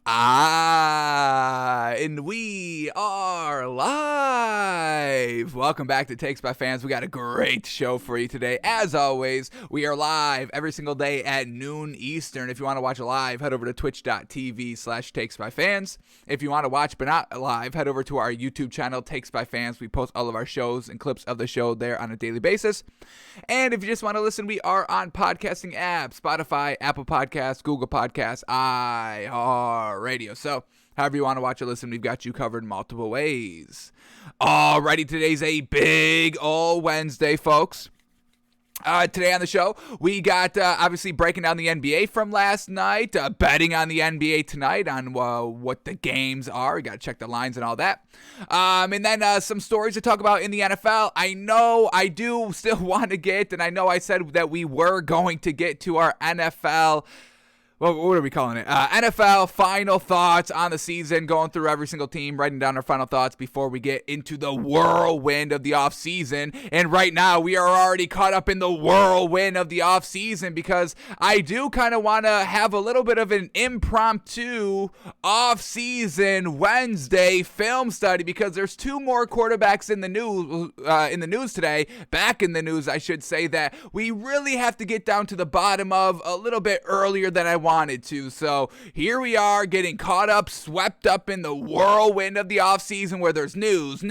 And we are live. Welcome back to Takes by Fans. We got a great show for you today. As always, we are live every single day at noon Eastern. If you want to watch live, head over to twitch.tv/takesbyfans. If you want to watch but not live, head over to our YouTube channel, Takes by Fans. We post all of our shows and clips of the show there on a daily basis. And if you just want to listen, we are on podcasting apps, Spotify, Apple Podcasts, Google Podcasts, Radio. So, however you want to watch or listen, we've got you covered multiple ways. Alrighty, today's a big old Wednesday, folks. Today on the show, we got obviously breaking down the NBA from last night, betting on the NBA tonight on what the games are. We got to check the lines and all that. And then some stories to talk about in the NFL. I know I do still want to get, and I know I said that we were going to get to our NFL. What are we calling it? NFL final thoughts on the season, going through every single team, writing down our final thoughts before we get into the whirlwind of the offseason. And right now, we are already caught up in the whirlwind of the offseason because I do kind of want to have a little bit of an impromptu offseason Wednesday film study because there's two more quarterbacks in the news today, back in the news, I should say, that we really have to get down to the bottom of a little bit earlier than I wanted to. So here we are getting caught up, swept up in the whirlwind of the offseason where there's news.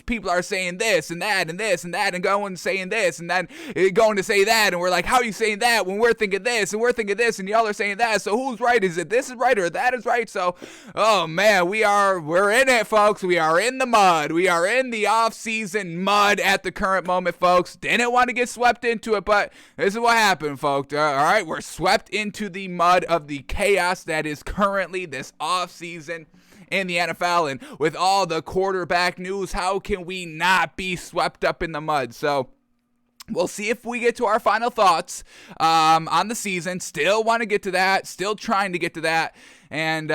People are saying this and that and this and that and going and saying this and then going to say that. And we're like, how are you saying that when we're thinking this and we're thinking this and y'all are saying that? So who's right? Is it this is right or that is right? So, oh man, we're in it, folks. We are in the mud. We are in the offseason mud at the current moment, folks. Didn't want to get swept into it, but this is what happened, folks. All right, we're swept into the mud of the chaos that is currently this offseason in the NFL. And with all the quarterback news, how can we not be swept up in the mud? So we'll see if we get to our final thoughts on the season. Still want to get to that. Still trying to get to that. And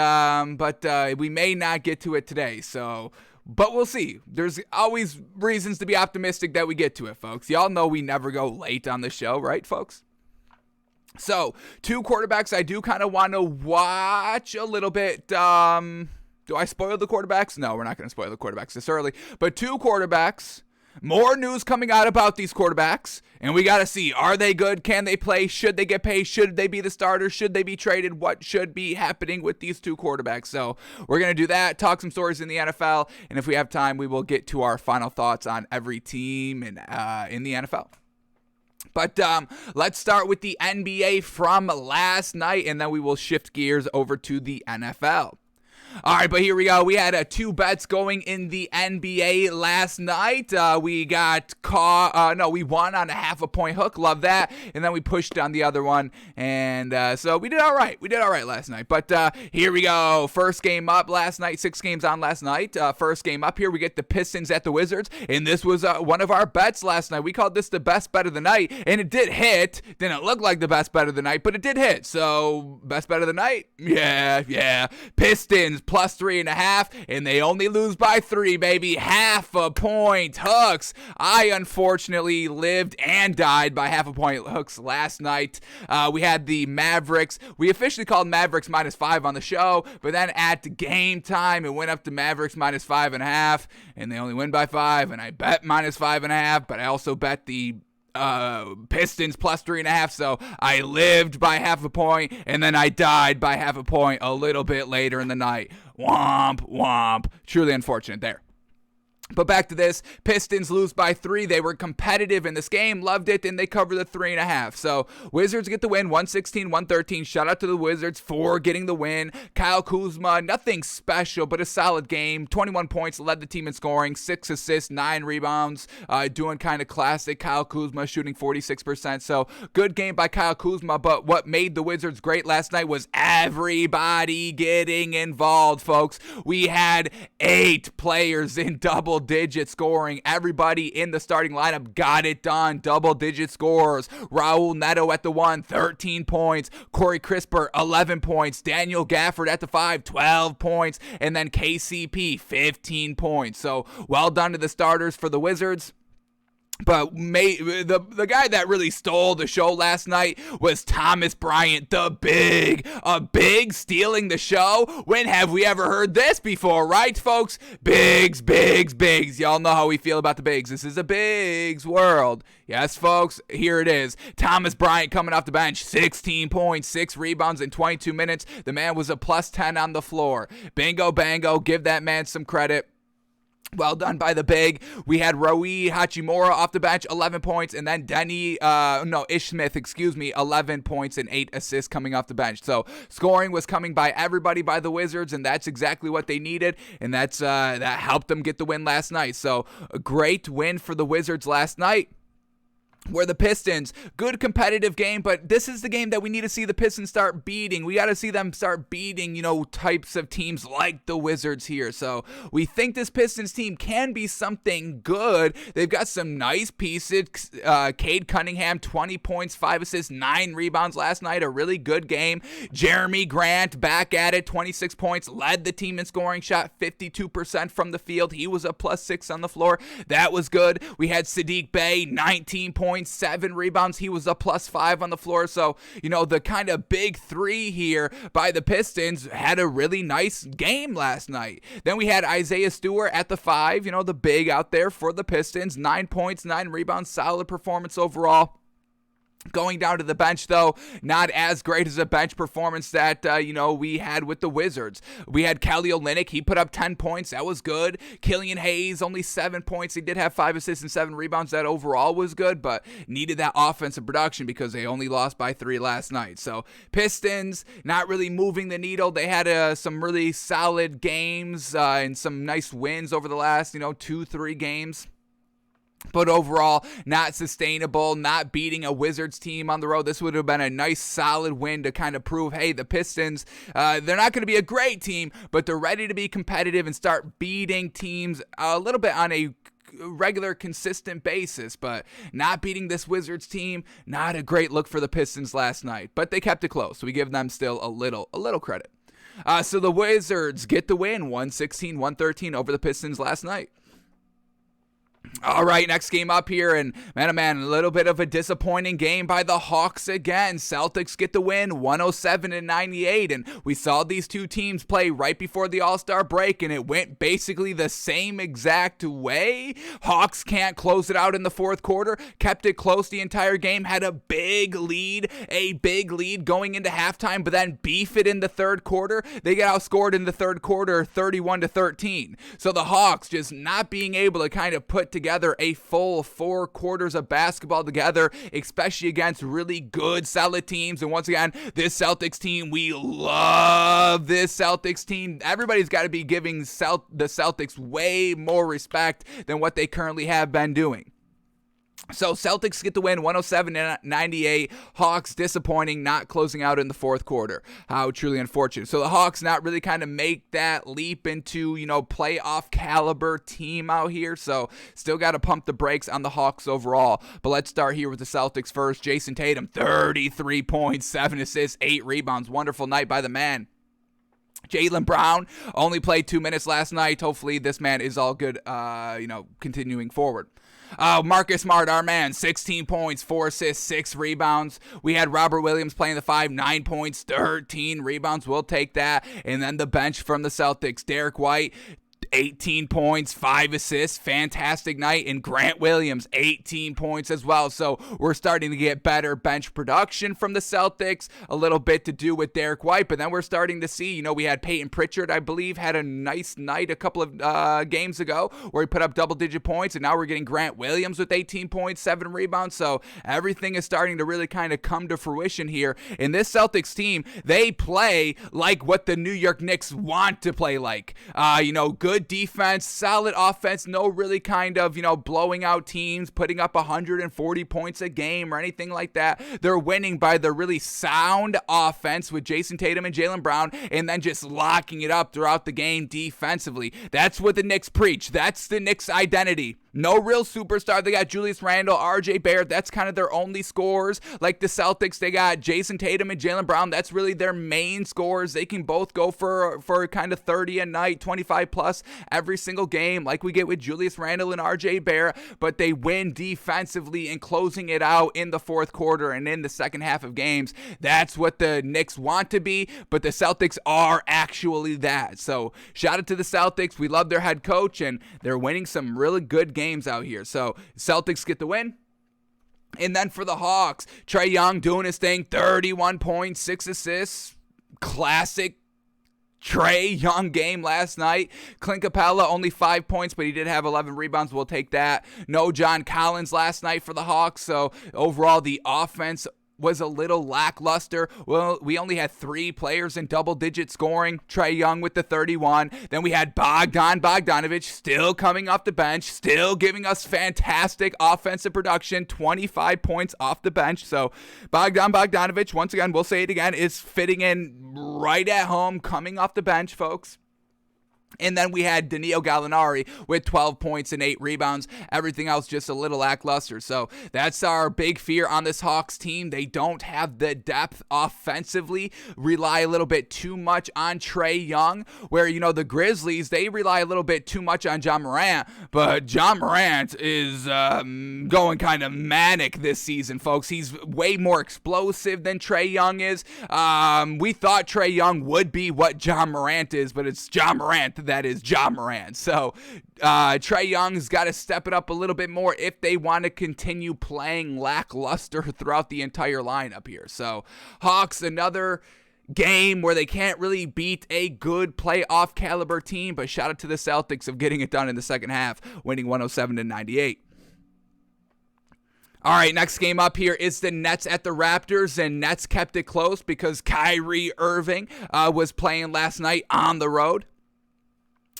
but we may not get to it today. So but we'll see. There's always reasons to be optimistic that we get to it, folks. Y'all know we never go late on the show, right, folks? So, two quarterbacks I do kind of want to watch a little bit. Do I spoil the quarterbacks? No, we're not going to spoil the quarterbacks this early. But two quarterbacks, more news coming out about these quarterbacks. And we got to see, are they good? Can they play? Should they get paid? Should they be the starters? Should they be traded? What should be happening with these two quarterbacks? So, we're going to do that, talk some stories in the NFL. And if we have time, we will get to our final thoughts on every team in the NFL. But let's start with the NBA from last night, and then we will shift gears over to the NFL. All right, but here we go. We had two bets going in the NBA last night. We got we won on a half-a-point hook. Love that. And then we pushed on the other one. And so we did all right. We did all right last night. But here we go. First game up last night. 6 games on last night. First game up here, we get the Pistons at the Wizards. And this was one of our bets last night. We called this the best bet of the night. And it did hit. Didn't look like the best bet of the night, but it did hit. So, best bet of the night? Yeah. Pistons plus 3.5, and they only lose by 3, baby. Half-a-point hooks. I unfortunately lived and died by half-a-point hooks last night. We had the Mavericks. We officially called Mavericks -5 on the show, but then at game time, it went up to Mavericks -5.5, and they only win by 5, and I bet -5.5, but I also bet the Pistons plus 3.5, so I lived by half a point, and then I died by half a point a little bit later in the night. Womp. Truly unfortunate there. But back to this, Pistons lose by 3. They were competitive in this game, loved it, and they cover the 3.5. So Wizards get the win, 116-113. Shout out to the Wizards for getting the win. Kyle Kuzma, nothing special, but a solid game. 21 points, led the team in scoring, 6 assists, 9 rebounds. Doing kind of classic Kyle Kuzma, shooting 46%. So good game by Kyle Kuzma, but what made the Wizards great last night was everybody getting involved, folks. We had 8 players in double double-digit scoring. Everybody in the starting lineup got it done. Double-digit scores. Raul Neto at the 1, 13 points. Corey Crisper, 11 points. Daniel Gafford at the 5, 12 points. And then KCP, 15 points. So well done to the starters for the Wizards. But the guy that really stole the show last night was Thomas Bryant, the big, stealing the show. When have we ever heard this before, right, folks? Bigs. Y'all know how we feel about the bigs. This is a bigs world. Yes, folks, here it is. Thomas Bryant coming off the bench, 16 points, 6 rebounds in 22 minutes. The man was a plus 10 on the floor. Bingo, bango, give that man some credit. Well done by the big. We had Rui Hachimura off the bench, 11 points, and then Ish Smith, 11 points and 8 assists coming off the bench. So scoring was coming by everybody by the Wizards, and that's exactly what they needed, and that helped them get the win last night. So a great win for the Wizards last night. Where the Pistons, good competitive game, but this is the game that we need to see the Pistons start beating. We got to see them start beating, types of teams like the Wizards here. So we think this Pistons team can be something good. They've got some nice pieces. Cade Cunningham, 20 points, 5 assists, 9 rebounds last night. A really good game. Jeremy Grant back at it, 26 points, led the team in scoring, shot 52% from the field. He was a plus 6 on the floor. That was good. We had Sadiq Bey, 19 points. 7 rebounds. He was a plus 5 on the floor. So, the kind of big 3 here by the Pistons had a really nice game last night. Then we had Isaiah Stewart at the 5, the big out there for the Pistons. 9 points, 9 rebounds, solid performance overall. Going down to the bench, though, not as great as a bench performance that, we had with the Wizards. We had Kelly Olynyk. He put up 10 points. That was good. Killian Hayes, only 7 points. He did have 5 assists and 7 rebounds. That overall was good, but needed that offensive production because they only lost by 3 last night. So Pistons, not really moving the needle. They had some really solid games and some nice wins over the last, 2-3 games. But overall, not sustainable, not beating a Wizards team on the road. This would have been a nice, solid win to kind of prove, hey, the Pistons, they're not going to be a great team, but they're ready to be competitive and start beating teams a little bit on a regular, consistent basis. But not beating this Wizards team, not a great look for the Pistons last night. But they kept it close, so we give them still a little credit. So the Wizards get the win, 116-113 over the Pistons last night. All right, next game up here, and man, a little bit of a disappointing game by the Hawks again. Celtics get the win, 107-98, and we saw these two teams play right before the All-Star break, and it went basically the same exact way. Hawks can't close it out in the fourth quarter, kept it close the entire game, had a big lead going into halftime, but then beef it in the third quarter. They get outscored in the third quarter, 31-13. So the Hawks just not being able to kind of put together a full 4 quarters of basketball together, especially against really good, solid teams. And once again, this Celtics team, we love this Celtics team. Everybody's got to be giving the Celtics way more respect than what they currently have been doing. So Celtics get the win, 107-98. Hawks disappointing, not closing out in the fourth quarter. How truly unfortunate. So the Hawks not really kind of make that leap into, playoff caliber team out here. So still got to pump the brakes on the Hawks overall. But let's start here with the Celtics first. Jason Tatum, 33 points, 7 assists, 8 rebounds. Wonderful night by the man. Jaylen Brown only played 2 minutes last night. Hopefully this man is all good, continuing forward. Marcus Smart, our man, 16 points, 4 assists, 6 rebounds. We had Robert Williams playing the 5, 9 points, 13 rebounds. We'll take that. And then the bench from the Celtics, Derek White, 18 points, 5 assists, fantastic night. And Grant Williams, 18 points as well. So we're starting to get better bench production from the Celtics. A little bit to do with Derek White, but then we're starting to see, we had Peyton Pritchard, I believe, had a nice night a couple of games ago where he put up double-digit points, and now we're getting Grant Williams with 18 points, 7 rebounds. So everything is starting to really kind of come to fruition here. And this Celtics team, they play like what the New York Knicks want to play like. Good defense, solid offense, no really kind of, blowing out teams, putting up 140 points a game or anything like that. They're winning by the really sound offense with Jason Tatum and Jaylen Brown, and then just locking it up throughout the game defensively. That's what the Knicks preach. That's the Knicks identity. No real superstar. They got Julius Randle, RJ Barrett. That's kind of their only scorers. Like the Celtics, they got Jason Tatum and Jaylen Brown. That's really their main scorers. They can both go for kind of 30 a night, 25 plus every single game, like we get with Julius Randle and RJ Barrett. But they win defensively and closing it out in the fourth quarter and in the second half of games. That's what the Knicks want to be, but the Celtics are actually that. So shout out to the Celtics. We love their head coach, and they're winning some really good games out here. So Celtics get the win. And then for the Hawks, Trae Young doing his thing, 31 points, 6 assists. Classic Trae Young game last night. Clint Capella, only 5 points, but he did have 11 rebounds. We'll take that. No John Collins last night for the Hawks. So overall, the offense was a little lackluster. Well, we only had 3 players in double-digit scoring. Trae Young with the 31. Then we had Bogdanovich still coming off the bench, still giving us fantastic offensive production, 25 points off the bench. So Bogdanovich, once again, we'll say it again, is fitting in right at home, coming off the bench, folks. And then we had Danilo Gallinari with 12 points and 8 rebounds. Everything else just a little lackluster. So that's our big fear on this Hawks team. They don't have the depth offensively, rely a little bit too much on Trae Young, where, the Grizzlies, they rely a little bit too much on Ja Morant. But Ja Morant is going kind of manic this season, folks. He's way more explosive than Trae Young is. We thought Trae Young would be what Ja Morant is, but it's Ja Morant that is Ja Morant. So Trae Young's got to step it up a little bit more if they want to continue playing lackluster throughout the entire lineup here. So Hawks, another game where they can't really beat a good playoff caliber team, but shout out to the Celtics of getting it done in the second half, winning 107-98. All right, next game up here is the Nets at the Raptors, and Nets kept it close because Kyrie Irving was playing last night on the road.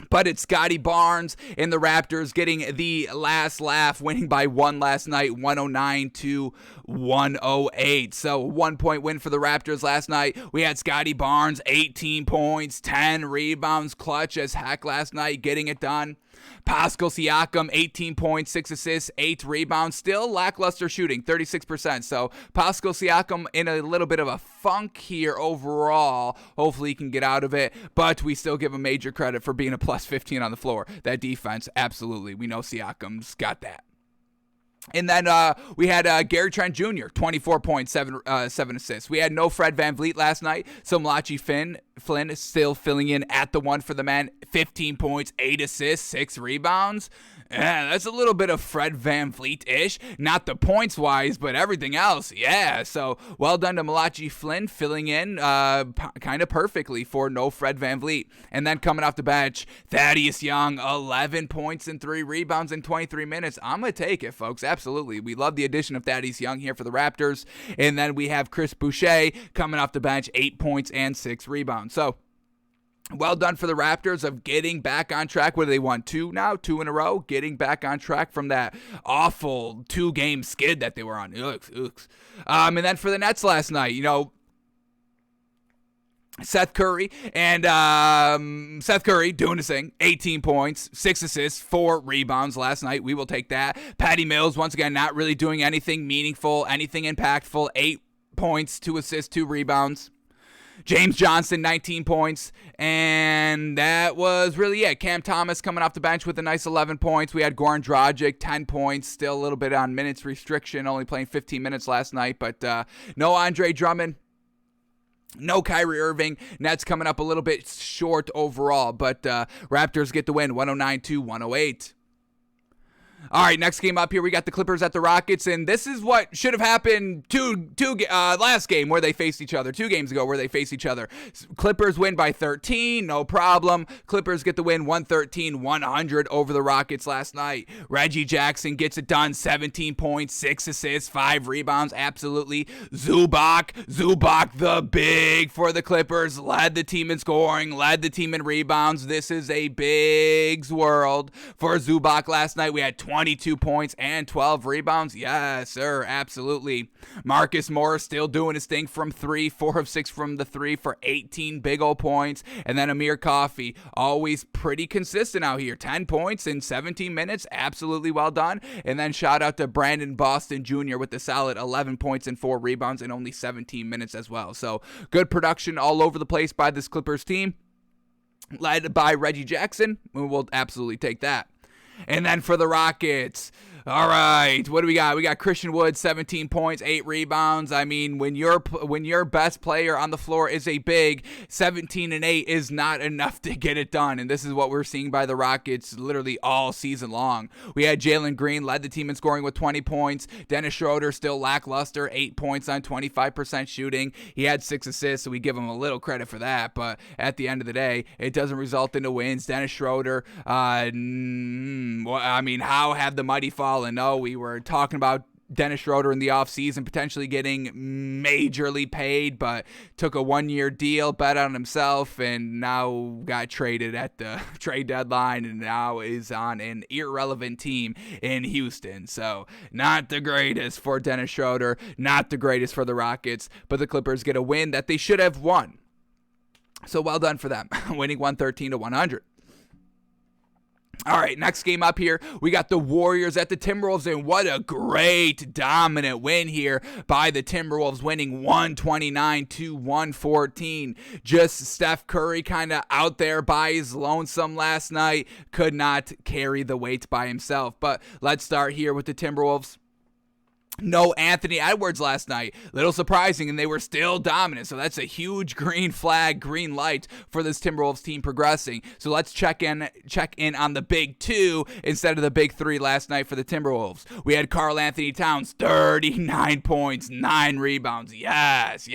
But it's Scotty Barnes and the Raptors getting the last laugh, winning by 1 last night, 109-108. So 1-point win for the Raptors last night. We had Scotty Barnes, 18 points, 10 rebounds, clutch as heck last night, getting it done. Pascal Siakam, 18 points, 6 assists, 8 rebounds. Still lackluster shooting, 36%. So Pascal Siakam in a little bit of a funk here overall. Hopefully he can get out of it. But we still give him major credit for being a plus 15 on the floor. That defense, absolutely. We know Siakam's got that. And then we had Gary Trent Jr., 24 points, 7 assists. We had no Fred VanVleet last night, so Malachi Flynn is still filling in at the one for the men, 15 points, 8 assists, 6 rebounds. Yeah, that's a little bit of Fred VanVleet-ish. Not the points-wise, but everything else, yeah. So well done to Malachi Flynn, filling in kind of perfectly for no Fred VanVleet. And then coming off the bench, Thaddeus Young, 11 points and 3 rebounds in 23 minutes. I'm going to take it, folks, absolutely. We love the addition of Thaddeus Young here for the Raptors. And then we have Chris Boucher coming off the bench, 8 points and 6 rebounds. So well done for the Raptors of getting back on track. What do they want? 2 now? 2 in a row? Getting back on track from that awful 2-game skid that they were on. And then for the Nets last night, Seth Curry doing his thing, 18 points, 6 assists, 4 rebounds last night. We will take that. Patty Mills, once again, not really doing anything meaningful, anything impactful, 8 points, 2 assists, 2 rebounds. James Johnson, 19 points, and that was really it. Cam Thomas coming off the bench with a nice 11 points. We had Goran Dragic, 10 points, still a little bit on minutes restriction, only playing 15 minutes last night, but no Andre Drummond. No Kyrie Irving. Nets coming up a little bit short overall, but Raptors get the win, 109-108. All right, next game up here, we got the Clippers at the Rockets, and this is what should have happened last game where they faced each other, 2 games ago where they faced each other. Clippers win by 13, no problem. Clippers get the win 113-100 over the Rockets last night. Reggie Jackson gets it done, 17 points, 6 assists, 5 rebounds, absolutely. Zubac the big for the Clippers, led the team in scoring, led the team in rebounds. This is a big world for Zubac last night. We had 22 points and 12 rebounds. Yes, sir, absolutely. Marcus Morris still doing his thing from 3, 4 of 6 from the 3 for 18 big old points. And then Amir Coffey, always pretty consistent out here. 10 points in 17 minutes, absolutely well done. And then shout out to Brandon Boston Jr. with the solid 11 points and 4 rebounds in only 17 minutes as well. So good production all over the place by this Clippers team, led by Reggie Jackson. We'll absolutely take that. And then for the Rockets, all right, what do we got? We got Christian Wood, 17 points, 8 rebounds. I mean, when your best player on the floor is a big, 17 and 8 is not enough to get it done. And this is what we're seeing by the Rockets literally all season long. We had Jalen Green led the team in scoring with 20 points. Dennis Schroeder still lackluster, 8 points on 25% shooting. He had 6 assists, so we give him a little credit for that. But at the end of the day, it doesn't result into wins. Dennis Schroeder, I mean, how have the mighty fallen? No, we were talking about Dennis Schroeder in the offseason potentially getting majorly paid, but took a 1-year deal, bet on himself, and now got traded at the trade deadline, and now is on an irrelevant team in Houston. So not the greatest for Dennis Schroeder, not the greatest for the Rockets, but the Clippers get a win that they should have won. So well done for them, winning 113-100. All right, next game up here, we got the Warriors at the Timberwolves, and what a great dominant win here by the Timberwolves, winning 129-114. Just Steph Curry kind of out there by his lonesome last night, could not carry the weight by himself. But let's start here with the Timberwolves. No Anthony Edwards last night. Little surprising, and they were still dominant. So that's a huge green flag, green light for this Timberwolves team progressing. So let's check in on the big 2 instead of the big 3 last night for the Timberwolves. We had Karl Anthony Towns, 39 points, 9 rebounds. Yes.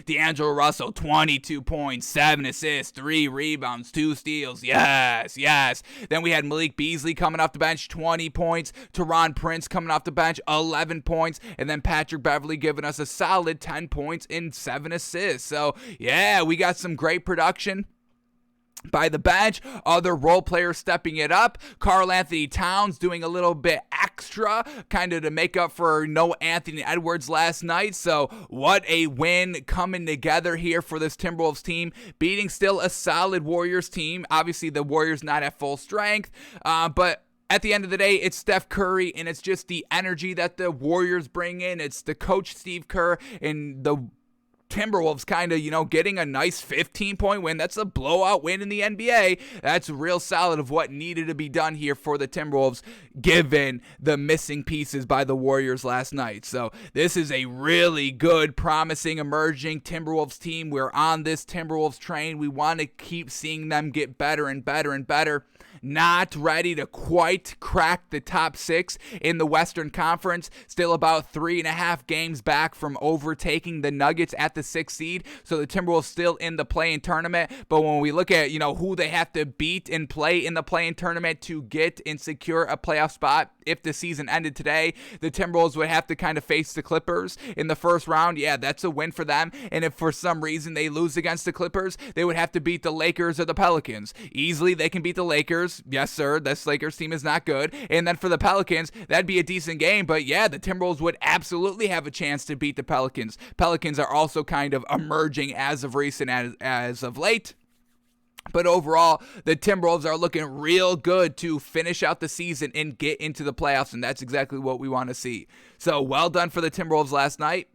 D'Angelo Russell, 22 points, 7 assists, 3 rebounds, 2 steals. Yes. Then we had Malik Beasley coming off the bench, 20 points. Teron Prince coming off the bench, 11 points. And then Patrick Beverley giving us a solid 10 points and 7 assists. So, yeah, we got some great production by the bench. Other role players stepping it up. Karl Anthony Towns doing a little bit extra, kind of to make up for no Anthony Edwards last night. So what a win coming together here for this Timberwolves team, beating still a solid Warriors team. Obviously, the Warriors not at full strength, but at the end of the day, it's Steph Curry, and it's just the energy that the Warriors bring in. It's the coach, Steve Kerr, and the Timberwolves kind of, getting a nice 15-point win. That's a blowout win in the NBA. That's real solid of what needed to be done here for the Timberwolves, given the missing pieces by the Warriors last night. So this is a really good, promising, emerging Timberwolves team. We're on this Timberwolves train. We want to keep seeing them get better and better and better. Not ready to quite crack the top 6 in the Western Conference. Still about 3.5 games back from overtaking the Nuggets at the 6th seed. So the Timberwolves still in the play-in tournament. But when we look at, who they have to beat and play in the play-in tournament to get and secure a playoff spot, if the season ended today, the Timberwolves would have to kind of face the Clippers in the first round. Yeah, that's a win for them. And if for some reason they lose against the Clippers, they would have to beat the Lakers or the Pelicans. Easily they can beat the Lakers. Yes, sir, this Lakers team is not good. And then for the Pelicans, that'd be a decent game. But yeah, the Timberwolves would absolutely have a chance to beat the Pelicans. Pelicans are also kind of emerging as of recent, as of late. But overall, the Timberwolves are looking real good to finish out the season and get into the playoffs, and that's exactly what we want to see. So well done for the Timberwolves last night.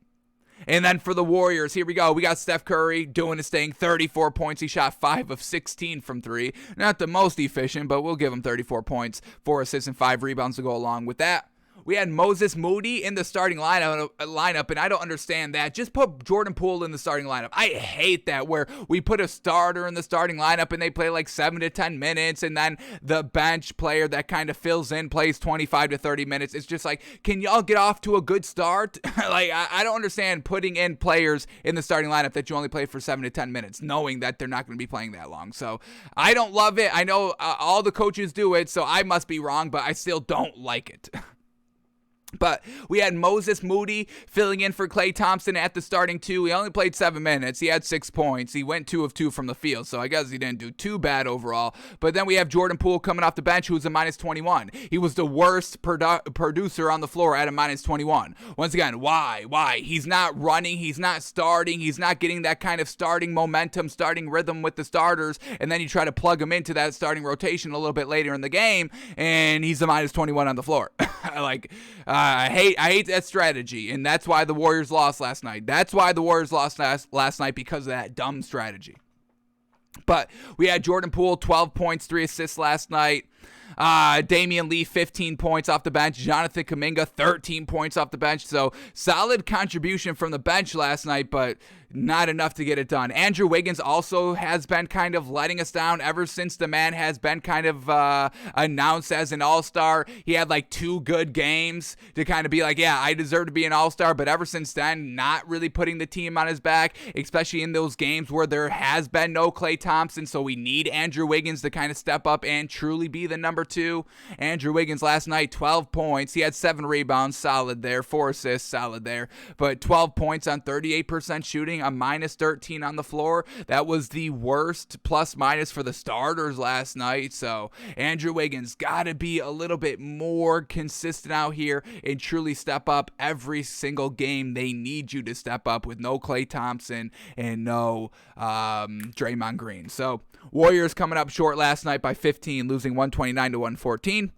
And then for the Warriors, here we go. We got Steph Curry doing his thing, 34 points. He shot 5 of 16 from 3. Not the most efficient, but we'll give him 34 points, 4 assists, and 5 rebounds to go along with that. We had Moses Moody in the starting lineup, and I don't understand that. Just put Jordan Poole in the starting lineup. I hate that, where we put a starter in the starting lineup and they play like 7 to 10 minutes, and then the bench player that kind of fills in plays 25 to 30 minutes. It's just like, can y'all get off to a good start? I don't understand putting in players in the starting lineup that you only play for 7 to 10 minutes, knowing that they're not going to be playing that long. So I don't love it. I know all the coaches do it, so I must be wrong, but I still don't like it. But we had Moses Moody filling in for Klay Thompson at the starting two. He only played 7 minutes. He had 6 points. He went 2 of 2 from the field, so I guess he didn't do too bad overall. But then we have Jordan Poole coming off the bench, who's a minus 21. He was the worst producer on the floor at a minus 21. Once again, why? He's not running. He's not starting. He's not getting that kind of starting momentum, starting rhythm with the starters. And then you try to plug him into that starting rotation a little bit later in the game, and he's a minus 21 on the floor. I hate that strategy, and that's why the Warriors lost last night. That's why the Warriors lost last night, because of that dumb strategy. But we had Jordan Poole, 12 points, 3 assists last night. Damian Lee, 15 points off the bench. Jonathan Kuminga, 13 points off the bench. So solid contribution from the bench last night, but not enough to get it done. Andrew Wiggins also has been kind of letting us down ever since the man has been kind of announced as an all-star. He had like 2 good games to kind of be like, yeah, I deserve to be an all-star. But ever since then, not really putting the team on his back, especially in those games where there has been no Klay Thompson. So we need Andrew Wiggins to kind of step up and truly be the number 2. Andrew Wiggins last night, 12 points. He had 7 rebounds, solid there. 4 assists, solid there. But 12 points on 38% shooting, a minus 13 on the floor. That was the worst plus minus for the starters last night. So Andrew Wiggins got to be a little bit more consistent out here and truly step up every single game. They need you to step up with no Klay Thompson and no Draymond Green. So Warriors coming up short last night by 15, losing 129 to 114.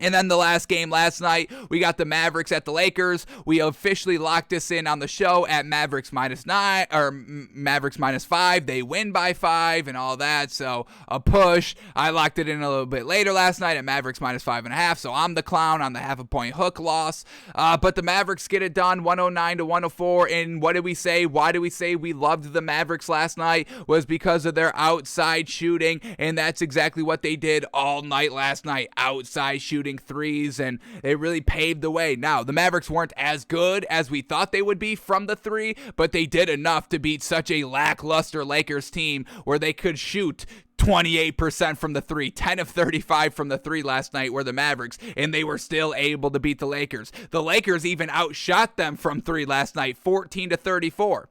And then the last game last night, we got the Mavericks at the Lakers. We officially locked this in on the show at Mavericks -9 or Mavericks -5. They win by 5 and all that, so a push. I locked it in a little bit later last night at Mavericks -5.5. So I'm the clown on the half-a-point hook loss. But the Mavericks get it done, 109 to 104. And what did we say? Why did we say we loved the Mavericks last night? Was because of their outside shooting, and that's exactly what they did all night last night. Outside shooting threes, and they really paved the way. Now, the Mavericks weren't as good as we thought they would be from the 3, but they did enough to beat such a lackluster Lakers team where they could shoot 28% from the 3, 10 of 35 from the 3 last night were the Mavericks, and they were still able to beat the Lakers. The Lakers even outshot them from 3 last night, 14 to 34.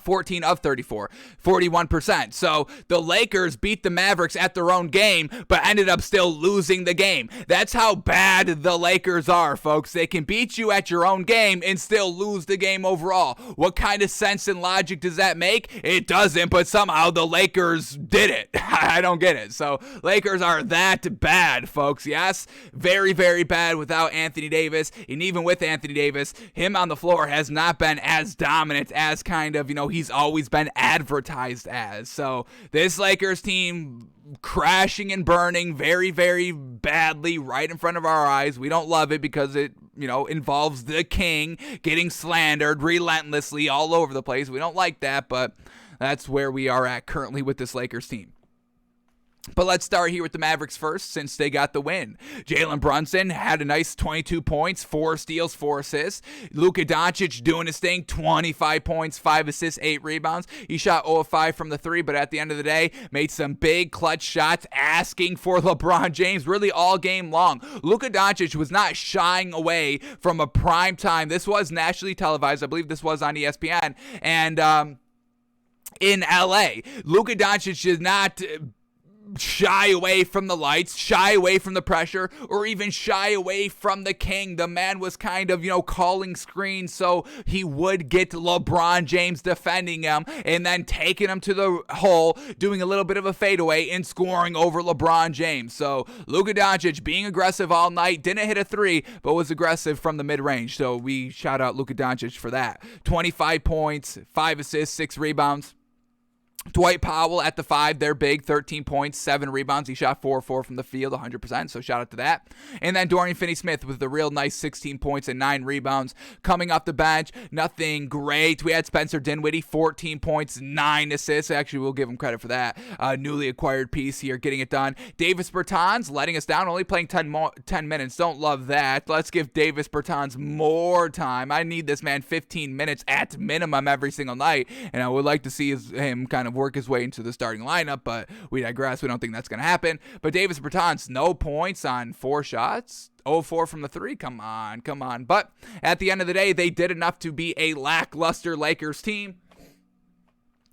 14 of 34, 41%. So the Lakers beat the Mavericks at their own game, but ended up still losing the game. That's how bad the Lakers are, folks. They can beat you at your own game and still lose the game overall. What kind of sense and logic does that make? It doesn't, but somehow the Lakers did it. I don't get it. So Lakers are that bad, folks. Yes, very, very bad without Anthony Davis. And even with Anthony Davis, him on the floor has not been as dominant as kind of, he's always been advertised as. So this Lakers team crashing and burning very, very badly right in front of our eyes. We don't love it because it, involves the king getting slandered relentlessly all over the place. We don't like that, but that's where we are at currently with this Lakers team. But let's start here with the Mavericks first, since they got the win. Jalen Brunson had a nice 22 points, 4 steals, 4 assists. Luka Doncic doing his thing, 25 points, 5 assists, 8 rebounds. He shot 0 of 5 from the 3, but at the end of the day, made some big clutch shots, asking for LeBron James really all game long. Luka Doncic was not shying away from a prime time. This was nationally televised. I believe this was on ESPN. And in LA, Luka Doncic did not shy away from the lights, shy away from the pressure, or even shy away from the king. The man was kind of, calling screens so he would get LeBron James defending him and then taking him to the hole, doing a little bit of a fadeaway and scoring over LeBron James. So Luka Doncic being aggressive all night, didn't hit a 3, but was aggressive from the mid-range. So we shout out Luka Doncic for that. 25 points, 5 assists, 6 rebounds. Dwight Powell at the 5, they're big, 13 points, 7 rebounds. He shot 4-4 from the field, 100%, so shout out to that. And then Dorian Finney-Smith with a real nice 16 points and 9 rebounds. Coming off the bench, nothing great. We had Spencer Dinwiddie, 14 points, 9 assists. Actually, we'll give him credit for that. Newly acquired piece here, getting it done. Davis Bertans letting us down, only playing 10 minutes. Don't love that. Let's give Davis Bertans more time. I need this man 15 minutes at minimum every single night, and I would like to see him kind of of work his way into the starting lineup, but we digress. We don't think that's going to happen. But Davis Bertans, no points on 4 shots. 0-4 from the 3. Come on. But at the end of the day, they did enough to be a lackluster Lakers team,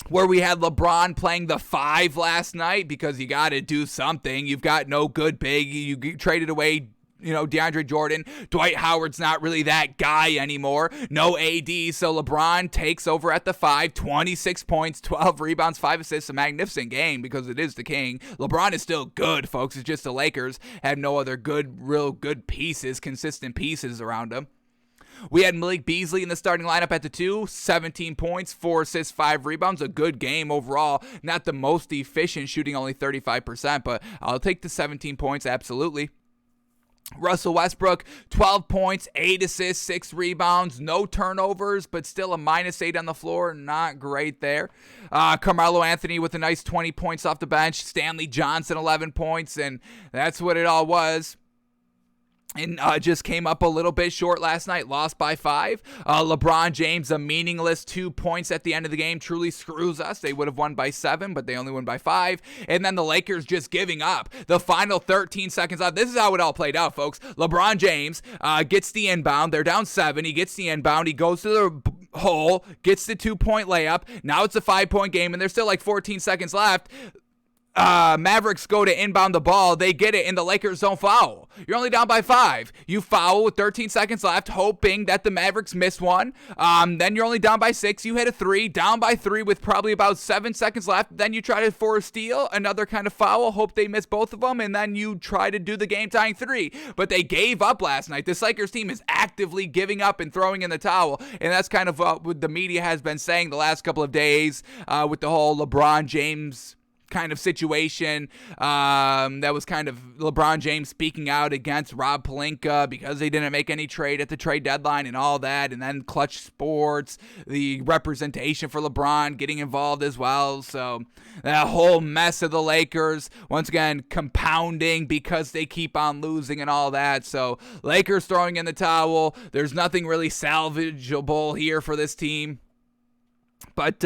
where we had LeBron playing the 5 last night because you got to do something. You've got no good big. You traded away, DeAndre Jordan. Dwight Howard's not really that guy anymore. No AD, so LeBron takes over at the 5, 26 points, 12 rebounds, 5 assists, a magnificent game because it is the king. LeBron is still good, folks. It's just the Lakers have no other real good pieces, consistent pieces around them. We had Malik Beasley in the starting lineup at the 2, 17 points, 4 assists, 5 rebounds. A good game overall. Not the most efficient, shooting only 35%, but I'll take the 17 points, absolutely. Russell Westbrook, 12 points, 8 assists, 6 rebounds, no turnovers, but still a -8 on the floor. Not great there. Carmelo Anthony with a nice 20 points off the bench. Stanley Johnson, 11 points, and that's what it all was. And just came up a little bit short last night, lost by 5. LeBron James, a meaningless 2 points at the end of the game, truly screws us. They would have won by 7, but they only won by 5. And then the Lakers just giving up. The final 13 seconds left. This is how it all played out, folks. LeBron James gets the inbound. They're down 7. He gets the inbound. He goes to the hole, gets the 2-point layup. Now it's a 5-point game, and there's still like 14 seconds left. Mavericks go to inbound the ball. They get it, and the Lakers don't foul. You're only down by 5. You foul with 13 seconds left, hoping that the Mavericks miss one. Then you're only down by 6. You hit a 3, down by 3 with probably about 7 seconds left. Then you try to force a steal, another kind of foul, hope they miss both of them, and then you try to do the game-tying 3. But they gave up last night. This Lakers team is actively giving up and throwing in the towel, and that's kind of what the media has been saying the last couple of days with the whole LeBron James kind of situation. That was kind of LeBron James speaking out against Rob Pelinka because they didn't make any trade at the trade deadline and all that. And then Clutch Sports, the representation for LeBron getting involved as well. So that whole mess of the Lakers, once again, compounding because they keep on losing and all that. So Lakers throwing in the towel. There's nothing really salvageable here for this team. But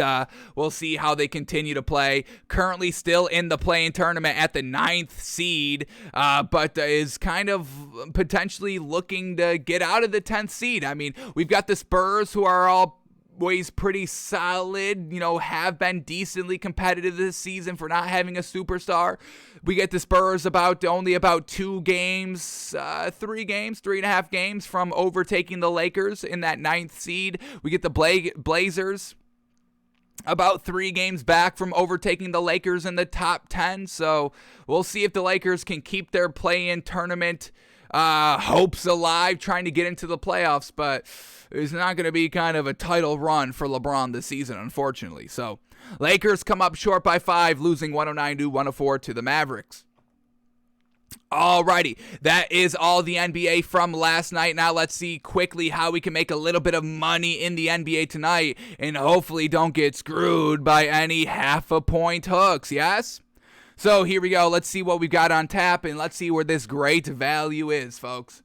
we'll see how they continue to play. Currently still in the play-in tournament at the 9th seed, but is kind of potentially looking to get out of the 10th seed. I mean, we've got the Spurs, who are always pretty solid, have been decently competitive this season for not having a superstar. We get the Spurs only about 2 games, 3.5 games from overtaking the Lakers in that 9th seed. We get the Blazers about 3 games back from overtaking the Lakers in the top 10. So we'll see if the Lakers can keep their play-in tournament hopes alive, trying to get into the playoffs. But it's not going to be kind of a title run for LeBron this season, unfortunately. So Lakers come up short by 5, losing 109-104 to the Mavericks. Alrighty, that is all the NBA from last night. Now let's see quickly how we can make a little bit of money in the NBA tonight and hopefully don't get screwed by any half-a-point hooks, yes? So here we go. Let's see what we've got on tap, and let's see where this great value is, folks.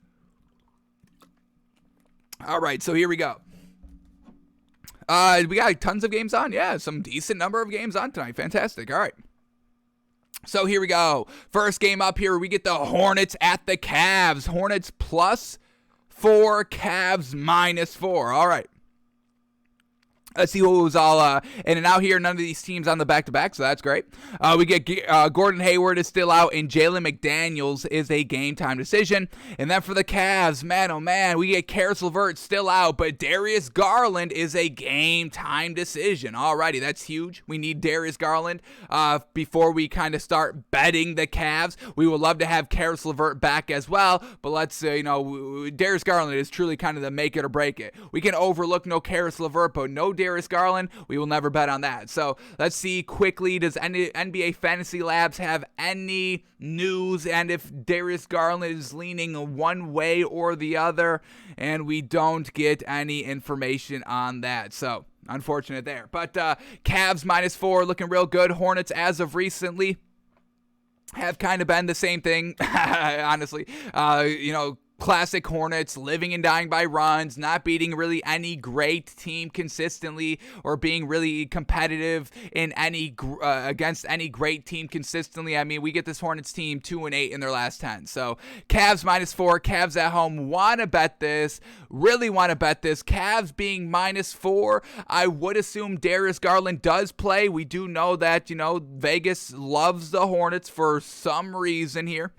Alright, so here we go. We got tons of games on. Yeah, some decent number of games on tonight. Fantastic. Alright. So here we go. First game up here, we get the Hornets at the Cavs. Hornets +4, Cavs -4. All right. Let's see what was all in and out here. None of these teams on the back-to-back, so that's great. We get Gordon Hayward is still out, and Jalen McDaniels is a game-time decision. And then for the Cavs, man, oh man, we get Caris LeVert still out, but Darius Garland is a game-time decision. Alrighty, that's huge. We need Darius Garland before we kind of start betting the Cavs. We would love to have Caris LeVert back as well, but let's, Darius Garland is truly kind of the make it or break it. We can overlook no Caris LeVert, but no Darius Garland, we will never bet on that. So let's see quickly, does NBA Fantasy Labs have any news, and if Darius Garland is leaning one way or the other, and we don't get any information on that. So unfortunate there. But Cavs -4 looking real good. Hornets as of recently have kind of been the same thing, honestly. classic Hornets, living and dying by runs, not beating really any great team consistently, or being really competitive in any against any great team consistently. I mean, we get this Hornets team 2-8 in their last 10. So Cavs -4, Cavs at home. Want to bet this? Really want to bet this? Cavs being -4. I would assume Darius Garland does play. We do know that, Vegas loves the Hornets for some reason here.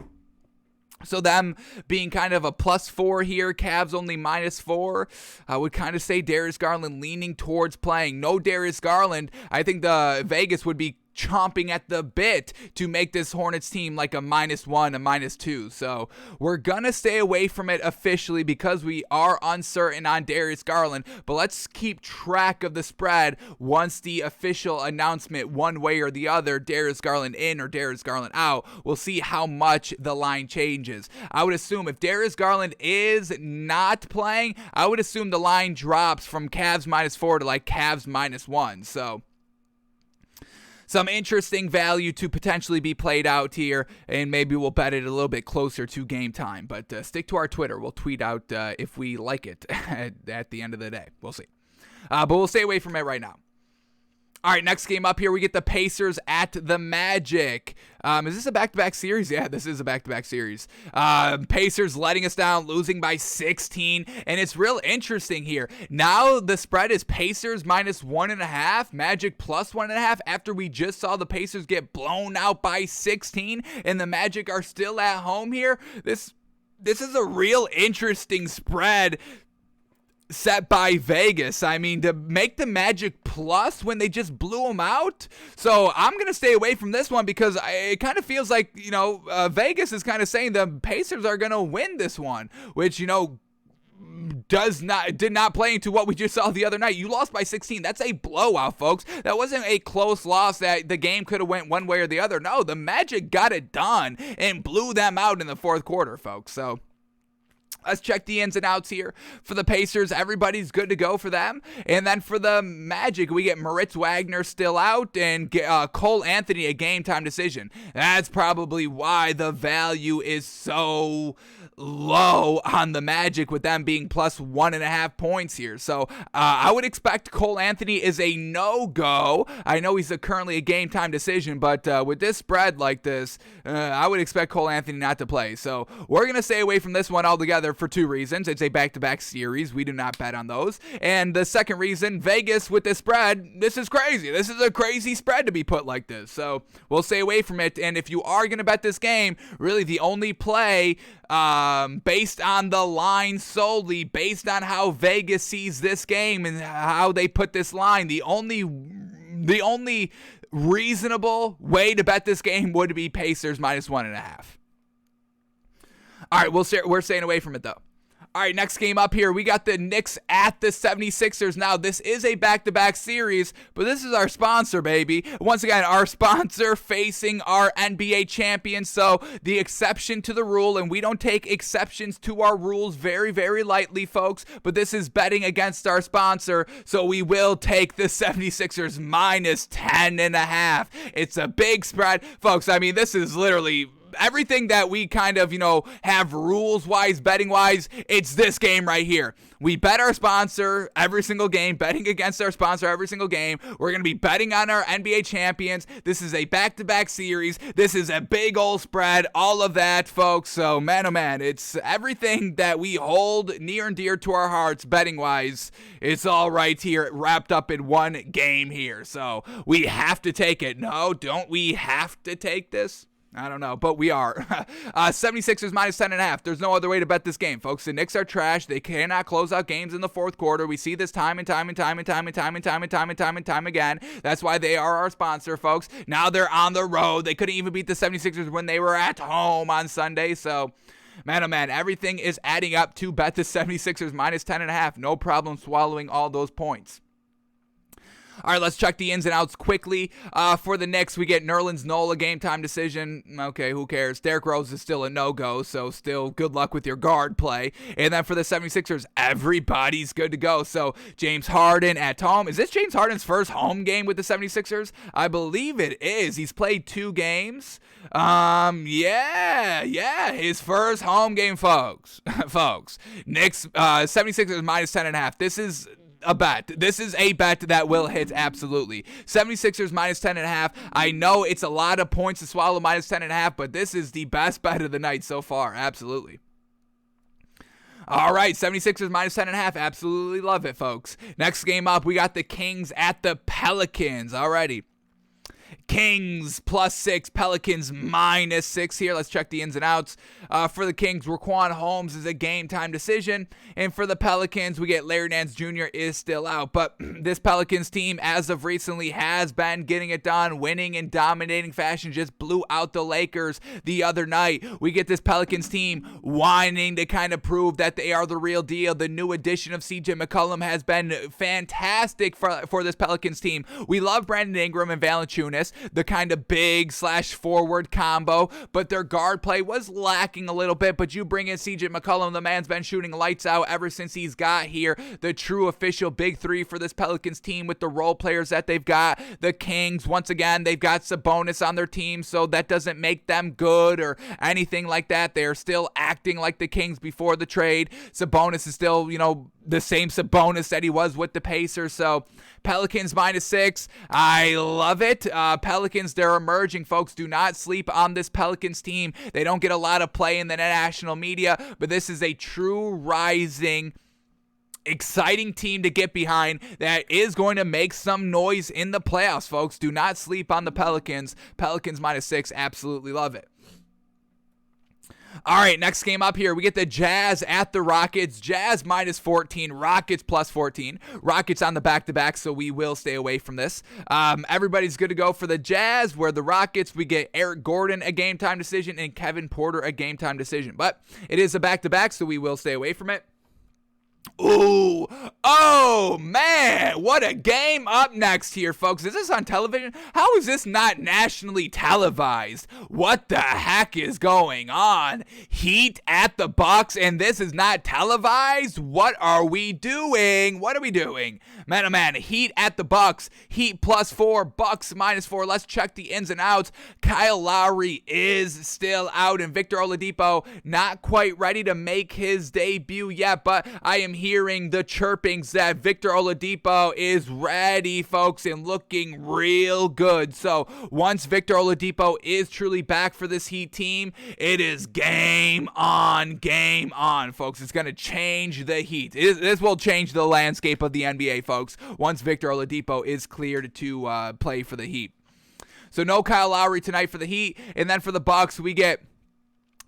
So them being kind of a +4 here, Cavs only -4. I would kind of say Darius Garland leaning towards playing. No Darius Garland, I think the Vegas would be chomping at the bit to make this Hornets team like a -1, a -2. So we're going to stay away from it officially because we are uncertain on Darius Garland. But let's keep track of the spread once the official announcement, one way or the other, Darius Garland in or Darius Garland out. We'll see how much the line changes. I would assume if Darius Garland is not playing, I would assume the line drops from Cavs -4 to like Cavs -1. So some interesting value to potentially be played out here, and maybe we'll bet it a little bit closer to game time. But stick to our Twitter. We'll tweet out if we like it at the end of the day. We'll see. But we'll stay away from it right now. All right, next game up here, we get the Pacers at the Magic. Is this a back-to-back series? Yeah, this is a back-to-back series. Pacers letting us down, losing by 16, and it's real interesting here. Now the spread is Pacers -1.5, Magic +1.5, after we just saw the Pacers get blown out by 16, and the Magic are still at home here. This is a real interesting spread set by Vegas. I mean, to make the Magic plus when they just blew them out. So I'm going to stay away from this one because it kind of feels like, Vegas is kind of saying the Pacers are going to win this one, which, did not play into what we just saw the other night. You lost by 16. That's a blowout, folks. That wasn't a close loss that the game could have went one way or the other. No, the Magic got it done and blew them out in the fourth quarter, folks. So let's check the ins and outs here. For the Pacers, everybody's good to go for them. And then for the Magic, we get Moritz Wagner still out and Cole Anthony, a game-time decision. That's probably why the value is so low on the Magic, with them being +1.5 points here. So I would expect Cole Anthony is a no-go. I know he's currently a game-time decision, but with this spread like this, I would expect Cole Anthony not to play. So we're going to stay away from this one altogether for two reasons. It's a back-to-back series. We do not bet on those. And the second reason, Vegas with this spread, this is crazy. This is a crazy spread to be put like this. So we'll stay away from it. And if you are going to bet this game, really the only play based on the line solely, based on how Vegas sees this game and how they put this line, the only reasonable way to bet this game would be Pacers -1.5. All right, we're staying away from it, though. All right, next game up here, we got the Knicks at the 76ers. Now, this is a back-to-back series, but this is our sponsor, baby. Once again, our sponsor facing our NBA champions. So the exception to the rule, and we don't take exceptions to our rules very, very lightly, folks, but this is betting against our sponsor, so we will take the 76ers -10.5. It's a big spread. Folks, I mean, this is literally everything that we kind of, have rules-wise, betting-wise, it's this game right here. We bet our sponsor every single game, betting against our sponsor every single game. We're going to be betting on our NBA champions. This is a back-to-back series. This is a big old spread, all of that, folks. So, man, oh, man, it's everything that we hold near and dear to our hearts, betting-wise. It's all right here, wrapped up in one game here. So, we have to take it. No, don't we have to take this? I don't know, but we are. 76ers -10.5. There's no other way to bet this game, folks. The Knicks are trash. They cannot close out games in the fourth quarter. We see this time and time again. That's why they are our sponsor, folks. Now they're on the road. They couldn't even beat the 76ers when they were at home on Sunday. So, man, oh man, everything is adding up to bet the 76ers -10.5. No problem swallowing all those points. All right, let's check the ins and outs quickly. For the Knicks, we get Nerlens Noel, a game-time decision. Okay, who cares? Derrick Rose is still a no-go, so still good luck with your guard play. And then for the 76ers, everybody's good to go. So James Harden at home. Is this James Harden's first home game with the 76ers? I believe it is. He's played 2 games. Yeah, his first home game, folks. Knicks, 76ers minus 10.5. This is a bet. This is a bet that will hit, absolutely. 76ers minus 10.5. I know it's a lot of points to swallow, minus 10.5, but this is the best bet of the night so far, absolutely. All right, 76ers minus 10.5. Absolutely love it, folks. Next game up, we got the Kings at the Pelicans. Alrighty. Kings +6, Pelicans -6 here. Let's check the ins and outs. For the Kings, Raquan Holmes is a game-time decision. And for the Pelicans, we get Larry Nance Jr. is still out. But this Pelicans team, as of recently, has been getting it done, winning in dominating fashion, just blew out the Lakers the other night. We get this Pelicans team whining to kind of prove that they are the real deal. The new addition of CJ McCollum has been fantastic for this Pelicans team. We love Brandon Ingram and Valanciunas, the kind of big / forward combo, but their guard play was lacking a little bit. But you bring in CJ McCollum, the man's been shooting lights out ever since he's got here. The true official big 3 for this Pelicans team with the role players that they've got. The Kings, once again, they've got Sabonis on their team, so that doesn't make them good or anything like that. They're still acting like the Kings before the trade. Sabonis is still, the same Sabonis that he was with the Pacers. So Pelicans -6. I love it. Pelicans, they're emerging, folks. Do not sleep on this Pelicans team. They don't get a lot of play in the national media, but this is a true rising, exciting team to get behind that is going to make some noise in the playoffs, folks. Do not sleep on the Pelicans. Pelicans -6. Absolutely love it. All right, next game up here, we get the Jazz at the Rockets. Jazz -14, Rockets +14. Rockets on the back-to-back, so we will stay away from this. Everybody's good to go for the Jazz, where the Rockets, we get Eric Gordon a game-time decision and Kevin Porter a game-time decision. But it is a back-to-back, so we will stay away from it. Ooh, oh man, what a game up next here, folks. Is this on television? How is this not nationally televised? What the heck is going on? Heat at the Bucks, and this is not televised? What are we doing? What are we doing? Man, oh man, Heat at the Bucks. Heat +4, Bucks -4. Let's check the ins and outs. Kyle Lowry is still out, and Victor Oladipo not quite ready to make his debut yet, but I am hearing the chirpings that Victor Oladipo is ready, folks, and looking real good. So once Victor Oladipo is truly back for this Heat team, it is game on, folks. It's going to change the Heat. This will change the landscape of the NBA, folks, once Victor Oladipo is cleared to play for the Heat. So no Kyle Lowry tonight for the Heat. And then for the Bucks, we get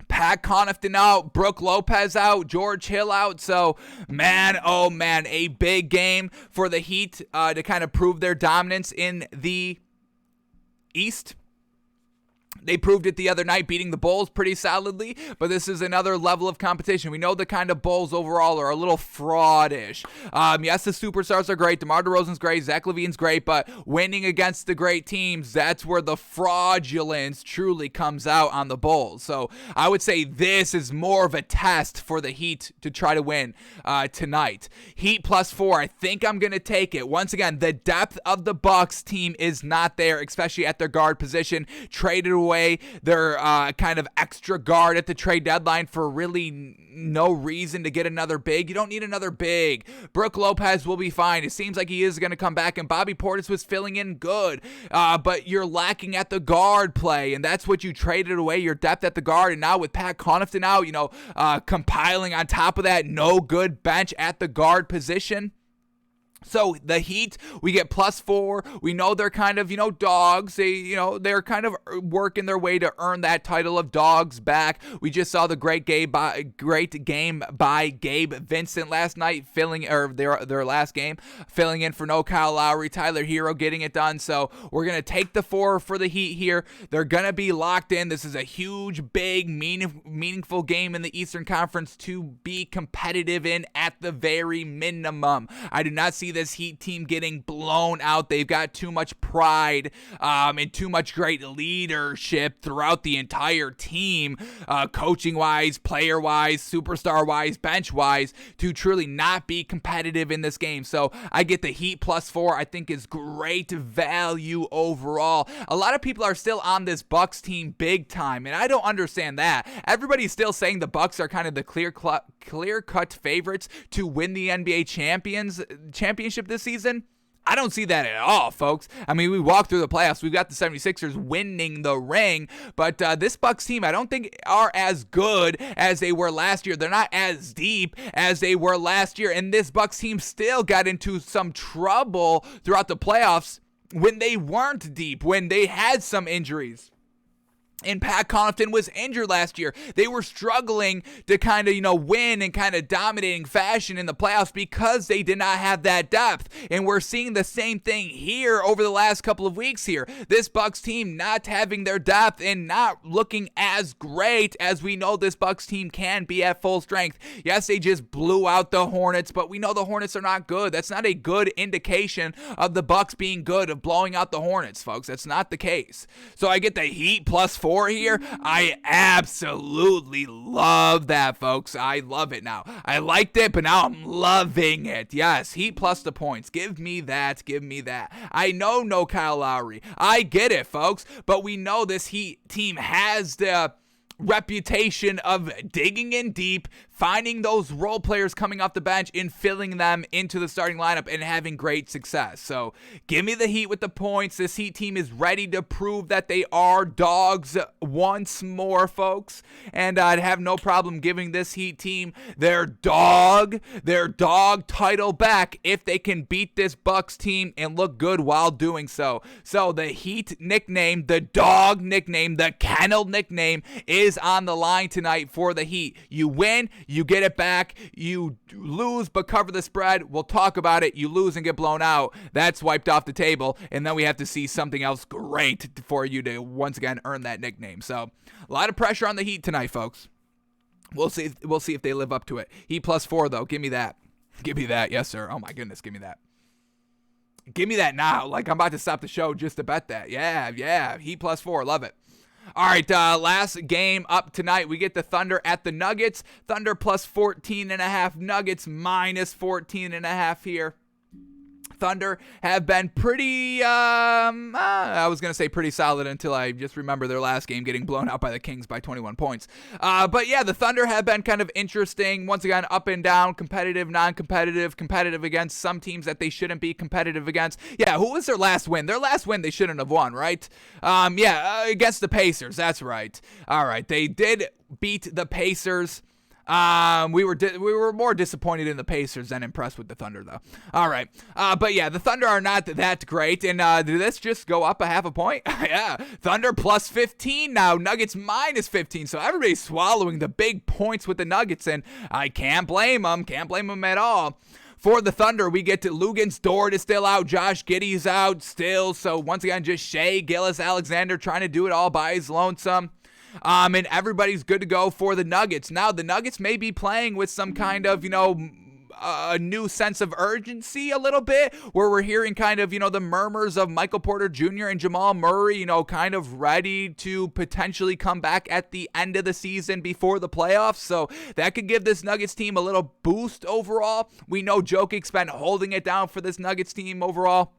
Pat Connaughton out, Brook Lopez out, George Hill out. So, man, oh man, a big game for the Heat to kind of prove their dominance in the East. They proved it the other night, beating the Bulls pretty solidly, but this is another level of competition. We know the kind of Bulls overall are a little fraudish. Yes, the superstars are great. DeMar DeRozan's great. Zach LaVine's great, but winning against the great teams, that's where the fraudulence truly comes out on the Bulls. So I would say this is more of a test for the Heat to try to win tonight. Heat +4. I think I'm going to take it. Once again, the depth of the Bucks team is not there, especially at their guard position. Traded away their kind of extra guard at the trade deadline for really no reason to get another big. You don't need another big. Brook Lopez will be fine. It seems like he is going to come back, and Bobby Portis was filling in good, but you're lacking at the guard play, and that's what you traded away, your depth at the guard. And now with Pat Connaughton out, compiling on top of that, no good bench at the guard position. So the Heat, we get +4. We know they're kind of, dogs. They're kind of working their way to earn that title of dogs back. We just saw the great game by Gabe Vincent last night, their last game, filling in for no Kyle Lowry, Tyler Hero getting it done. So we're going to take the 4 for the Heat here. They're going to be locked in. This is a huge, big, meaningful game in the Eastern Conference to be competitive in at the very minimum. I do not see this Heat team getting blown out. They've got too much pride and too much great leadership throughout the entire team, coaching-wise, player-wise, superstar-wise, bench-wise, to truly not be competitive in this game. So I get the Heat +4. I think is great value overall. A lot of people are still on this Bucks team big time, and I don't understand that. Everybody's still saying the Bucks are kind of the clear-cut favorites to win the NBA championship this season. I don't see that at all, folks. I mean, we walked through the playoffs. We've got the 76ers winning the ring, but this Bucks team I don't think are as good as they were last year. They're not as deep as they were last year, and this Bucks team still got into some trouble throughout the playoffs when they weren't deep, when they had some injuries. And Pat Connaughton was injured last year. They were struggling to kind of, win in kind of dominating fashion in the playoffs because they did not have that depth. And we're seeing the same thing here over the last couple of weeks here. This Bucks team not having their depth and not looking as great as we know this Bucks team can be at full strength. Yes, they just blew out the Hornets, but we know the Hornets are not good. That's not a good indication of the Bucks being good, of blowing out the Hornets, folks. That's not the case. So I get the Heat +4 here. I absolutely love that, folks. I love it now. I liked it, but now I'm loving it. Yes, Heat plus the points. Give me that. Give me that. I know no Kyle Lowry. I get it, folks, but we know this Heat team has the reputation of digging in deep, finding those role players coming off the bench and filling them into the starting lineup and having great success. So give me the Heat with the points. This Heat team is ready to prove that they are dogs once more, folks. And I'd have no problem giving this Heat team their dog title back if they can beat this Bucks team and look good while doing so. So the Heat nickname, the dog nickname, the kennel nickname is on the line tonight for the Heat. You win, you get it back. You lose but cover the spread. We'll talk about it. You lose and get blown out. That's wiped off the table. And then we have to see something else great for you to once again earn that nickname. So a lot of pressure on the Heat tonight, folks. We'll see if they live up to it. Heat +4 though. Give me that. Give me that. Yes, sir. Oh my goodness. Give me that. Give me that now. Like I'm about to stop the show just to bet that. Yeah. Heat +4. Love it. All right, last game up tonight. We get the Thunder at the Nuggets. Thunder +14.5. Nuggets -14.5 here. Thunder have been pretty, I was going to say pretty solid until I just remember their last game getting blown out by the Kings by 21 points. But yeah, the Thunder have been kind of interesting. Once again, up and down, competitive, non-competitive, competitive against some teams that they shouldn't be competitive against. Yeah, who was their last win? Their last win they shouldn't have won, right? Against the Pacers. That's right. All right, they did beat the Pacers. We were more disappointed in the Pacers than impressed with the Thunder, though. All right. But yeah, the Thunder are not that great. And did this just go up a half a point? Yeah. Thunder +15 now. Nuggets -15. So everybody's swallowing the big points with the Nuggets, and I can't blame them. Can't blame them at all. For the Thunder, we get to Luguentz Dort is still out. Josh Giddey's out still. So once again, just Shai Gilgeous-Alexander trying to do it all by his lonesome. And everybody's good to go for the Nuggets. Now, the Nuggets may be playing with some kind of, a new sense of urgency a little bit, where we're hearing kind of, the murmurs of Michael Porter Jr. and Jamal Murray, kind of ready to potentially come back at the end of the season before the playoffs. So that could give this Nuggets team a little boost overall. We know Jokic's been holding it down for this Nuggets team overall.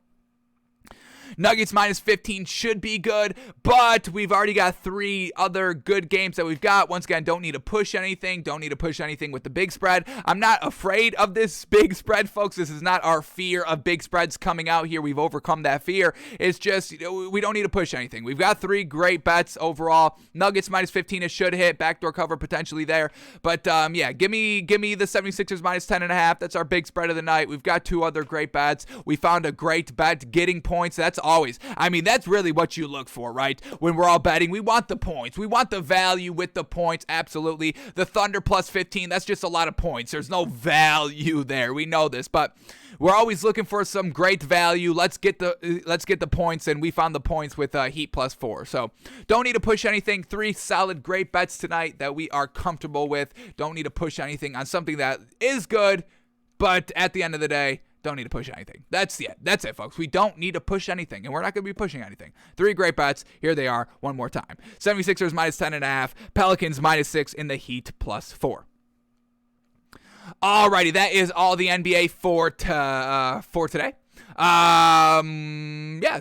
Nuggets -15 should be good, but we've already got 3 other good games that we've got. Once again, don't need to push anything. Don't need to push anything with the big spread. I'm not afraid of this big spread, folks. This is not our fear of big spreads coming out here. We've overcome that fear. It's just, we don't need to push anything. We've got 3 great bets overall. Nuggets -15, it should hit. Backdoor cover potentially there. But, give me the 76ers -10.5. That's our big spread of the night. We've got 2 other great bets. We found a great bet getting points. That's that's really what you look for, right? When we're all betting, we want the points. We want the value with the points, absolutely. The Thunder +15, that's just a lot of points. There's no value there. We know this, but we're always looking for some great value. Let's get the points, and we found the points with Heat +4. So don't need to push anything. 3 solid great bets tonight that we are comfortable with. Don't need to push anything on something that is good, but at the end of the day, Don't need to push anything. That's it. That's it, folks. We don't need to push anything, and we're not going to be pushing anything. 3 great bets. Here they are one more time. 76ers minus 10.5. Pelicans minus 6 in the Heat plus 4. Alrighty, that is all the NBA for today.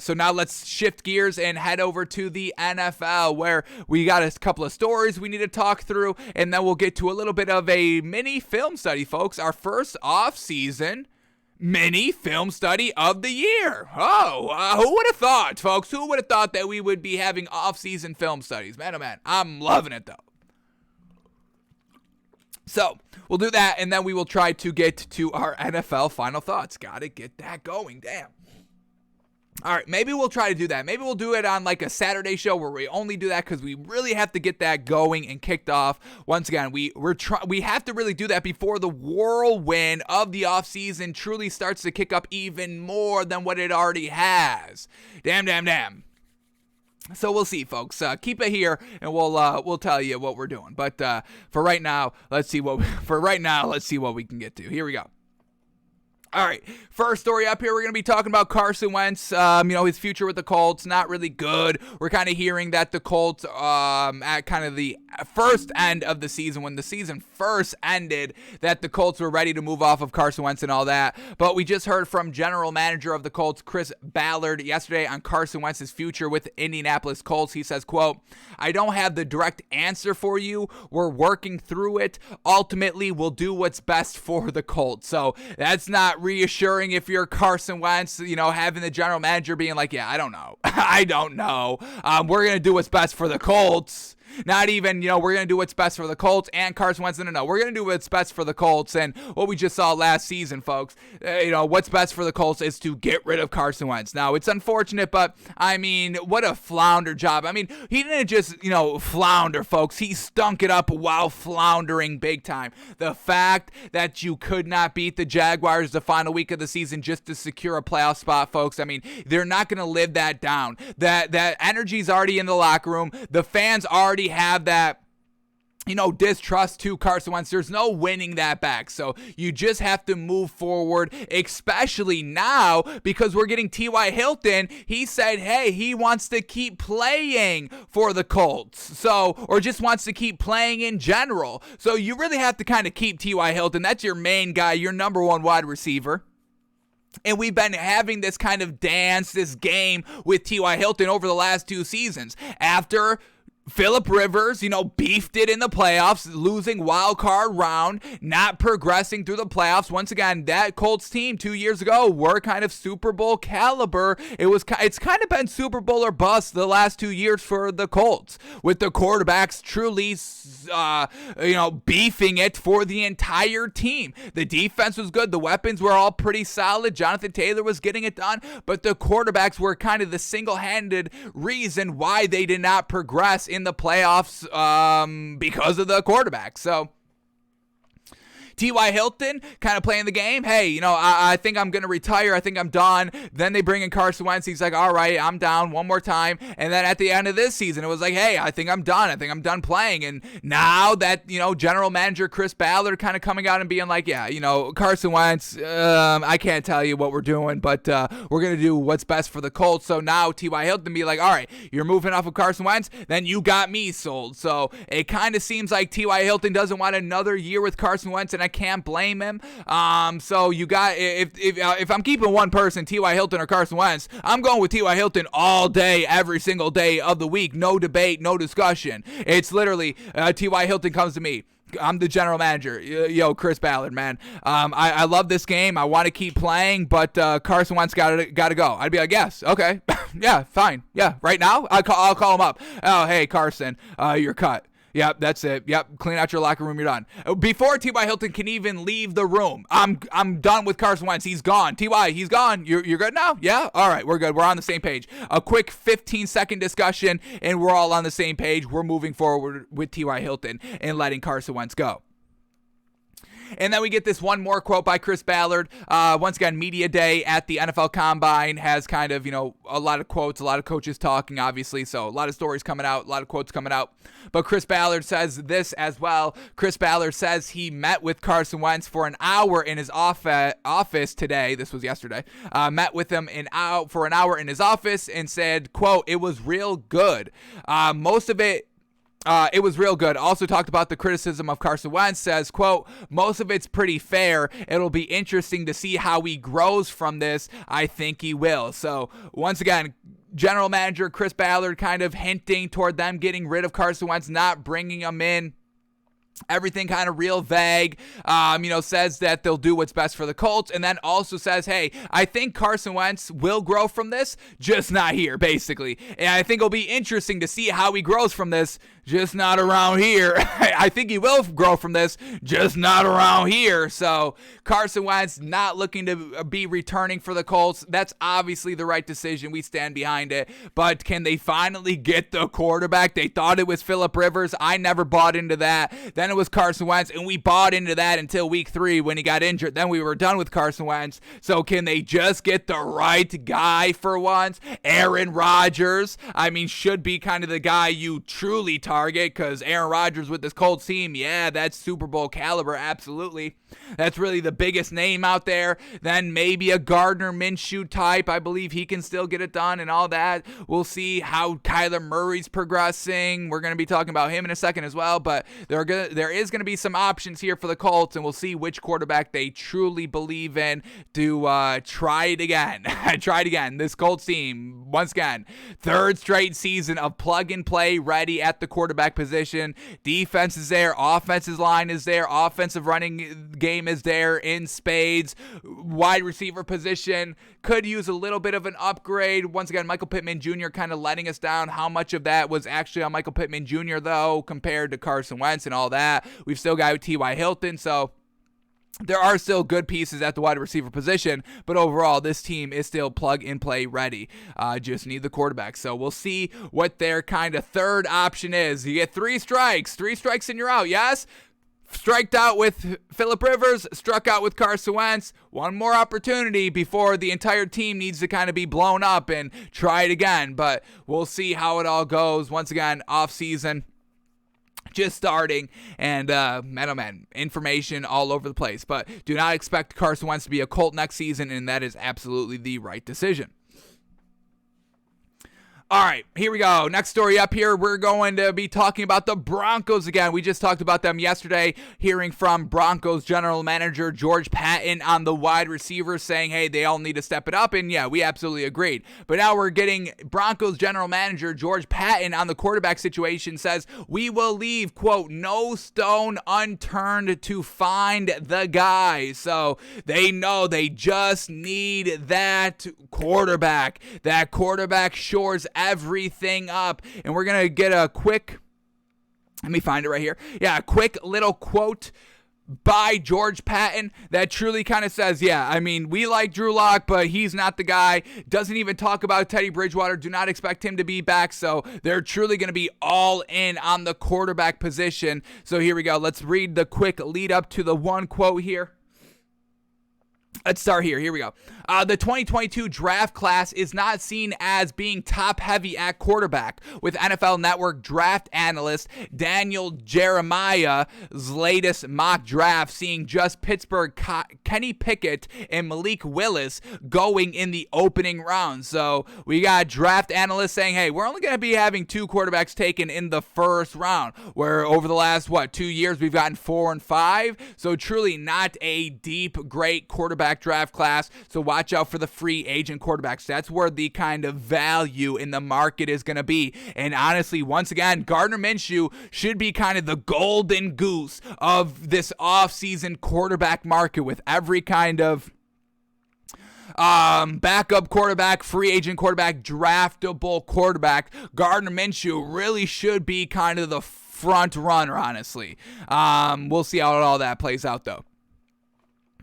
So now let's shift gears and head over to the NFL, where we got a couple of stories we need to talk through, and then we'll get to a little bit of a mini film study, folks. Our first off-season mini film study of the year. Who would have thought, folks? Who would have thought that we would be having off-season film studies? Man, oh man, I'm loving it, though. So we'll do that, and then we will try to get to our NFL final thoughts. Gotta get that going. Damn. All right, maybe we'll try to do that. Maybe we'll do it on like a Saturday show where we only do that because we really have to get that going and kicked off. Once again, we have to really do that before the whirlwind of the offseason truly starts to kick up even more than what it already has. Damn. So we'll see, folks. Keep it here, and we'll tell you what we're doing. But for right now, let's see what we can get to. Here we go. All right, first story up here, we're going to be talking about Carson Wentz. His future with the Colts, not really good. We're kind of hearing that the Colts, at kind of the first end of the season, when the season first ended, that the Colts were ready to move off of Carson Wentz and all that. But we just heard from general manager of the Colts, Chris Ballard, yesterday on Carson Wentz's future with the Indianapolis Colts. He says, quote, "I don't have the direct answer for you. We're working through it. Ultimately, we'll do what's best for the Colts." So that's not reassuring if you're Carson Wentz, having the general manager being like, yeah, I don't know. We're going to do what's best for the Colts. Not even, we're going to do what's best for the Colts and Carson Wentz. No. We're going to do what's best for the Colts. And what we just saw last season, folks, what's best for the Colts is to get rid of Carson Wentz. Now, it's unfortunate, but, what a flounder job. He didn't just, flounder, folks. He stunk it up while floundering big time. The fact that you could not beat the Jaguars the final week of the season just to secure a playoff spot, folks, they're not going to live that down. That energy's already in the locker room. The fans already have that distrust to Carson Wentz. There's no winning that back. So you just have to move forward, especially now because we're getting T.Y. Hilton. He said, hey, he wants to keep playing for the Colts. Or just wants to keep playing in general. So you really have to kind of keep T.Y. Hilton. That's your main guy, your number one wide receiver. And we've been having this kind of dance, this game with T.Y. Hilton over the last 2 seasons. After Phillip Rivers, beefed it in the playoffs, losing wild card round, not progressing through the playoffs. Once again, that Colts team 2 years ago were kind of Super Bowl caliber. It's kind of been Super Bowl or bust the last 2 years for the Colts, with the quarterbacks truly, beefing it for the entire team. The defense was good. The weapons were all pretty solid. Jonathan Taylor was getting it done, but the quarterbacks were kind of the single-handed reason why they did not progress in the playoffs because of the quarterback. So T.Y. Hilton kind of playing the game. Hey, I think I'm going to retire. I think I'm done. Then they bring in Carson Wentz. He's like, all right, I'm down one more time. And then at the end of this season, it was like, hey, I think I'm done. I think I'm done playing. And now that, general manager Chris Ballard kind of coming out and being like, yeah, Carson Wentz, I can't tell you what we're doing, but we're going to do what's best for the Colts. So now T.Y. Hilton be like, all right, you're moving off of Carson Wentz, then you got me sold. So it kind of seems like T.Y. Hilton doesn't want another year with Carson Wentz, and I can't blame him. So you got, if I'm keeping one person, T.Y. Hilton or Carson Wentz, I'm going with T.Y. Hilton all day, every single day of the week. No debate, no discussion. It's literally T.Y. Hilton comes to me. I'm the general manager. Yo, Chris Ballard, man. I love this game. I want to keep playing, but Carson Wentz got to go. I'd be like, yes, okay, yeah, fine, yeah. Right now, I'll call him up. Oh, hey, Carson, you're cut. Yep, that's it. Yep, clean out your locker room. You're done. Before T.Y. Hilton can even leave the room, I'm done with Carson Wentz. He's gone. T.Y., he's gone. You're good now? Yeah? All right, we're good. We're on the same page. A quick 15-second discussion, and we're all on the same page. We're moving forward with T.Y. Hilton and letting Carson Wentz go. And then we get this one more quote by Chris Ballard. Once again, media day at the NFL Combine has kind of, a lot of quotes, a lot of coaches talking, obviously. So a lot of stories coming out, a lot of quotes coming out. But Chris Ballard says this as well. Chris Ballard says he met with Carson Wentz for an hour in his office today. This was yesterday. Met with him for an hour in his office and said, quote, "It was real good. Most of it was real good." Also talked about the criticism of Carson Wentz, says, quote, "Most of it's pretty fair. It'll be interesting to see how he grows from this. I think he will." So once again, general manager Chris Ballard kind of hinting toward them getting rid of Carson Wentz, not bringing him in. Everything kind of real vague, says that they'll do what's best for the Colts, and then also says, hey, I think Carson Wentz will grow from this, just not here, basically. And I think it'll be interesting to see how he grows from this, just not around here. I think he will grow from this, just not around here. So Carson Wentz not looking to be returning for the Colts. That's obviously the right decision. We stand behind it. But can they finally get the quarterback? They thought it was Phillip Rivers. I never bought into that. Then it was Carson Wentz, and we bought into that until week 3 when he got injured. Then we were done with Carson Wentz. So can they just get the right guy for once? Aaron Rodgers, should be kind of the guy you truly target, because Aaron Rodgers with this Colts team, yeah, that's Super Bowl caliber, absolutely. That's really the biggest name out there. Then maybe a Gardner Minshew type. I believe he can still get it done and all that. We'll see how Kyler Murray's progressing. We're going to be talking about him in a second as well, but there is going to be some options here for the Colts, and we'll see which quarterback they truly believe in to try it again. Try it again. This Colts team, once again, 3rd straight season of plug and play ready at the quarterback position. Defense is there. Offensive line is there. Offensive running game is there in spades. Wide receiver position could use a little bit of an upgrade. Once again, Michael Pittman Jr. kind of letting us down. How much of that was actually on Michael Pittman Jr., though, compared to Carson Wentz and all that? We've still got T.Y. Hilton, so there are still good pieces at the wide receiver position, but overall, this team is still plug and play ready. Just need the quarterback. So we'll see what their kind of third option is. You get 3 strikes. 3 strikes and you're out, yes? Striked out with Phillip Rivers, struck out with Carson Wentz. One more opportunity before the entire team needs to kind of be blown up and try it again. But we'll see how it all goes. Once again, off season just starting, and information all over the place. But do not expect Carson Wentz to be a Colt next season, and that is absolutely the right decision. All right, here we go. Next story up here, we're going to be talking about the Broncos again. We just talked about them yesterday, hearing from Broncos general manager George Patton on the wide receivers, saying, hey, they all need to step it up. And yeah, we absolutely agreed. But now we're getting Broncos general manager George Patton on the quarterback situation, says, we will leave, quote, no stone unturned to find the guy. So they know they just need that quarterback. That quarterback shores everything up. And we're going to get a quick, let me find it right here. Yeah, a quick little quote by George Patton that truly kind of says, yeah, we like Drew Lock, but he's not the guy. Doesn't even talk about Teddy Bridgewater. Do not expect him to be back. So they're truly going to be all in on the quarterback position. So here we go. Let's read the quick lead up to the one quote here. Let's start here. Here we go. The 2022 draft class is not seen as being top-heavy at quarterback, with NFL Network draft analyst Daniel Jeremiah's latest mock draft seeing just Pittsburgh Kenny Pickett and Malik Willis going in the opening round. So we got draft analysts saying, hey, we're only going to be having 2 quarterbacks taken in the first round, where over the last, 2 years, we've gotten 4 and 5. So truly not a deep, great quarterback draft class. So watch out for the free agent quarterbacks. That's where the kind of value in the market is going to be. And honestly, once again, Gardner Minshew should be kind of the golden goose of this offseason quarterback market, with every kind of backup quarterback, free agent quarterback, draftable quarterback. Gardner Minshew really should be kind of the front runner, honestly. We'll see how all that plays out, though.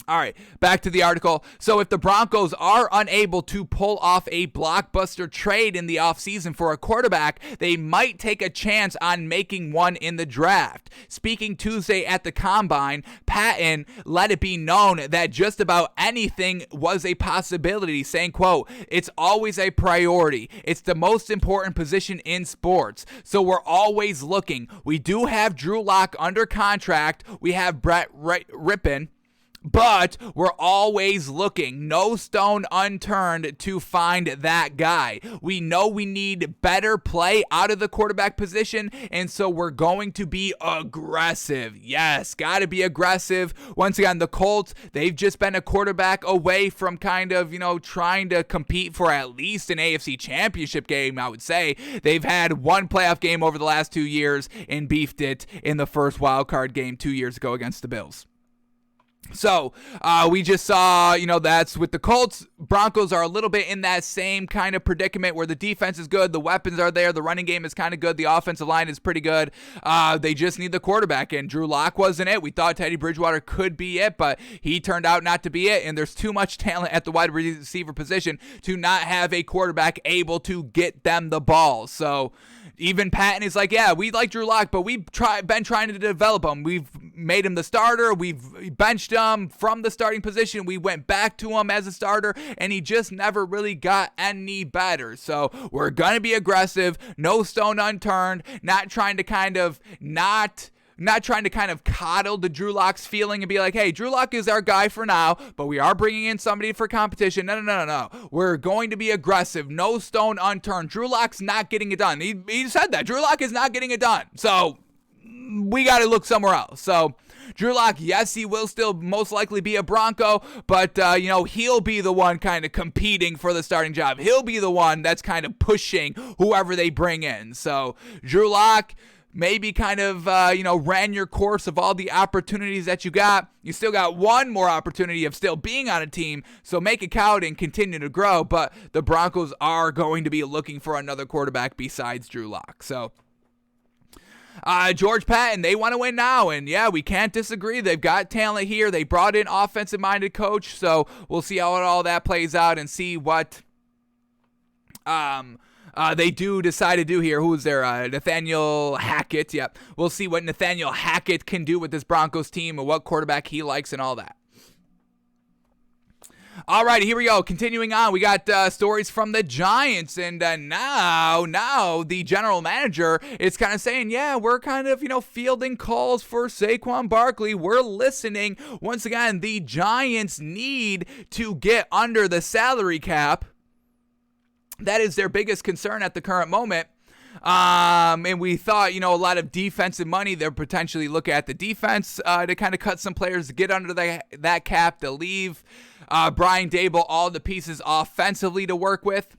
All right, back to the article. So if the Broncos are unable to pull off a blockbuster trade in the offseason for a quarterback, they might take a chance on making one in the draft. Speaking Tuesday at the Combine, Patton let it be known that just about anything was a possibility, saying, quote, "It's always a priority. It's the most important position in sports. So we're always looking. We do have Drew Lock under contract. We have Brett Rippon. But we're always looking, no stone unturned to find that guy. We know we need better play out of the quarterback position, and so we're going to be aggressive. Yes, got to be aggressive. Once again, the Colts, they've just been a quarterback away from kind of, trying to compete for at least an AFC championship game, I would say. They've had one playoff game over the last 2 years and beefed it in the first wild card game 2 years ago against the Bills. So we just saw, that's with the Colts. Broncos are a little bit in that same kind of predicament where the defense is good, the weapons are there, the running game is kind of good, the offensive line is pretty good. They just need the quarterback, and Drew Lock wasn't it. We thought Teddy Bridgewater could be it, but he turned out not to be it, and there's too much talent at the wide receiver position to not have a quarterback able to get them the ball. So even Patton is like, yeah, we like Drew Lock, but we've been trying to develop him. We've made him the starter. We've benched him from the starting position. We went back to him as a starter, and he just never really got any better. So we're going to be aggressive, no stone unturned, not trying to kind of coddle the Drew Lock's feeling and be like, hey, Drew Lock is our guy for now, but we are bringing in somebody for competition. No. We're going to be aggressive. No stone unturned. Drew Lock's not getting it done. He said that. Drew Lock is not getting it done. So we got to look somewhere else. So Drew Lock, yes, he will still most likely be a Bronco, but, he'll be the one kind of competing for the starting job. He'll be the one that's kind of pushing whoever they bring in. So Drew Lock, maybe kind of, ran your course of all the opportunities that you got. You still got one more opportunity of still being on a team, so make it count and continue to grow. But the Broncos are going to be looking for another quarterback besides Drew Lock. So George Patton, they want to win now, and yeah, we can't disagree. They've got talent here. They brought in offensive-minded coach, so we'll see how all that plays out and see what they do decide to do here. Who's there? Nathaniel Hackett. Yep. We'll see what Nathaniel Hackett can do with this Broncos team and what quarterback he likes and all that. All right, here we go. Continuing on, we got stories from the Giants, and now the general manager is kind of saying, yeah, we're kind of, fielding calls for Saquon Barkley. We're listening. Once again, the Giants need to get under the salary cap. That is their biggest concern at the current moment. And we thought, a lot of defensive money. They'll potentially look at the defense to kind of cut some players to get under that cap, to leave Brian Daboll all the pieces offensively to work with.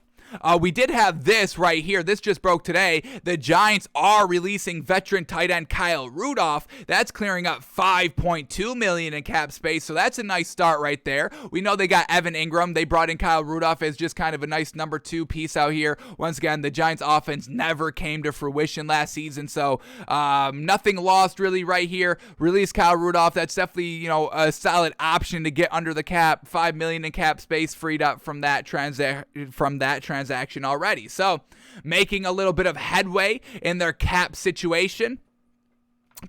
We did have this right here. This just broke today. The Giants are releasing veteran tight end Kyle Rudolph. That's clearing up $5.2 million in cap space, so that's a nice start right there. We know they got Evan Ingram. They brought in Kyle Rudolph as just kind of a nice number 2 piece out here. Once again, the Giants offense never came to fruition last season, so nothing lost really right here. Release Kyle Rudolph. That's definitely, a solid option to get under the cap. $5 million in cap space freed up from that transaction already. So making a little bit of headway in their cap situation,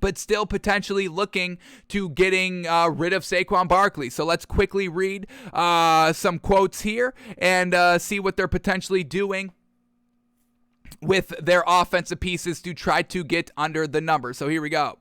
but still potentially looking to getting rid of Saquon Barkley. So let's quickly read some quotes here and see what they're potentially doing with their offensive pieces to try to get under the number. So here we go.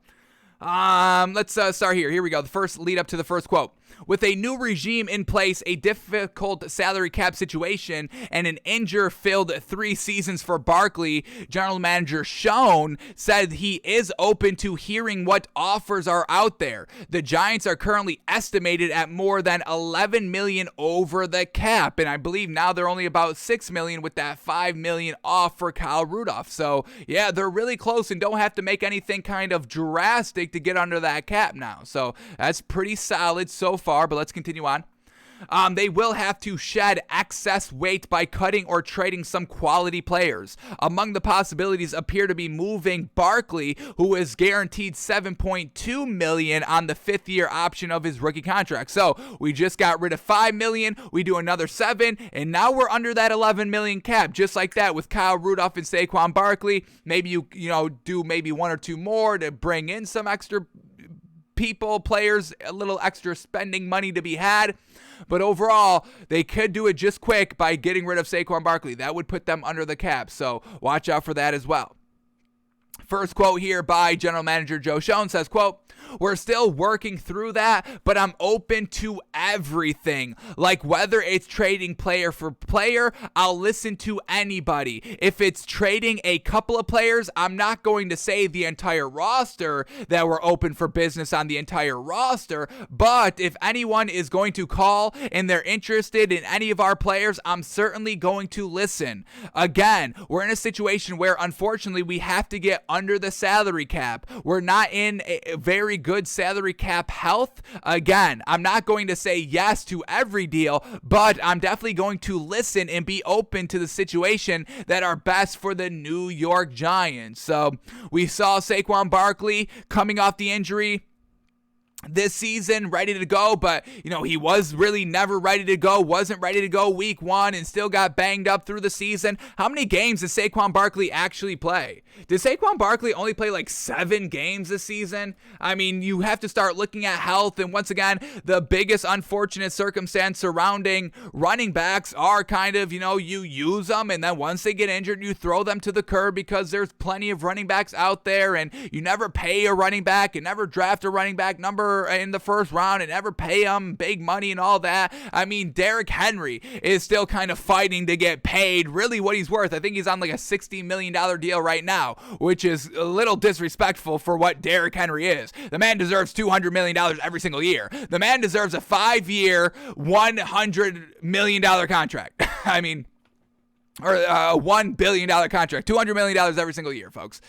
Let's start here. Here we go. The first lead up to the first quote. With a new regime in place, a difficult salary cap situation, and an injury-filled 3 seasons for Barkley, General Manager Schoen said he is open to hearing what offers are out there. The Giants are currently estimated at more than $11 million over the cap, and I believe now they're only about $6 million with that $5 million off for Kyle Rudolph. So, yeah, they're really close and don't have to make anything kind of drastic to get under that cap now. So, that's pretty solid so far, but let's continue on. They will have to shed excess weight by cutting or trading some quality players. Among the possibilities appear to be moving Barkley, who is guaranteed $7.2 million on the 5th-year option of his rookie contract. So we just got rid of $5 million, we do another $7 million, and now we're under that $11 million cap, just like that with Kyle Rudolph and Saquon Barkley. Maybe you do maybe one or two more to bring in some extra players, a little extra spending money to be had. But overall, they could do it just quick by getting rid of Saquon Barkley. That would put them under the cap, so watch out for that as well. First quote here by General Manager Joe Schoen says, quote, "We're still working through that, but I'm open to everything. Like whether it's trading player for player, I'll listen to anybody. If it's trading a couple of players, I'm not going to say the entire roster that we're open for business on the entire roster, but if anyone is going to call and they're interested in any of our players, I'm certainly going to listen. Again, we're in a situation where unfortunately we have to get under the salary cap. We're not in a very good salary cap health. Again, I'm not going to say yes to every deal, but I'm definitely going to listen and be open to the situation that are best for the New York Giants." So we saw Saquon Barkley coming off the injury this season, ready to go, but he was really never ready to go, wasn't ready to go week 1 and still got banged up through the season. How many games did Saquon Barkley actually play? Did Saquon Barkley only play like 7 games this season? I mean, you have to start looking at health, and once again, the biggest unfortunate circumstance surrounding running backs are kind of, you use them, and then once they get injured, you throw them to the curb because there's plenty of running backs out there, and you never pay a running back, and never draft a running back number in the first round and never pay him big money and all that. I mean, Derrick Henry is still kind of fighting to get paid really what he's worth. I think he's on like a $60 million deal right now, which is a little disrespectful for what Derrick Henry is. The man deserves $200 million every single year. The man deserves a 5-year, $100 million contract. I mean, or a $1 billion contract, $200 million every single year, folks.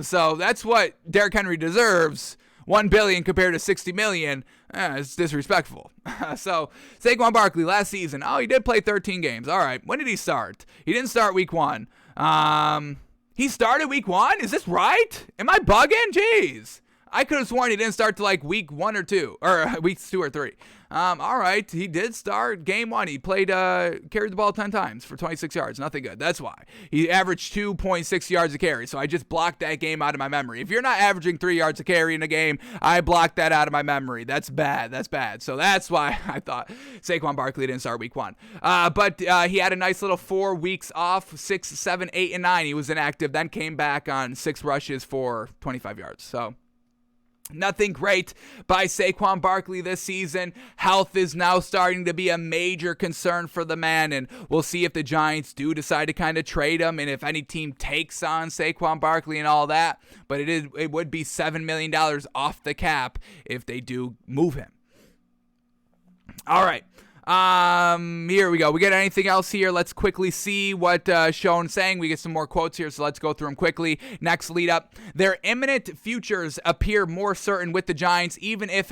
So that's what Derrick Henry deserves. $1 billion compared to $60 million, it's disrespectful. So, Saquon Barkley last season, he did play 13 games. All right, when did he start? He didn't start week 1. He started week 1? Is this right? Am I bugging? Jeez. I could have sworn he didn't start to like week 1 or 2, or weeks 2 or 3. All right, he did start game 1. He played, carried the ball 10 times for 26 yards. Nothing good. That's why. He averaged 2.6 yards a carry, so I just blocked that game out of my memory. If you're not averaging 3 yards a carry in a game, I blocked that out of my memory. That's bad. That's bad. So that's why I thought Saquon Barkley didn't start week 1. But he had a nice little 4 weeks off, 6, 7, 8, and 9. He was inactive, then came back on 6 rushes for 25 yards. So nothing great by Saquon Barkley this season. Health is now starting to be a major concern for the man, and we'll see if the Giants do decide to kind of trade him and if any team takes on Saquon Barkley and all that. But it would be $7 million off the cap if they do move him. All right. Here we go. We get anything else here? Let's quickly see what Schoen's saying. We get some more quotes here, so let's go through them quickly. Next lead up. Their imminent futures appear more certain with the Giants, even if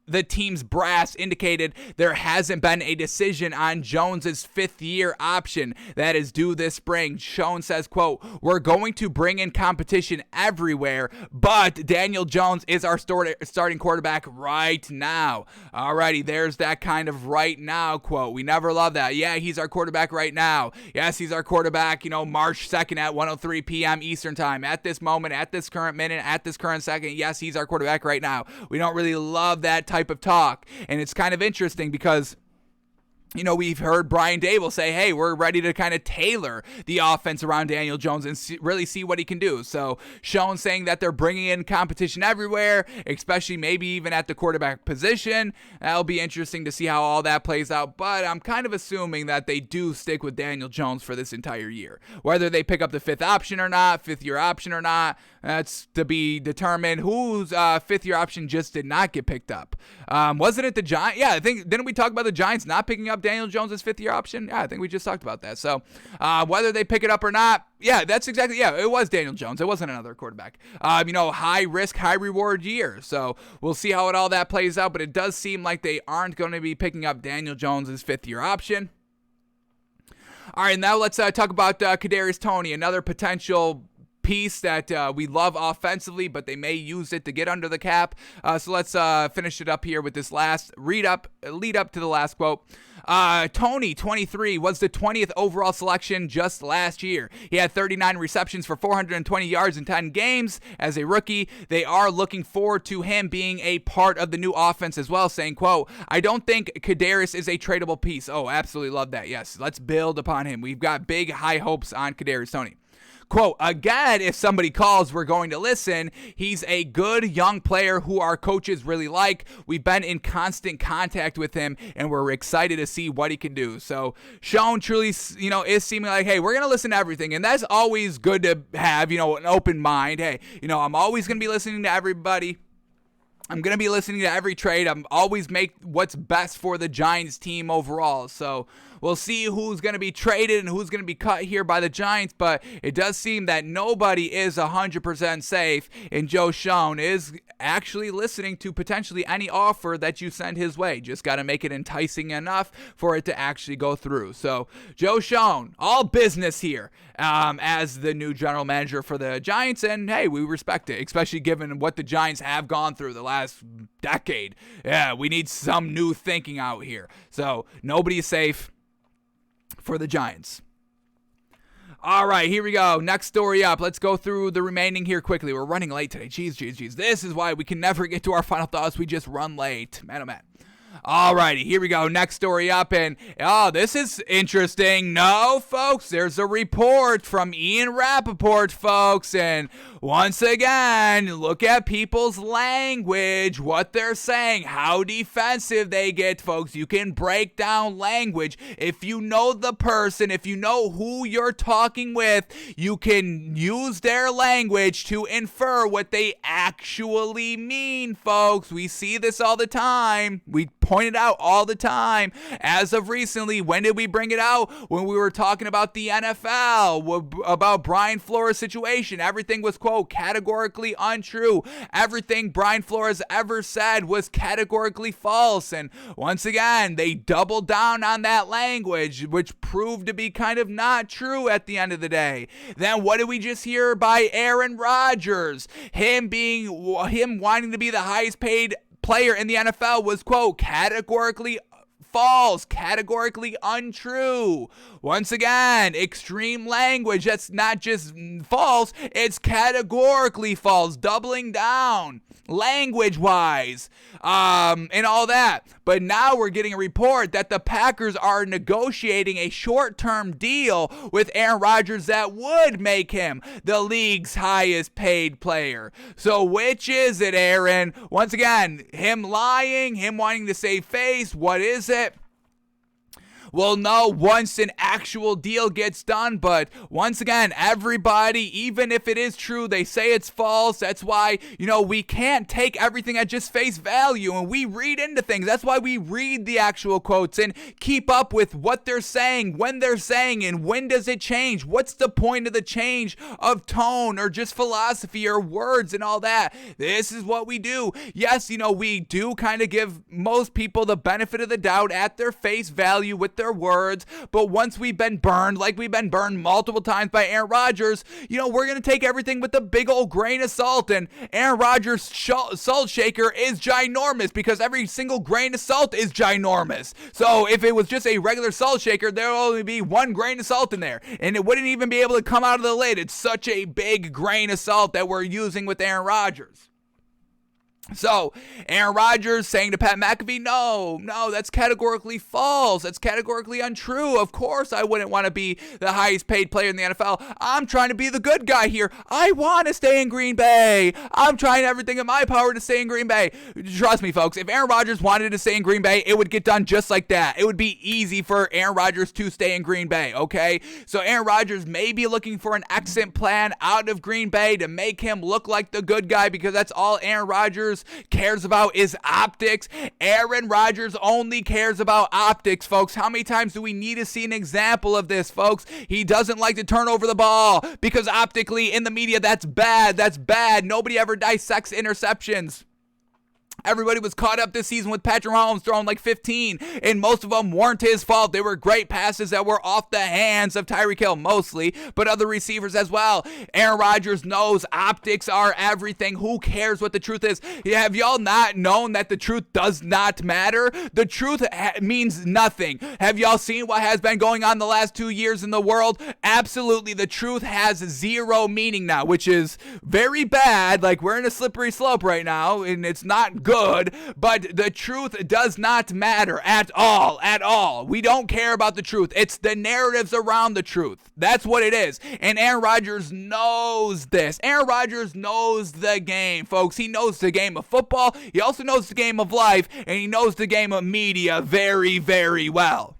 the team's brass indicated there hasn't been a decision on Jones's 5th-year option that is due this spring. Schoen says, quote, "We're going to bring in competition everywhere, but Daniel Jones is our starting quarterback right now." Alrighty, there's that kind of right now quote. We never love that. Yeah, he's our quarterback right now. Yes, he's our quarterback, March 2nd at 1:03 p.m. Eastern time. At this moment, at this current minute, at this current second, yes, he's our quarterback right now. We don't really love that type of talk, and it's kind of interesting because we've heard Brian Dable say, hey, we're ready to kind of tailor the offense around Daniel Jones and really see what he can do. So Schoen saying that they're bringing in competition everywhere, especially maybe even at the quarterback position. That'll be interesting to see how all that plays out, but I'm kind of assuming that they do stick with Daniel Jones for this entire year. Whether they pick up the 5th option or not, 5th-year option or not, That's to be determined. Whose fifth-year option just did not get picked up? Wasn't it the Giants? Yeah, I think, didn't we talk about the Giants not picking up Daniel Jones' fifth-year option? Yeah, I think we just talked about that. So whether they pick it up or not, yeah, that's exactly, yeah, it was Daniel Jones. It wasn't another quarterback. High risk, high reward year. So we'll see how all that plays out, but it does seem like they aren't going to be picking up Daniel Jones' fifth-year option. All right, now let's talk about Cadarius Tony, another potential piece that we love offensively, but they may use it to get under the cap. So let's finish it up here with this last lead up to the last quote. Tony, 23, was the 20th overall selection just last year. He had 39 receptions for 420 yards in 10 games as a rookie. They are looking forward to him being a part of the new offense as well, saying, quote, I don't think Cadarius is a tradable piece. Oh, absolutely love that. Yes, let's build upon him. We've got big, high hopes on Cadarius Tony. Quote, again, if somebody calls, we're going to listen. He's a good young player who our coaches really like. We've been in constant contact with him, and we're excited to see what he can do. So Sean truly, is seeming like, hey, we're going to listen to everything. And that's always good to have, an open mind. Hey, I'm always going to be listening to everybody. I'm going to be listening to every trade. I'm always make what's best for the Giants team overall. So we'll see who's going to be traded and who's going to be cut here by the Giants. But it does seem that nobody is 100% safe. And Joe Schoen is actually listening to potentially any offer that you send his way. Just got to make it enticing enough for it to actually go through. So Joe Schoen, all business here as the new general manager for the Giants. And hey, we respect it, especially given what the Giants have gone through the last decade. Yeah, we need some new thinking out here. So nobody's safe for the Giants. All right, here we go. Next story up. Let's go through the remaining here quickly. We're running late today. Jeez. This is why we can never get to our final thoughts. We just run late. Man, oh man. All righty, here we go. Next story up, and this is interesting. No, folks, there's a report from Ian Rappaport, folks, and once again, look at people's language, what they're saying, how defensive they get, folks. You can break down language. If you know the person, if you know who you're talking with, you can use their language to infer what they actually mean, folks. We see this all the time. We point it out all the time. As of recently, when did we bring it out? When we were talking about the NFL, about Brian Flores' situation. Everything was, quote, categorically untrue. Everything Brian Flores ever said was categorically false. And once again, they doubled down on that language, which proved to be kind of not true at the end of the day. Then what did we just hear by Aaron Rodgers? Him wanting to be the highest paid player in the NFL was, quote, categorically false, categorically untrue. Once again, extreme language. That's not just false, it's categorically false. Doubling down language-wise, and all that. But now we're getting a report that the Packers are negotiating a short-term deal with Aaron Rodgers that would make him the league's highest paid player. So which is it, Aaron? Once again, him lying, him wanting to save face. What is it? We'll know once an actual deal gets done, but once again, everybody, even if it is true, they say it's false. That's why, we can't take everything at just face value, and we read into things. That's why we read the actual quotes and keep up with what they're saying, when they're saying, and when does it change? What's the point of the change of tone or just philosophy or words and all that? This is what we do. Yes, we do kind of give most people the benefit of the doubt at their face value with their words, but once we've been burned, like we've been burned multiple times by Aaron Rodgers, we're going to take everything with a big old grain of salt, and Aaron Rodgers' salt shaker is ginormous because every single grain of salt is ginormous. So if it was just a regular salt shaker, there will only be one grain of salt in there, and it wouldn't even be able to come out of the lid. It's such a big grain of salt that we're using with Aaron Rodgers. So, Aaron Rodgers saying to Pat McAfee, no, that's categorically false. That's categorically untrue. Of course I wouldn't want to be the highest paid player in the NFL. I'm trying to be the good guy here. I want to stay in Green Bay. I'm trying everything in my power to stay in Green Bay. Trust me, folks, if Aaron Rodgers wanted to stay in Green Bay, it would get done just like that. It would be easy for Aaron Rodgers to stay in Green Bay, okay? So Aaron Rodgers may be looking for an exit plan out of Green Bay to make him look like the good guy, because that's all Aaron Rodgers cares about is optics. Aaron Rodgers only cares about optics, folks. How many times do we need to see an example of this, folks? He doesn't like to turn over the ball because optically in the media, that's bad. That's bad. Nobody ever dissects interceptions. Everybody was caught up this season with Patrick Mahomes throwing like 15, and most of them weren't his fault. They were great passes that were off the hands of Tyreek Hill mostly, but other receivers as well. Aaron Rodgers knows optics are everything. Who cares what the truth is? Have y'all not known that the truth does not matter? The truth means nothing. Have y'all seen what has been going on the last 2 years in the world? Absolutely. The truth has zero meaning now, which is very bad. Like, we're in a slippery slope right now, and it's not good, but the truth does not matter at all. We don't care about the truth. It's the narratives around the truth. That's what it is. And Aaron Rodgers knows this. Aaron Rodgers knows the game, folks. He knows the game of football. He also knows the game of life, and he knows the game of media very, very well.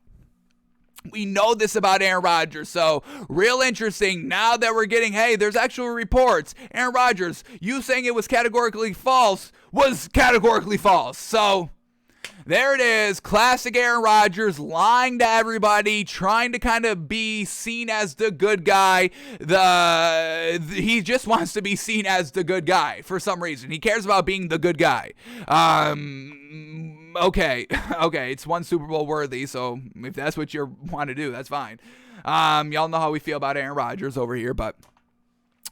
We know this about Aaron Rodgers, so real interesting now that we're getting, hey, there's actual reports. Aaron Rodgers, you saying it was categorically false was categorically false. So there it is, classic Aaron Rodgers lying to everybody, trying to kind of be seen as the good guy. He just wants to be seen as the good guy for some reason. He cares about being the good guy. Okay, it's one Super Bowl worthy, so if that's what you want to do, that's fine. Y'all know how we feel about Aaron Rodgers over here, but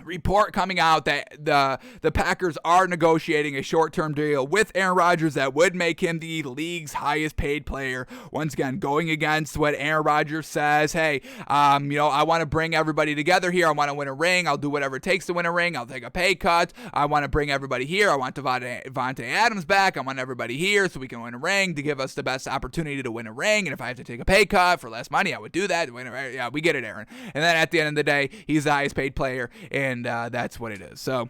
report coming out that the Packers are negotiating a short-term deal with Aaron Rodgers that would make him the league's highest paid player. Once again, going against what Aaron Rodgers says. Hey, I want to bring everybody together here. I want to win a ring. I'll do whatever it takes to win a ring. I'll take a pay cut. I want to bring everybody here. I want Devontae Adams back. I want everybody here so we can win a ring to give us the best opportunity to win a ring. And if I have to take a pay cut for less money, I would do that. Yeah, we get it, Aaron. And then at the end of the day, he's the highest paid player, and that's what it is. So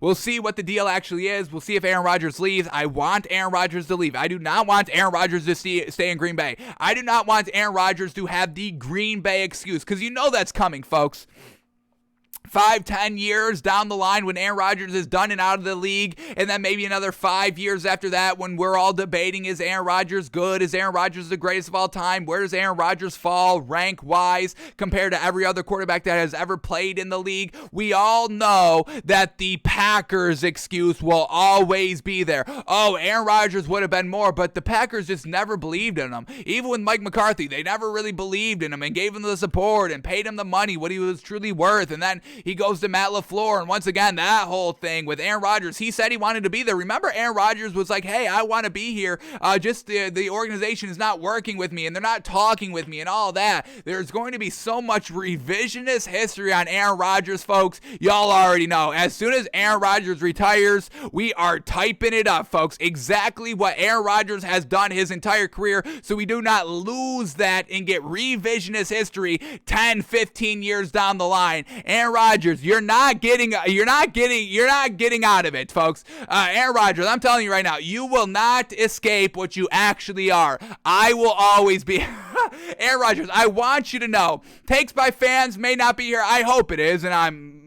we'll see what the deal actually is. We'll see if Aaron Rodgers leaves. I want Aaron Rodgers to leave. I do not want Aaron Rodgers to stay in Green Bay. I do not want Aaron Rodgers to have the Green Bay excuse, because you know that's coming, folks. 5-10 years down the line when Aaron Rodgers is done and out of the league, and then maybe another 5 years after that when we're all debating, is Aaron Rodgers good? Is Aaron Rodgers the greatest of all time? Where does Aaron Rodgers fall rank-wise compared to every other quarterback that has ever played in the league? We all know that the Packers excuse will always be there. Oh, Aaron Rodgers would have been more, but the Packers just never believed in him. Even with Mike McCarthy, they never really believed in him and gave him the support and paid him the money, what he was truly worth, and then he goes to Matt LaFleur, and once again, that whole thing with Aaron Rodgers, he said he wanted to be there. Remember, Aaron Rodgers was like, hey, I want to be here, just the organization is not working with me, and they're not talking with me, and all that. There's going to be so much revisionist history on Aaron Rodgers, folks. Y'all already know. As soon as Aaron Rodgers retires, we are typing it up, folks. Exactly what Aaron Rodgers has done his entire career, so we do not lose that and get revisionist history 10, 15 years down the line. Aaron Rodgers, you're not getting out of it, folks. Aaron Rodgers, I'm telling you right now, you will not escape what you actually are. I will always be Aaron Rodgers. I want you to know, takes by fans may not be here. I hope it is, and I'm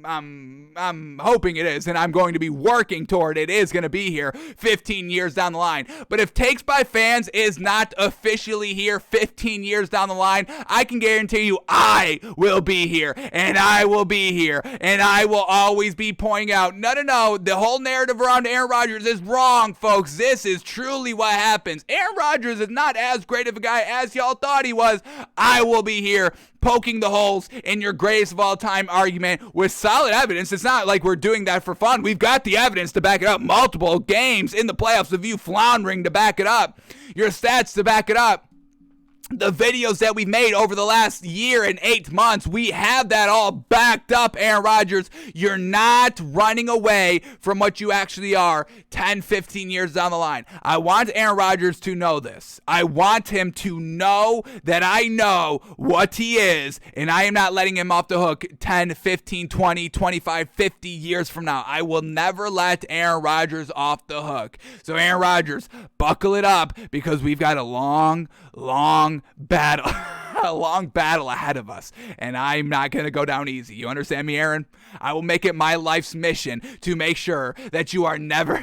hoping it is, and I'm going to be working toward it is going to be here 15 years down the line. But if takes by fans is not officially here 15 years down the line, I can guarantee you I will be here, and I will be here, and I will always be pointing out, no, the whole narrative around Aaron Rodgers is wrong, folks. This is truly what happens. Aaron Rodgers is not as great of a guy as y'all thought he was. I will be here poking the holes in your greatest of all time argument with solid evidence. It's not like we're doing that for fun. We've got the evidence to back it up. Multiple games in the playoffs of you floundering to back it up. Your stats to back it up. the videos that we've made over the last year and 8 months, we have that all backed up, Aaron Rodgers. You're not running away from what you actually are 10, 15 years down the line. I want Aaron Rodgers to know this. I want him to know that I know what he is, and I am not letting him off the hook 10, 15, 20, 25, 50 years from now. I will never let Aaron Rodgers off the hook. So Aaron Rodgers, buckle it up, because we've got a long battle, a long battle ahead of us, and I'm not going to go down easy. You understand me, Aaron? I will make it my life's mission to make sure that you are never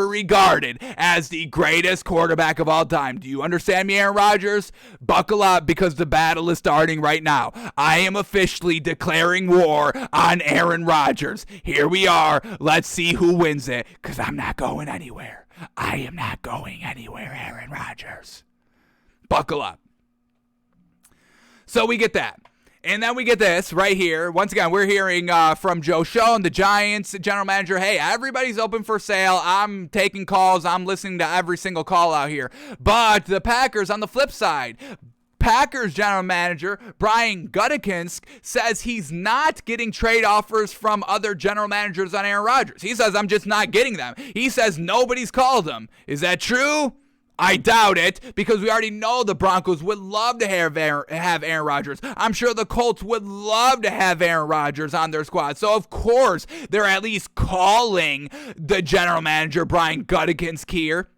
regarded as the greatest quarterback of all time. Do you understand me, Aaron Rodgers? Buckle up, because the battle is starting right now. I am officially declaring war on Aaron Rodgers. Here we are. Let's see who wins it, because I'm not going anywhere. I am not going anywhere, Aaron Rodgers. Buckle up. So we get that. And then we get this right here. Once again, we're hearing from Joe Schoen, the Giants general manager. Hey, everybody's open for sale. I'm taking calls. I'm listening to every single call out here. But the Packers, on the flip side, Packers general manager Brian Gutekunst says he's not getting trade offers from other general managers on Aaron Rodgers. He says, I'm just not getting them. He says nobody's called him. Is that true? I doubt it, because we already know the Broncos would love to have Aaron Rodgers. I'm sure the Colts would love to have Aaron Rodgers on their squad. So, of course, they're at least calling the general manager, Brian Gutekunst, here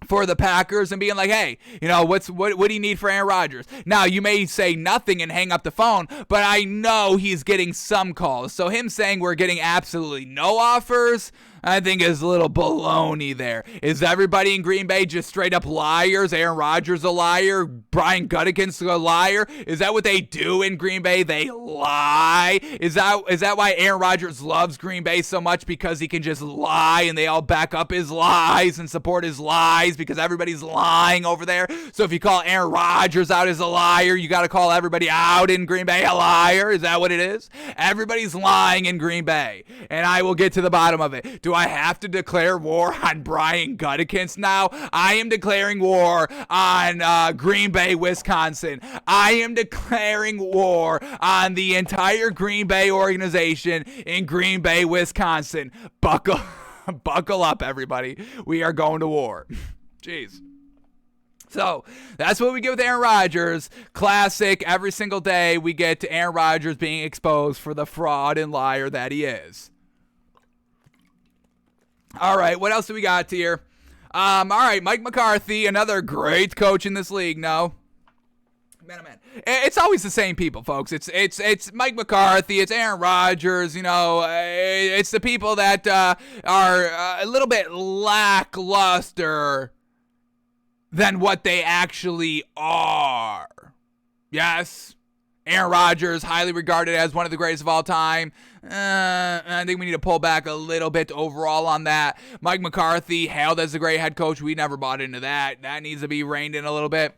for the Packers and being like, hey, you know, what do you need for Aaron Rodgers? Now, you may say nothing and hang up the phone, but I know he's getting some calls. So him saying we're getting absolutely no offers, I think is a little baloney there. Is everybody in Green Bay just straight up liars? Aaron Rodgers a liar? Brian Gutekunst a liar? Is that what they do in Green Bay? They lie? Is that why Aaron Rodgers loves Green Bay so much? Because he can just lie and they all back up his lies and support his lies, because everybody's lying over there. So if you call Aaron Rodgers out as a liar, you got to call everybody out in Green Bay a liar? Is that what it is? Everybody's lying in Green Bay, and I will get to the bottom of it. Do I have to declare war on Brian Gutekunst now? I am declaring war on Green Bay, Wisconsin. I am declaring war on the entire Green Bay organization in Green Bay, Wisconsin. Buckle up, everybody. We are going to war. Jeez. So that's what we get with Aaron Rodgers. Classic. Every single day we get to Aaron Rodgers being exposed for the fraud and liar that he is. All right, what else do we got here? All right, Mike McCarthy, another great coach in this league. No, man, it's always the same people, folks. It's Mike McCarthy, it's Aaron Rodgers. You know, it's the people that are a little bit lackluster than what they actually are. Yes, Aaron Rodgers, highly regarded as one of the greatest of all time. I think we need to pull back a little bit overall on that. Mike McCarthy, hailed as a great head coach. We never bought into that. That needs to be reined in a little bit.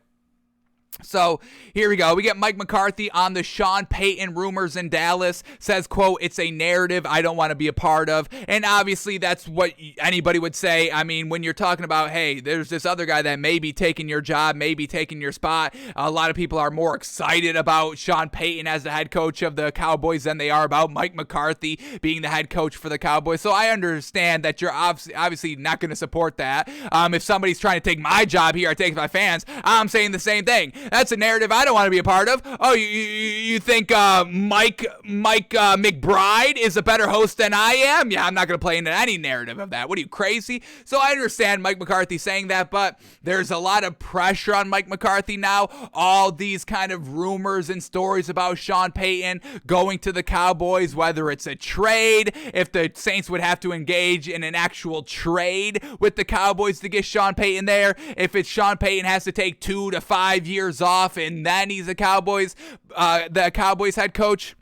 So here we go. We get Mike McCarthy on the Sean Payton rumors in Dallas. Says, quote, it's a narrative I don't want to be a part of. And obviously that's what anybody would say. I mean, when you're talking about, hey, there's this other guy that may be taking your job, may be taking your spot. A lot of people are more excited about Sean Payton as the head coach of the Cowboys than they are about Mike McCarthy being the head coach for the Cowboys. So I understand that you're obviously not going to support that. If somebody's trying to take my job here, I take my fans, I'm saying the same thing. That's a narrative I don't want to be a part of. Oh, you think Mike McBride is a better host than I am? Yeah, I'm not going to play into any narrative of that. What are you, crazy? So I understand Mike McCarthy saying that, but there's a lot of pressure on Mike McCarthy now. All these kind of rumors and stories about Sean Payton going to the Cowboys, whether it's a trade, if the Saints would have to engage in an actual trade with the Cowboys to get Sean Payton there, if it's Sean Payton has to take 2 to 5 years off and then he's the Cowboys head coach.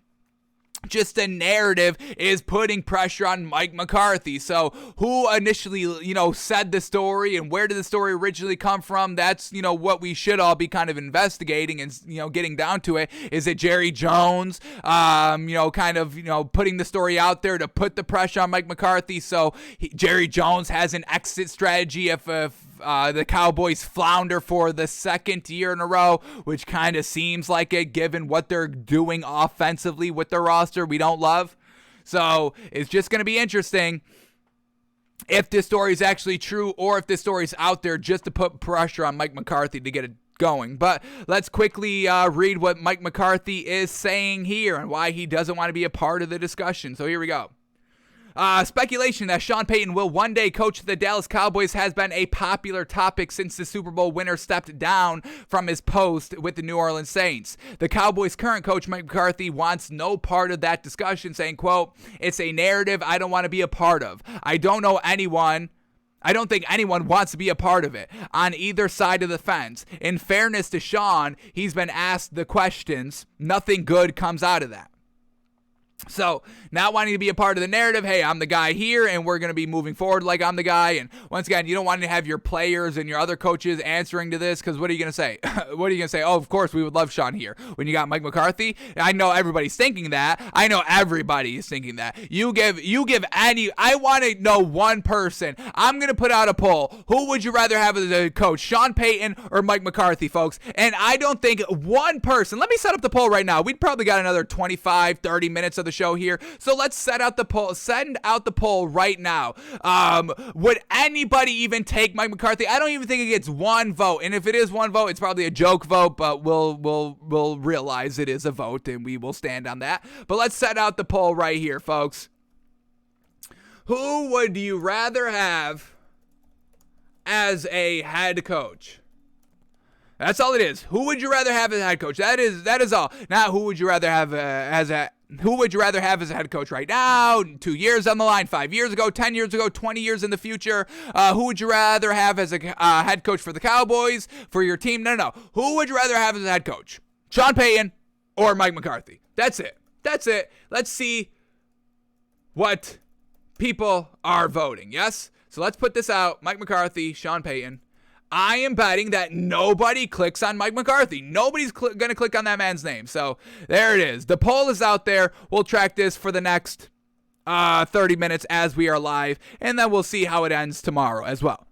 Just the narrative is putting pressure on Mike McCarthy. So who initially, said the story and where did the story originally come from? That's, what we should all be kind of investigating and, getting down to it. Is it Jerry Jones, putting the story out there to put the pressure on Mike McCarthy? So Jerry Jones has an exit strategy if the Cowboys flounder for the second year in a row, which kind of seems like it given what they're doing offensively with their roster we don't love. So it's just going to be interesting if this story is actually true or if this story is out there just to put pressure on Mike McCarthy to get it going. But let's quickly read what Mike McCarthy is saying here and why he doesn't want to be a part of the discussion. So here we go. Speculation that Sean Payton will one day coach the Dallas Cowboys has been a popular topic since the Super Bowl winner stepped down from his post with the New Orleans Saints. The Cowboys' current coach, Mike McCarthy, wants no part of that discussion, saying, quote, "It's a narrative I don't want to be a part of. I don't think anyone wants to be a part of it on either side of the fence. In fairness to Sean, he's been asked the questions. Nothing good comes out of that." So, not wanting to be a part of the narrative, hey, I'm the guy here, and we're going to be moving forward like I'm the guy. And once again, you don't want to have your players and your other coaches answering to this, because what are you going to say? What are you going to say? Oh, of course, we would love Sean here. When you got Mike McCarthy, I know everybody's thinking that. I know everybody is thinking that. You give any, I want to know one person. I'm going to put out a poll. Who would you rather have as a coach, Sean Payton or Mike McCarthy, folks? And I don't think one person, let me set up the poll right now. We'd probably got another 25, 30 minutes of the show here. So let's send out the poll right now. Would anybody even take Mike McCarthy? I don't even think it gets one vote. And if it is one vote, it's probably a joke vote, but we'll realize it is a vote and we will stand on that. But let's set out the poll right here, folks. Who would you rather have as a head coach? That's all it is. Who would you rather have as a head coach? That is all. Now, who would you rather have as a head coach right now, 2 years on the line, 5 years ago, 10 years ago, 20 years in the future? Who would you rather have as a head coach for the Cowboys, for your team? No. Who would you rather have as a head coach? Sean Payton or Mike McCarthy? That's it. Let's see what people are voting. Yes? So let's put this out. Mike McCarthy, Sean Payton. I am betting that nobody clicks on Mike McCarthy. Nobody's going to click on that man's name. So there it is. The poll is out there. We'll track this for the next 30 minutes as we are live, and then we'll see how it ends tomorrow as well.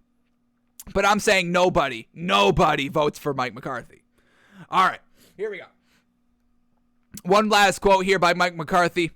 But I'm saying nobody votes for Mike McCarthy. All right, here we go. One last quote here by Mike McCarthy.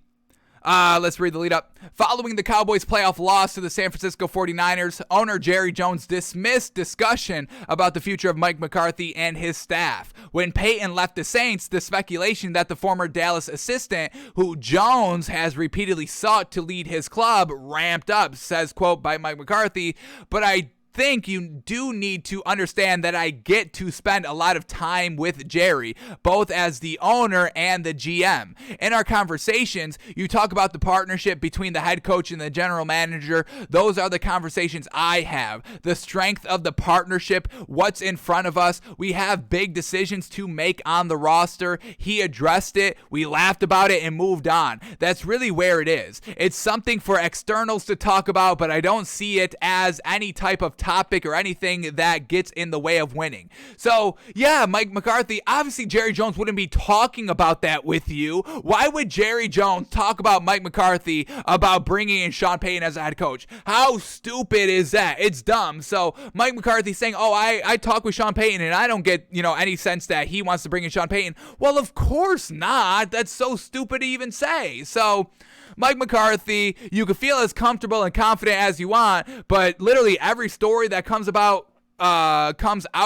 Let's read the lead up. Following the Cowboys' playoff loss to the San Francisco 49ers, owner Jerry Jones dismissed discussion about the future of Mike McCarthy and his staff. When Payton left the Saints, the speculation that the former Dallas assistant, who Jones has repeatedly sought to lead his club, ramped up, says, quote, by Mike McCarthy, but I think you do need to understand that I get to spend a lot of time with Jerry, both as the owner and the GM. In our conversations, you talk about the partnership between the head coach and the general manager. Those are the conversations I have. The strength of the partnership, what's in front of us. We have big decisions to make on the roster. He addressed it. We laughed about it and moved on. That's really where it is. It's something for externals to talk about, but I don't see it as any type of topic or anything that gets in the way of winning. So, yeah, Mike McCarthy, obviously Jerry Jones wouldn't be talking about that with you. Why would Jerry Jones talk about Mike McCarthy about bringing in Sean Payton as a head coach? How stupid is that? It's dumb. So, Mike McCarthy saying, oh, I talk with Sean Payton and I don't get, any sense that he wants to bring in Sean Payton. Well, of course not. That's so stupid to even say. So, Mike McCarthy, you can feel as comfortable and confident as you want, but literally every story that comes out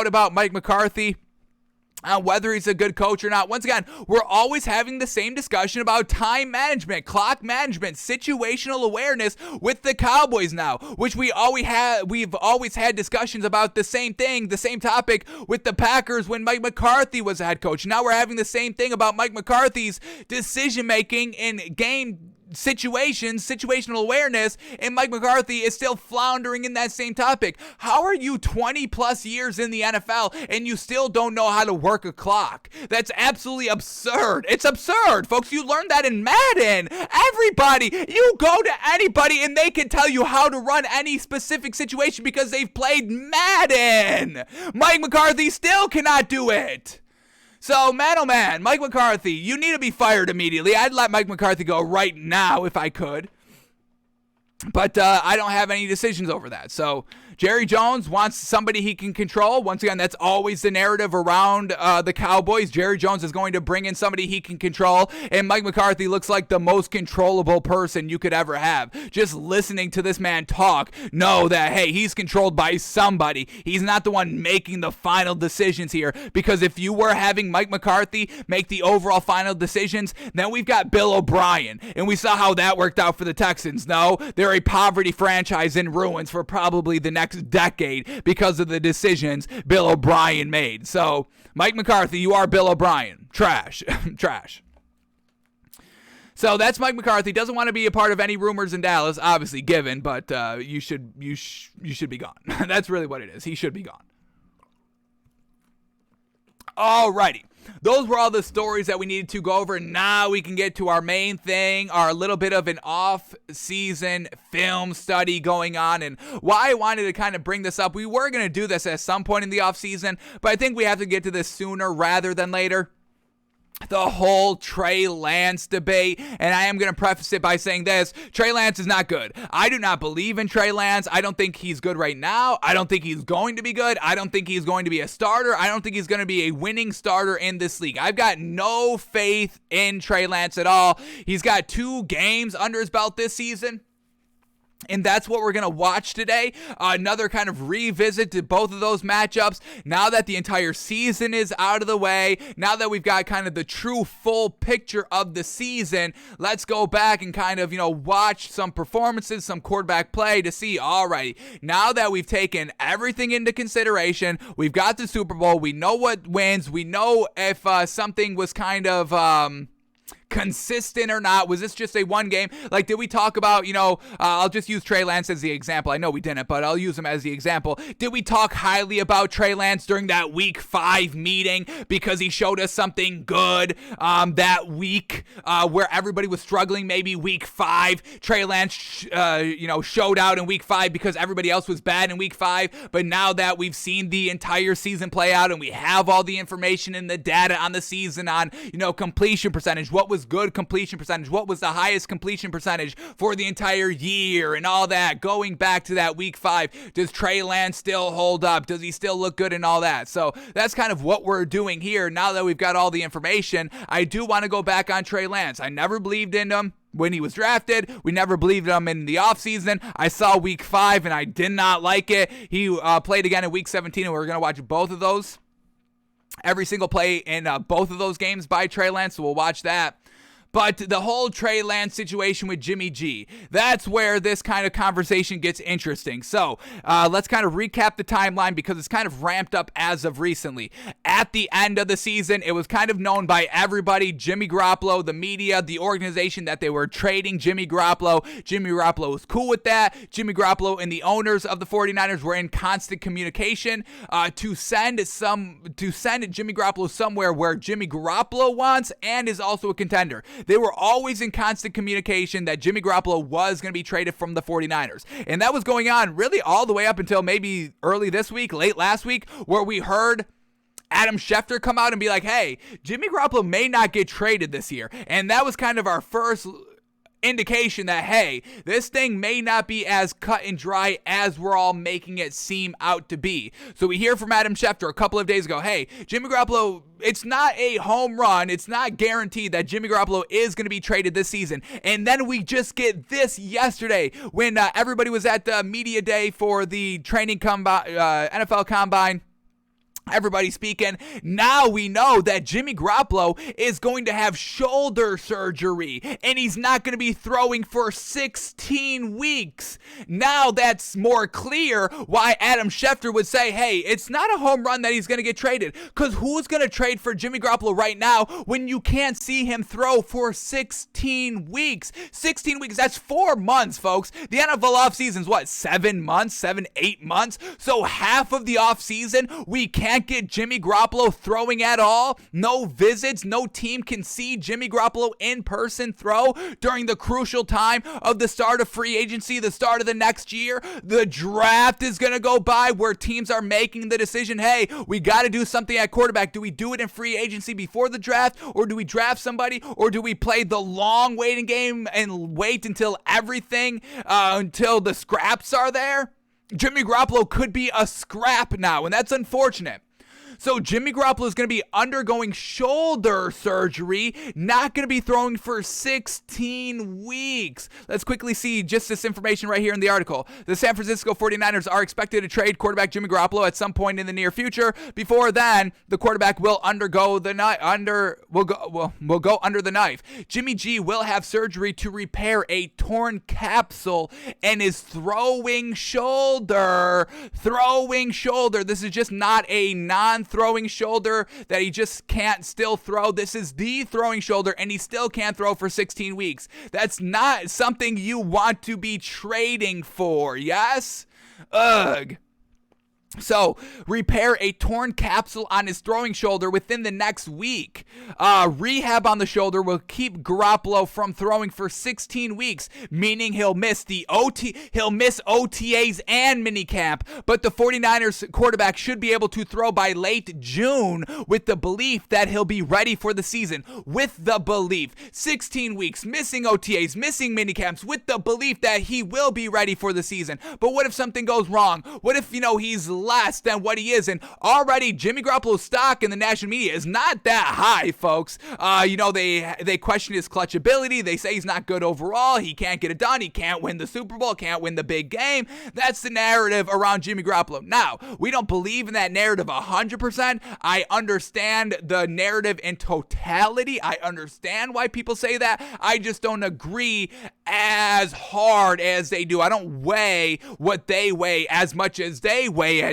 about Mike McCarthy, whether he's a good coach or not, once again, we're always having the same discussion about time management, clock management, situational awareness with the Cowboys now, which we've always had discussions about the same thing, the same topic with the Packers when Mike McCarthy was a head coach. Now we're having the same thing about Mike McCarthy's decision-making in game situations, situational awareness, and Mike McCarthy is still floundering in that same topic. How are you 20 plus years in the NFL and you still don't know how to work a clock? That's absolutely absurd. It's absurd, folks. You learned that in Madden. Everybody, you go to anybody and they can tell you how to run any specific situation because they've played Madden. Mike McCarthy still cannot do it. So, man, oh man, Mike McCarthy, you need to be fired immediately. I'd let Mike McCarthy go right now if I could. But I don't have any decisions over that. So Jerry Jones wants somebody he can control. Once again, that's always the narrative around the Cowboys. Jerry Jones is going to bring in somebody he can control. And Mike McCarthy looks like the most controllable person you could ever have. Just listening to this man talk, know that, hey, he's controlled by somebody. He's not the one making the final decisions here. Because if you were having Mike McCarthy make the overall final decisions, then we've got Bill O'Brien. And we saw how that worked out for the Texans. No, they're a poverty franchise in ruins for probably the next decade because of the decisions Bill O'Brien made. So, Mike McCarthy, you are Bill O'Brien. Trash. Trash. So that's Mike McCarthy. Doesn't want to be a part of any rumors in Dallas, obviously given, but you should be gone. That's really what it is. He should be gone. Alrighty. Those were all the stories that we needed to go over. Now we can get to our main thing, our little bit of an off-season film study going on. And why I wanted to kind of bring this up, we were going to do this at some point in the off-season, but I think we have to get to this sooner rather than later. The whole Trey Lance debate, and I am going to preface it by saying this: Trey Lance is not good. I do not believe in Trey Lance. I don't think he's good right now. I don't think he's going to be good. I don't think he's going to be a starter. I don't think he's going to be a winning starter in this league. I've got no faith in Trey Lance at all. He's got 2 games under his belt this season. And that's what we're going to watch today. Another kind of revisit to both of those matchups. Now that the entire season is out of the way, now that we've got kind of the true full picture of the season, let's go back and kind of, watch some performances, some quarterback play to see, alrighty, now that we've taken everything into consideration, we've got the Super Bowl, we know what wins, we know if something was kind of consistent or not. Was this just a one game? Like, did we talk about, I'll just use Trey Lance as the example. I know we didn't, but I'll use him as the example. Did we talk highly about Trey Lance during that week 5 meeting because he showed us something good that week where everybody was struggling? Maybe week 5, Trey Lance, showed out in week 5 because everybody else was bad in week 5. But now that we've seen the entire season play out and we have all the information and the data on the season on, completion percentage, what was good completion percentage, what was the highest completion percentage for the entire year and all that, going back to that week 5, does Trey Lance still hold up? Does he still look good and all that? So that's kind of what we're doing here. Now that we've got all the information, I do want to go back on Trey Lance. I never believed in him when he was drafted. We never believed him in the offseason. I saw week 5 and I did not like it. He played again in week 17 and we're going to watch both of those. Every single play in both of those games by Trey Lance, so we'll watch that. But the whole Trey Lance situation with Jimmy G, that's where this kind of conversation gets interesting. So let's kind of recap the timeline because it's kind of ramped up as of recently. At the end of the season, it was kind of known by everybody, Jimmy Garoppolo, the media, the organization, that they were trading Jimmy Garoppolo. Jimmy Garoppolo was cool with that. Jimmy Garoppolo and the owners of the 49ers were in constant communication to send Jimmy Garoppolo somewhere where Jimmy Garoppolo wants and is also a contender. They were always in constant communication that Jimmy Garoppolo was going to be traded from the 49ers. And that was going on really all the way up until maybe early this week, late last week, where we heard Adam Schefter come out and be like, hey, Jimmy Garoppolo may not get traded this year. And that was kind of our first indication that, hey, this thing may not be as cut and dry as we're all making it seem out to be. So we hear from Adam Schefter a couple of days ago, hey, Jimmy Garoppolo, it's not a home run. It's not guaranteed that Jimmy Garoppolo is going to be traded this season. And then we just get this yesterday when everybody was at the media day for the NFL Combine. Everybody speaking. Now we know that Jimmy Garoppolo is going to have shoulder surgery and he's not going to be throwing for 16 weeks. Now that's more clear why Adam Schefter would say, hey, it's not a home run that he's going to get traded, because who's going to trade for Jimmy Garoppolo right now when you can't see him throw for 16 weeks? 16 weeks, that's 4 months, folks. The NFL offseason's what, 7 months, 8 months? So half of the offseason we can't can't get Jimmy Garoppolo throwing at all. No visits. No team can see Jimmy Garoppolo in person throw during the crucial time of the start of free agency, the start of the next year. The draft is going to go by where teams are making the decision, hey, we got to do something at quarterback. Do we do it in free agency before the draft, or do we draft somebody, or do we play the long waiting game and wait until everything, until the scraps are there? Jimmy Garoppolo could be a scrap now, and that's unfortunate. So Jimmy Garoppolo is going to be undergoing shoulder surgery, not going to be throwing for 16 weeks. Let's quickly see just this information right here in the article. The San Francisco 49ers are expected to trade quarterback Jimmy Garoppolo at some point in the near future. Before then, the quarterback will undergo the will go under the knife. Jimmy G will have surgery to repair a torn capsule in his throwing shoulder. This is just not a non-throwing shoulder that he just can't still throw. This is the throwing shoulder, and he still can't throw for 16 weeks. That's not something you want to be trading for, yes? Ugh. So, repair a torn capsule on his throwing shoulder within the next week. Rehab on the shoulder will keep Garoppolo from throwing for 16 weeks, meaning he'll miss OTAs and minicamp, but the 49ers quarterback should be able to throw by late June with the belief that he'll be ready for the season. 16 weeks, missing OTAs, missing minicamps, with the belief that he will be ready for the season. But what if something goes wrong? What if, he's less than what he is? And already Jimmy Garoppolo's stock in the national media is not that high, folks. They question his clutch ability. They say he's not good overall. He can't get it done. He can't win the Super Bowl, can't win the big game. That's the narrative around Jimmy Garoppolo. Now, we don't believe in that narrative 100%. I understand the narrative in totality. I understand why people say that. I just don't agree as hard as they do. I don't weigh what they weigh as much as they weigh it.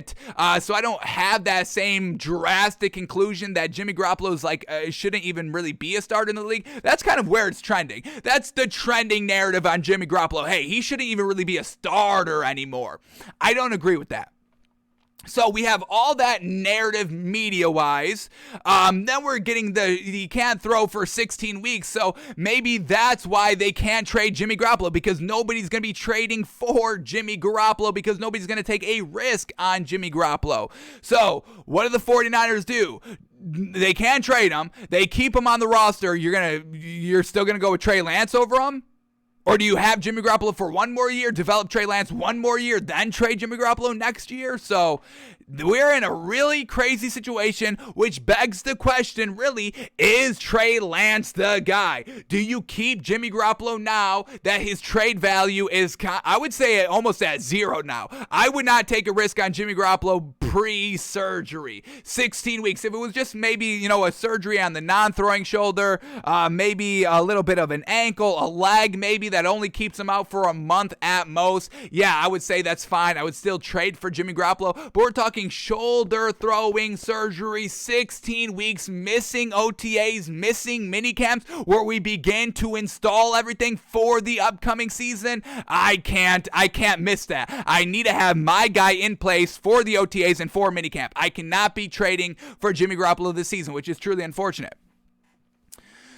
So I don't have that same drastic conclusion that Jimmy Garoppolo's shouldn't even really be a starter in the league. That's kind of where it's trending. That's the trending narrative on Jimmy Garoppolo. Hey, he shouldn't even really be a starter anymore. I don't agree with that. So we have all that narrative media-wise. Then we're getting he can't throw for 16 weeks. So maybe that's why they can't trade Jimmy Garoppolo, because nobody's going to be trading for Jimmy Garoppolo, because nobody's going to take a risk on Jimmy Garoppolo. So what do the 49ers do? They can't trade him. They keep him on the roster. You're still going to go with Trey Lance over him? Or do you have Jimmy Garoppolo for one more year, develop Trey Lance one more year, then trade Jimmy Garoppolo next year? So we're in a really crazy situation, which begs the question, really, is Trey Lance the guy? Do you keep Jimmy Garoppolo now that his trade value is, I would say, almost at zero now? I would not take a risk on Jimmy Garoppolo pre-surgery. 16 weeks. If it was just maybe, a surgery on the non-throwing shoulder, maybe a little bit of an ankle, a leg maybe that only keeps him out for a month at most, yeah, I would say that's fine. I would still trade for Jimmy Garoppolo, but we're talking shoulder throwing surgery, 16 weeks, missing OTAs, missing minicamps, where we begin to install everything for the upcoming season. I can't miss that. I need to have my guy in place for the OTAs and for minicamp. I cannot be trading for Jimmy Garoppolo this season, which is truly unfortunate.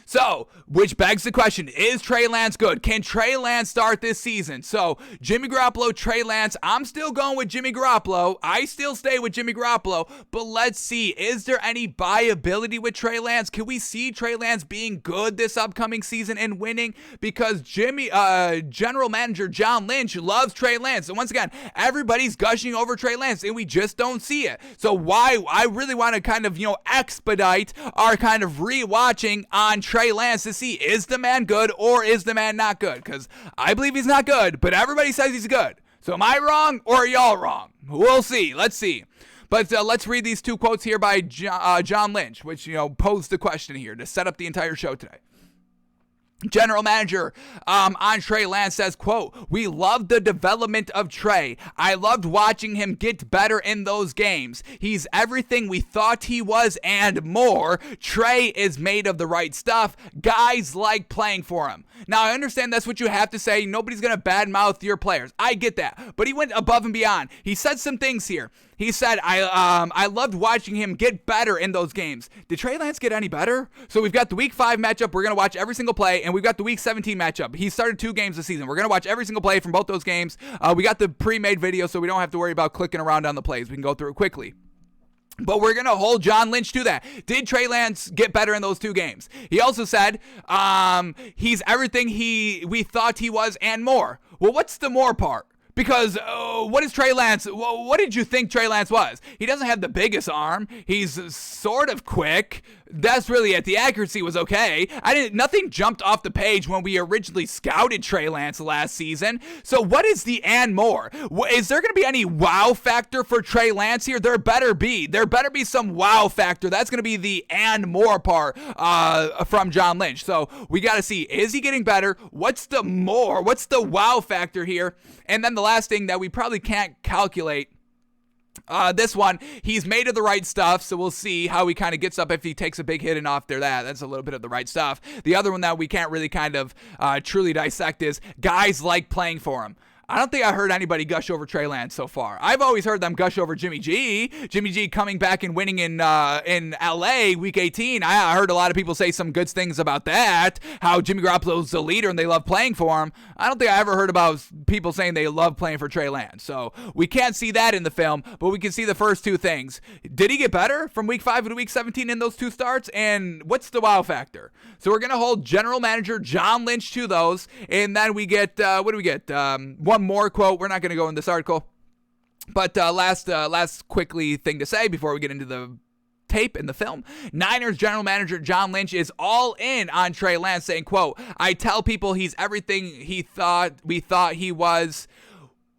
So, which begs the question, is Trey Lance good? Can Trey Lance start this season? So, Jimmy Garoppolo, Trey Lance, I'm still going with Jimmy Garoppolo. I still stay with Jimmy Garoppolo, but let's see, is there any buyability with Trey Lance? Can we see Trey Lance being good this upcoming season and winning? Because General Manager John Lynch loves Trey Lance. And once again, everybody's gushing over Trey Lance, and we just don't see it. So why I really want to kind of, expedite our kind of rewatching on Trey Lance to see, is the man good or is the man not good? Because I believe he's not good, but everybody says he's good. So am I wrong or are y'all wrong? We'll see. Let's see. But let's read these two quotes here by John Lynch, which, posed the question here to set up the entire show today. General manager on Trey Lance says, quote, "We loved the development of Trey. I loved watching him get better in those games. He's everything we thought he was and more. Trey is made of the right stuff. Guys like playing for him." Now, I understand that's what you have to say. Nobody's going to badmouth your players. I get that. But he went above and beyond. He said some things here. He said, I loved watching him get better in those games. Did Trey Lance get any better? So we've got the Week 5 matchup. We're going to watch every single play. And we've got the Week 17 matchup. He started 2 games this season. We're going to watch every single play from both those games. We got the pre-made video, so we don't have to worry about clicking around on the plays. We can go through it quickly. But we're going to hold John Lynch to that. Did Trey Lance get better in those 2 games? He also said he's everything we thought he was and more. Well, what's the more part? Because what is Trey Lance? What did you think Trey Lance was? He doesn't have the biggest arm. He's sort of quick. That's really it. The accuracy was okay. Nothing jumped off the page when we originally scouted Trey Lance last season. So what is the and more? Is there going to be any wow factor for Trey Lance here? There better be. There better be some wow factor. That's going to be the and more part from John Lynch. So we got to see, is he getting better? What's the more? What's the wow factor here? And then the last thing that we probably can't calculate, this one, he's made of the right stuff, so we'll see how he kind of gets up if he takes a big hit and off there. That's a little bit of the right stuff. The other one that we can't really kind of truly dissect is guys like playing for him. I don't think I heard anybody gush over Trey Lance so far. I've always heard them gush over Jimmy G. Jimmy G coming back and winning in LA Week 18. I heard a lot of people say some good things about that, how Jimmy Garoppolo's the leader and they love playing for him. I don't think I ever heard about people saying they love playing for Trey Lance. So we can't see that in the film, but we can see the first 2 things. Did he get better from Week 5 to Week 17 in those 2 starts? And what's the wow factor? So we're going to hold general manager John Lynch to those. And then we get, what do we get? One more quote. We're not going to go in this article, but last quickly thing to say before we get into the tape and the film. Niners general manager John Lynch is all in on Trey Lance, saying, quote, "I tell people he's everything we thought he was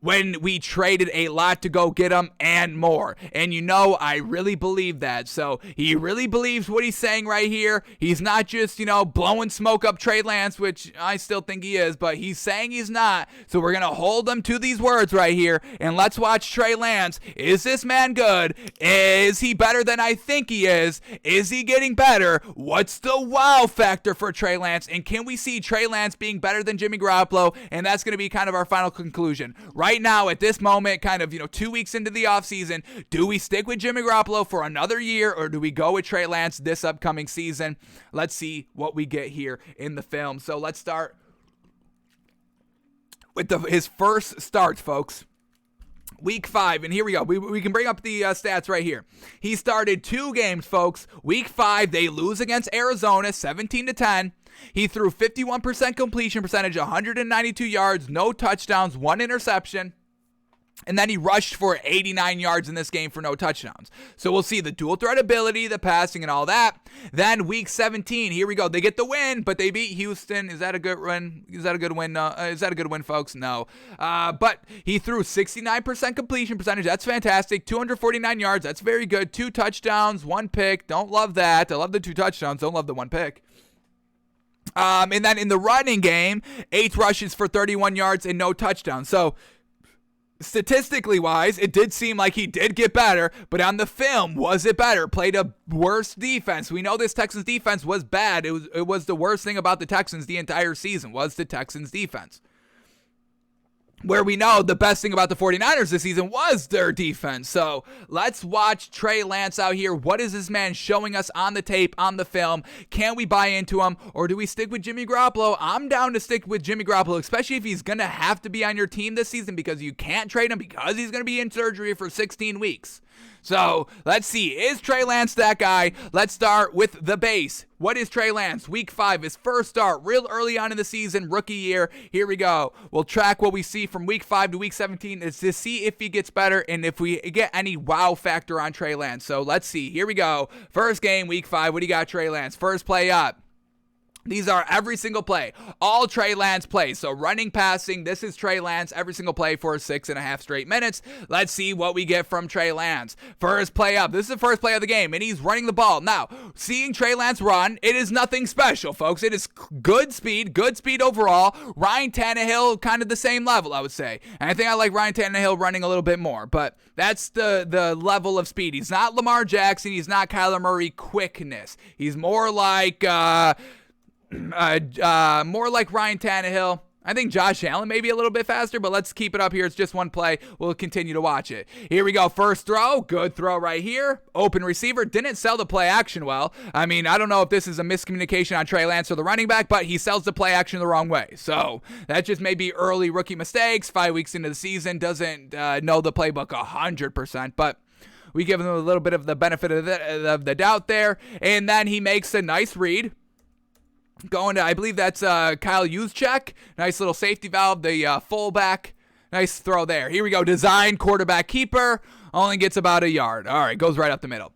when we traded a lot to go get him and more." And I really believe that. So he really believes what he's saying right here. He's not just, blowing smoke up Trey Lance, which I still think he is, but he's saying he's not. So we're going to hold him to these words right here. And let's watch Trey Lance. Is this man good? Is he better than I think he is? Is he getting better? What's the wow factor for Trey Lance? And can we see Trey Lance being better than Jimmy Garoppolo? And that's going to be kind of our final conclusion. Right now, at this moment, kind of, 2 weeks into the offseason, do we stick with Jimmy Garoppolo for another year or do we go with Trey Lance this upcoming season? Let's see what we get here in the film. So let's start with his first start, folks. Week 5, and here we go. We can bring up the stats right here. He started 2 games, folks. Week 5, they lose against Arizona, 17-10. He threw 51% completion percentage, 192 yards, no touchdowns, 1 interception. And then he rushed for 89 yards in this game for no touchdowns. So we'll see the dual threat ability, the passing, and all that. Then week 17, here we go. They get the win, but they beat Houston. Is that a good win? Is that a good win? Is that a good win, folks? No. But he threw 69% completion percentage. That's fantastic. 249 yards. That's very good. 2 touchdowns, 1 pick. Don't love that. I love the 2 touchdowns. Don't love the 1 pick. And then in the running game, 8 rushes for 31 yards and no touchdowns. So statistically wise, it did seem like he did get better, but on the film, was it better? Played a worse defense. We know this Texans defense was bad. It was the worst thing about the Texans the entire season was the Texans defense. Where we know the best thing about the 49ers this season was their defense. So let's watch Trey Lance out here. What is this man showing us on the tape, on the film? Can we buy into him, or do we stick with Jimmy Garoppolo? I'm down to stick with Jimmy Garoppolo, especially if he's going to have to be on your team this season because you can't trade him because he's going to be in surgery for 16 weeks. So let's see. Is Trey Lance that guy? Let's start with the base. What is Trey Lance? Week 5, his first start, real early on in the season, rookie year. Here we go. We'll track what we see from week 5 to week 17 is to see if he gets better and if we get any wow factor on Trey Lance. So let's see. Here we go. First game, week 5. What do you got, Trey Lance? First play up. These are every single play, all Trey Lance plays. So running, passing, this is Trey Lance every single play for 6.5 straight minutes. Let's see what we get from Trey Lance. First play up. This is the first play of the game, and he's running the ball. Now, seeing Trey Lance run, it is nothing special, folks. It is good speed overall. Ryan Tannehill, kind of the same level, I would say. And I think I like Ryan Tannehill running a little bit more, but that's the level of speed. He's not Lamar Jackson. He's not Kyler Murray quickness. He's more like... more like Ryan Tannehill. I think Josh Allen may be a little bit faster, but let's keep it up here. It's just one play. We'll continue to watch it. Here we go. First throw. Good throw right here. Open receiver. Didn't sell the play action well. I mean, I don't know if this is a miscommunication on Trey Lance or the running back, but he sells the play action the wrong way. So that just may be early rookie mistakes. 5 weeks into the season. Doesn't know the playbook 100%, but we give him a little bit of the benefit of the doubt there. And then he makes a nice read. Going to, I believe that's Kyle Juszczyk. Nice little safety valve, the fullback. Nice throw there. Here we go. Design quarterback keeper. Only gets about a yard. All right, goes right up the middle.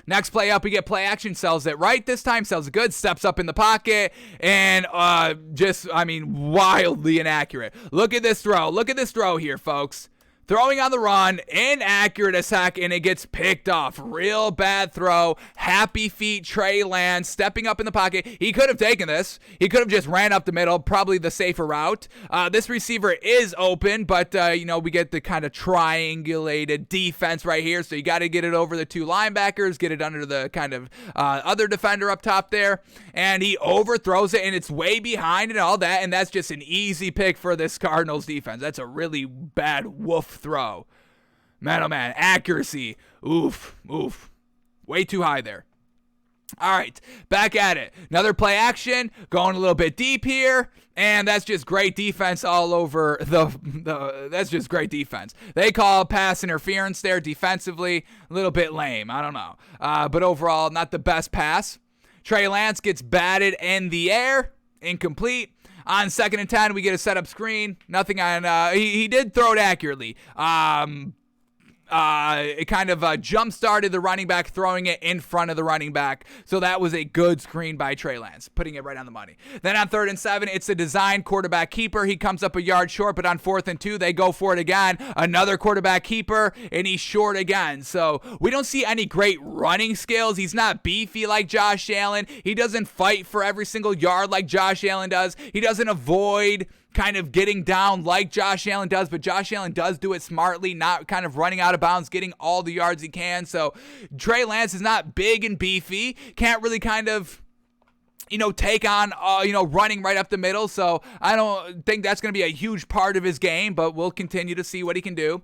Next play up, we get play action. Sells it right this time. Sells it good. Steps up in the pocket. And wildly inaccurate. Look at this throw. Look at this throw here, folks. Throwing on the run, inaccurate as heck, and it gets picked off. Real bad throw. Happy feet, Trey Lance, stepping up in the pocket. He could have taken this. He could have just ran up the middle, probably the safer route. This receiver is open, but, we get the kind of triangulated defense right here, so you got to get it over the two linebackers, get it under the kind of other defender up top there, and he overthrows it, and it's way behind and all that, and that's just an easy pick for this Cardinals defense. That's a really bad woof throw. Man, oh man, accuracy. Oof. Way too high there. All right, back at it. Another play action, going a little bit deep here, and that's just great defense all over that's just great defense. They call pass interference there defensively. A little bit lame, I don't know. But overall, not the best pass. Trey Lance gets batted in the air, incomplete. On 2nd and 10, we get a setup screen. Nothing on. He did throw it accurately. It kind of jump-started the running back, throwing it in front of the running back. So that was a good screen by Trey Lance, putting it right on the money. Then on 3rd and 7, it's a design quarterback keeper. He comes up a yard short, but on 4th and 2, they go for it again. Another quarterback keeper, and he's short again. So we don't see any great running skills. He's not beefy like Josh Allen. He doesn't fight for every single yard like Josh Allen does. He doesn't avoid kind of getting down like Josh Allen does, but Josh Allen does do it smartly, not kind of running out of bounds, getting all the yards he can. So Trey Lance is not big and beefy, can't really kind of, take on, running right up the middle. So I don't think that's going to be a huge part of his game, but we'll continue to see what he can do.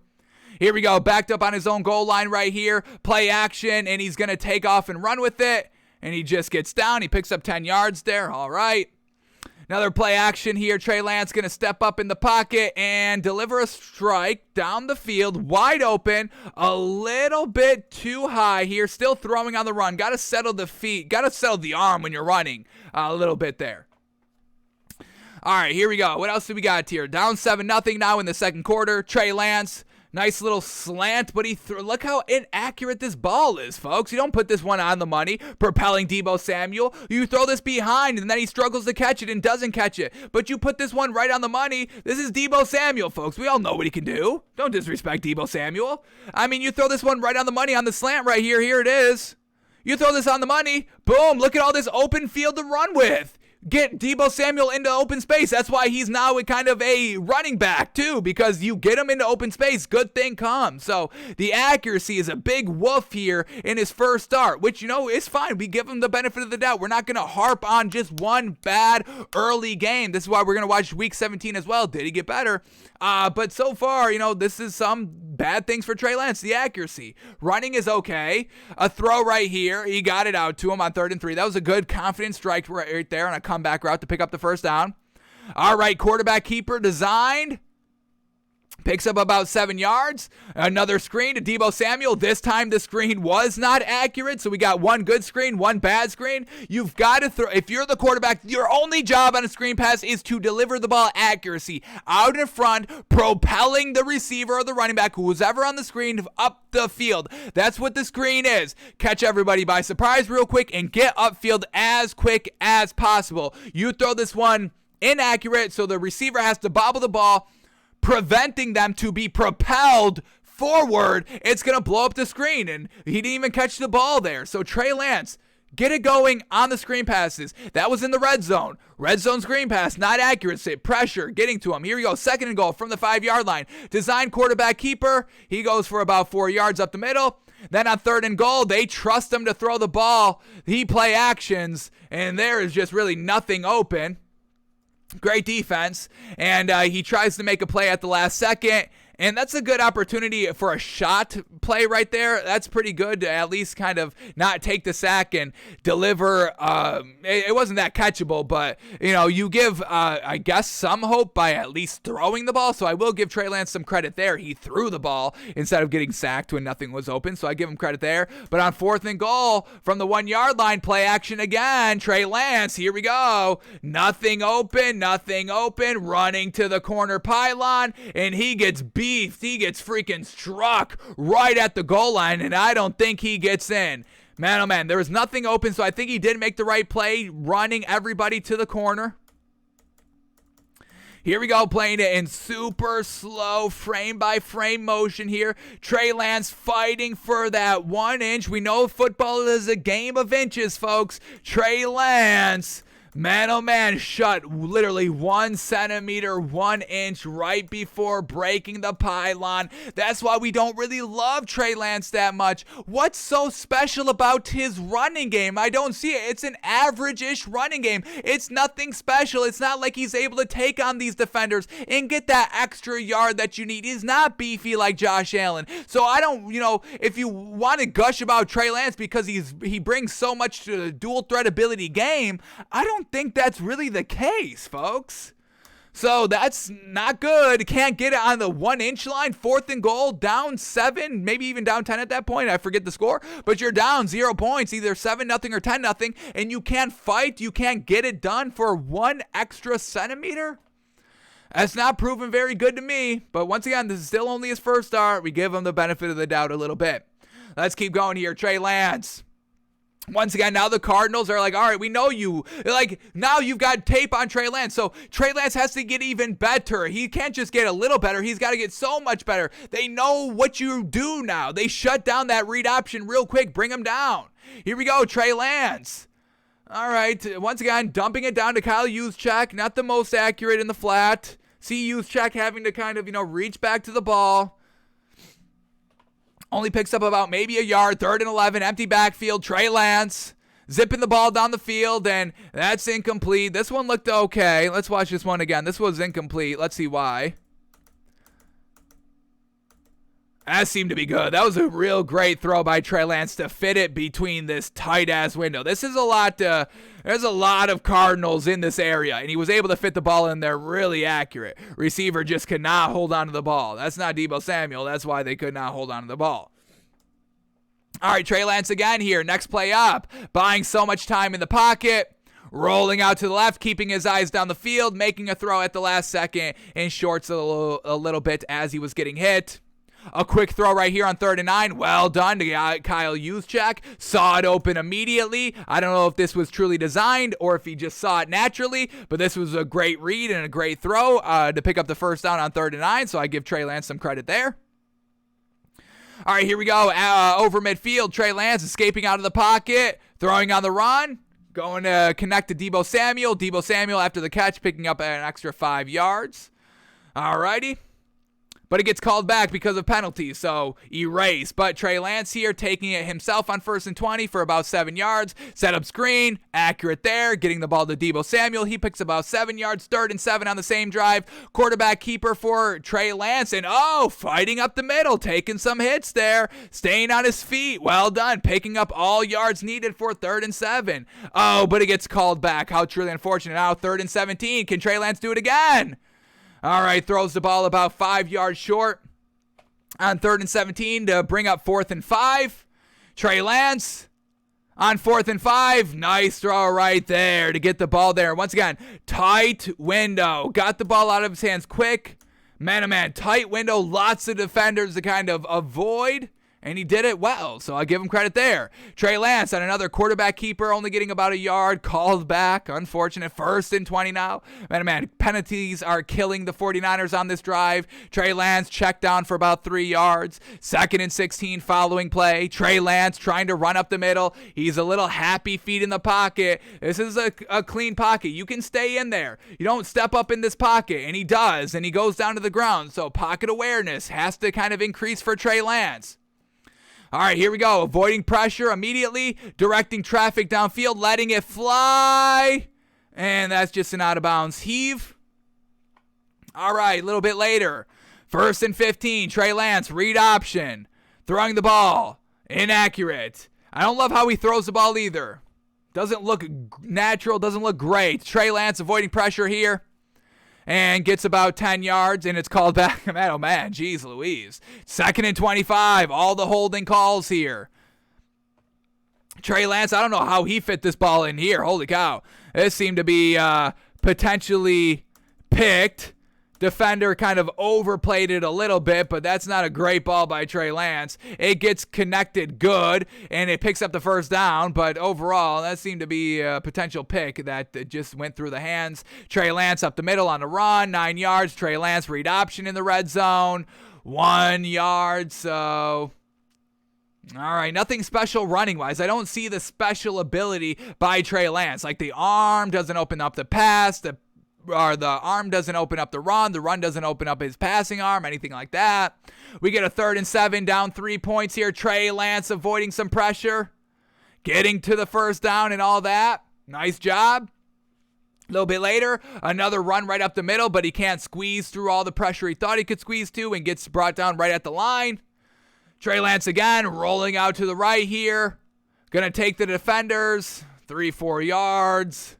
Here we go, backed up on his own goal line right here, play action, and he's going to take off and run with it, and he just gets down. He picks up 10 yards there. All right. Another play action here. Trey Lance going to step up in the pocket and deliver a strike down the field, wide open, a little bit too high here. Still throwing on the run. Got to settle the feet. Got to settle the arm when you're running a little bit there. All right, here we go. What else do we got here? Down 7-0 now in the second quarter. Trey Lance. Nice little slant, but look how inaccurate this ball is, folks. You don't put this one on the money, propelling Deebo Samuel. You throw this behind, and then he struggles to catch it and doesn't catch it. But you put this one right on the money. This is Deebo Samuel, folks. We all know what he can do. Don't disrespect Deebo Samuel. I mean, you throw this one right on the money on the slant right here. Here it is. You throw this on the money. Boom. Look at all this open field to run with. Get Deebo Samuel into open space. That's why he's now kind of a running back too, because you get him into open space, good thing comes. So the accuracy is a big woof here in his first start, which, is fine. We give him the benefit of the doubt. We're not going to harp on just one bad early game. This is why we're going to watch week 17 as well. Did he get better? But so far, this is some bad things for Trey Lance. The accuracy. Running is okay. A throw right here. He got it out to him on 3rd and 3. That was a good confident strike right there on a comeback route to pick up the first down. All right, quarterback keeper designed. Picks up about 7 yards. Another screen to Deebo Samuel. This time the screen was not accurate, so we got one good screen, one bad screen. You've got to throw. If you're the quarterback, your only job on a screen pass is to deliver the ball accuracy out in front, propelling the receiver or the running back, who's ever on the screen, up the field. That's what the screen is. Catch everybody by surprise real quick and get upfield as quick as possible. You throw this one inaccurate, so the receiver has to bobble the ball, preventing them to be propelled forward. It's going to blow up the screen, and he didn't even catch the ball there. So Trey Lance, get it going on the screen passes. That was in the red zone. Red zone screen pass, not accuracy, pressure, getting to him. Here we go, 2nd and goal from the 5-yard line. Design quarterback keeper. He goes for about 4 yards up the middle. Then on 3rd and goal, they trust him to throw the ball. He play actions, and there is just really nothing open. Great defense, and he tries to make a play at the last second, and that's a good opportunity for a shot play right there. That's pretty good to at least kind of not take the sack and deliver. It wasn't that catchable, but, you give, I guess, some hope by at least throwing the ball, so I will give Trey Lance some credit there. He threw the ball instead of getting sacked when nothing was open, so I give him credit there. But on 4th and goal from the 1-yard line, play action again. Trey Lance, here we go. Nothing open, running to the corner pylon, and he gets beat. He gets freaking struck right at the goal line, and I don't think he gets in. Man, oh man, there was nothing open, so I think he did make the right play, running everybody to the corner. Here we go, playing it in super slow frame-by-frame motion here. Trey Lance fighting for that 1 inch. We know football is a game of inches, folks. Trey Lance, man, oh man, shut literally 1 centimeter, 1 inch right before breaking the pylon. That's why we don't really love Trey Lance that much. What's so special about his running game? I don't see it. It's an average-ish running game. It's nothing special. It's not like he's able to take on these defenders and get that extra yard that you need. He's not beefy like Josh Allen. So I don't, if you want to gush about Trey Lance because he brings so much to the dual threat ability game, I don't think that's really the case, folks. So that's not good. Can't get it on the 1 inch line. 4th and goal, down 7, maybe even down 10 at that point. I forget the score, but you're down 0 points, either 7-0 or 10-0, and you can't fight. You can't get it done for 1 extra centimeter. That's not proven very good to me, but once again, this is still only his first start. We give him the benefit of the doubt a little bit. Let's keep going here. Trey Lance. Once again, now the Cardinals are like, all right, we know you. Like, now you've got tape on Trey Lance. So Trey Lance has to get even better. He can't just get a little better. He's got to get so much better. They know what you do now. They shut down that read option real quick. Bring him down. Here we go, Trey Lance. All right, once again, dumping it down to Kyle Juszczyk. Not the most accurate in the flat. See Juszczyk having to kind of, reach back to the ball. Only picks up about maybe a yard. 3rd and 11, empty backfield. Trey Lance zipping the ball down the field, and that's incomplete. This one looked okay. Let's watch this one again. This was incomplete. Let's see why. That seemed to be good. That was a real great throw by Trey Lance to fit it between this tight-ass window. This is a lot. There's a lot of Cardinals in this area, and he was able to fit the ball in there really accurate. Receiver just could not hold on to the ball. That's not Deebo Samuel. That's why they could not hold on to the ball. All right, Trey Lance again here. Next play up. Buying so much time in the pocket. Rolling out to the left, keeping his eyes down the field, making a throw at the last second, and shorts a little bit as he was getting hit. A quick throw right here on 3rd and 9. Well done to Kyle Juszczyk. Saw it open immediately. I don't know if this was truly designed or if he just saw it naturally, but this was a great read and a great throw to pick up the first down on 3rd and 9, so I give Trey Lance some credit there. All right, here we go. Over midfield, Trey Lance escaping out of the pocket, throwing on the run, going to connect to Deebo Samuel. Deebo Samuel, after the catch, picking up an extra 5 yards. All righty. But it gets called back because of penalties, so erase. But Trey Lance here taking it himself on 1st and 20 for about 7 yards. Set up screen, accurate there, getting the ball to Deebo Samuel. He picks about 7 yards, 3rd and 7 on the same drive. Quarterback keeper for Trey Lance, and fighting up the middle, taking some hits there, staying on his feet. Well done, picking up all yards needed for 3rd and 7. But it gets called back. How truly unfortunate. Now 3rd and 17. Can Trey Lance do it again? All right, throws the ball about 5 yards short on 3rd and 17 to bring up 4th and 5. Trey Lance on 4th and 5. Nice throw right there to get the ball there. Once again, tight window. Got the ball out of his hands quick. Man-to-man, tight window. Lots of defenders to kind of avoid. And he did it well, so I'll give him credit there. Trey Lance on another quarterback keeper, only getting about a yard, called back. Unfortunate. 1st and 20 now. Man, penalties are killing the 49ers on this drive. Trey Lance checked down for about 3 yards. 2nd and 16 following play. Trey Lance trying to run up the middle. He's a little happy feet in the pocket. This is a clean pocket. You can stay in there. You don't step up in this pocket, and he does, and he goes down to the ground. So pocket awareness has to kind of increase for Trey Lance. All right, here we go. Avoiding pressure immediately, directing traffic downfield, letting it fly. And that's just an out-of-bounds heave. All right, a little bit later. 1st and 15, Trey Lance, read option. Throwing the ball. Inaccurate. I don't love how he throws the ball either. Doesn't look natural, doesn't look great. Trey Lance avoiding pressure here. And gets about 10 yards, and it's called back. Man, oh, man, geez Louise. 2nd and 25, all the holding calls here. Trey Lance, I don't know how he fit this ball in here. Holy cow. This seemed to be potentially picked. Defender kind of overplayed it a little bit, but that's not a great ball by Trey Lance. It gets connected good, and it picks up the 1st down, but overall, that seemed to be a potential pick that just went through the hands. Trey Lance up the middle on the run, 9 yards. Trey Lance read option in the red zone, 1 yard, so... All right, nothing special running-wise. I don't see the special ability by Trey Lance. Like the arm doesn't open up the pass, the arm doesn't open up the run doesn't open up his passing arm, anything like that. We get a 3rd and 7, down 3 points here. Trey Lance avoiding some pressure, getting to the 1st down and all that. Nice job. A little bit later, another run right up the middle, but he can't squeeze through all the pressure he thought he could squeeze to and gets brought down right at the line. Trey Lance again, rolling out to the right here. Gonna take the defenders, 3-4 yards.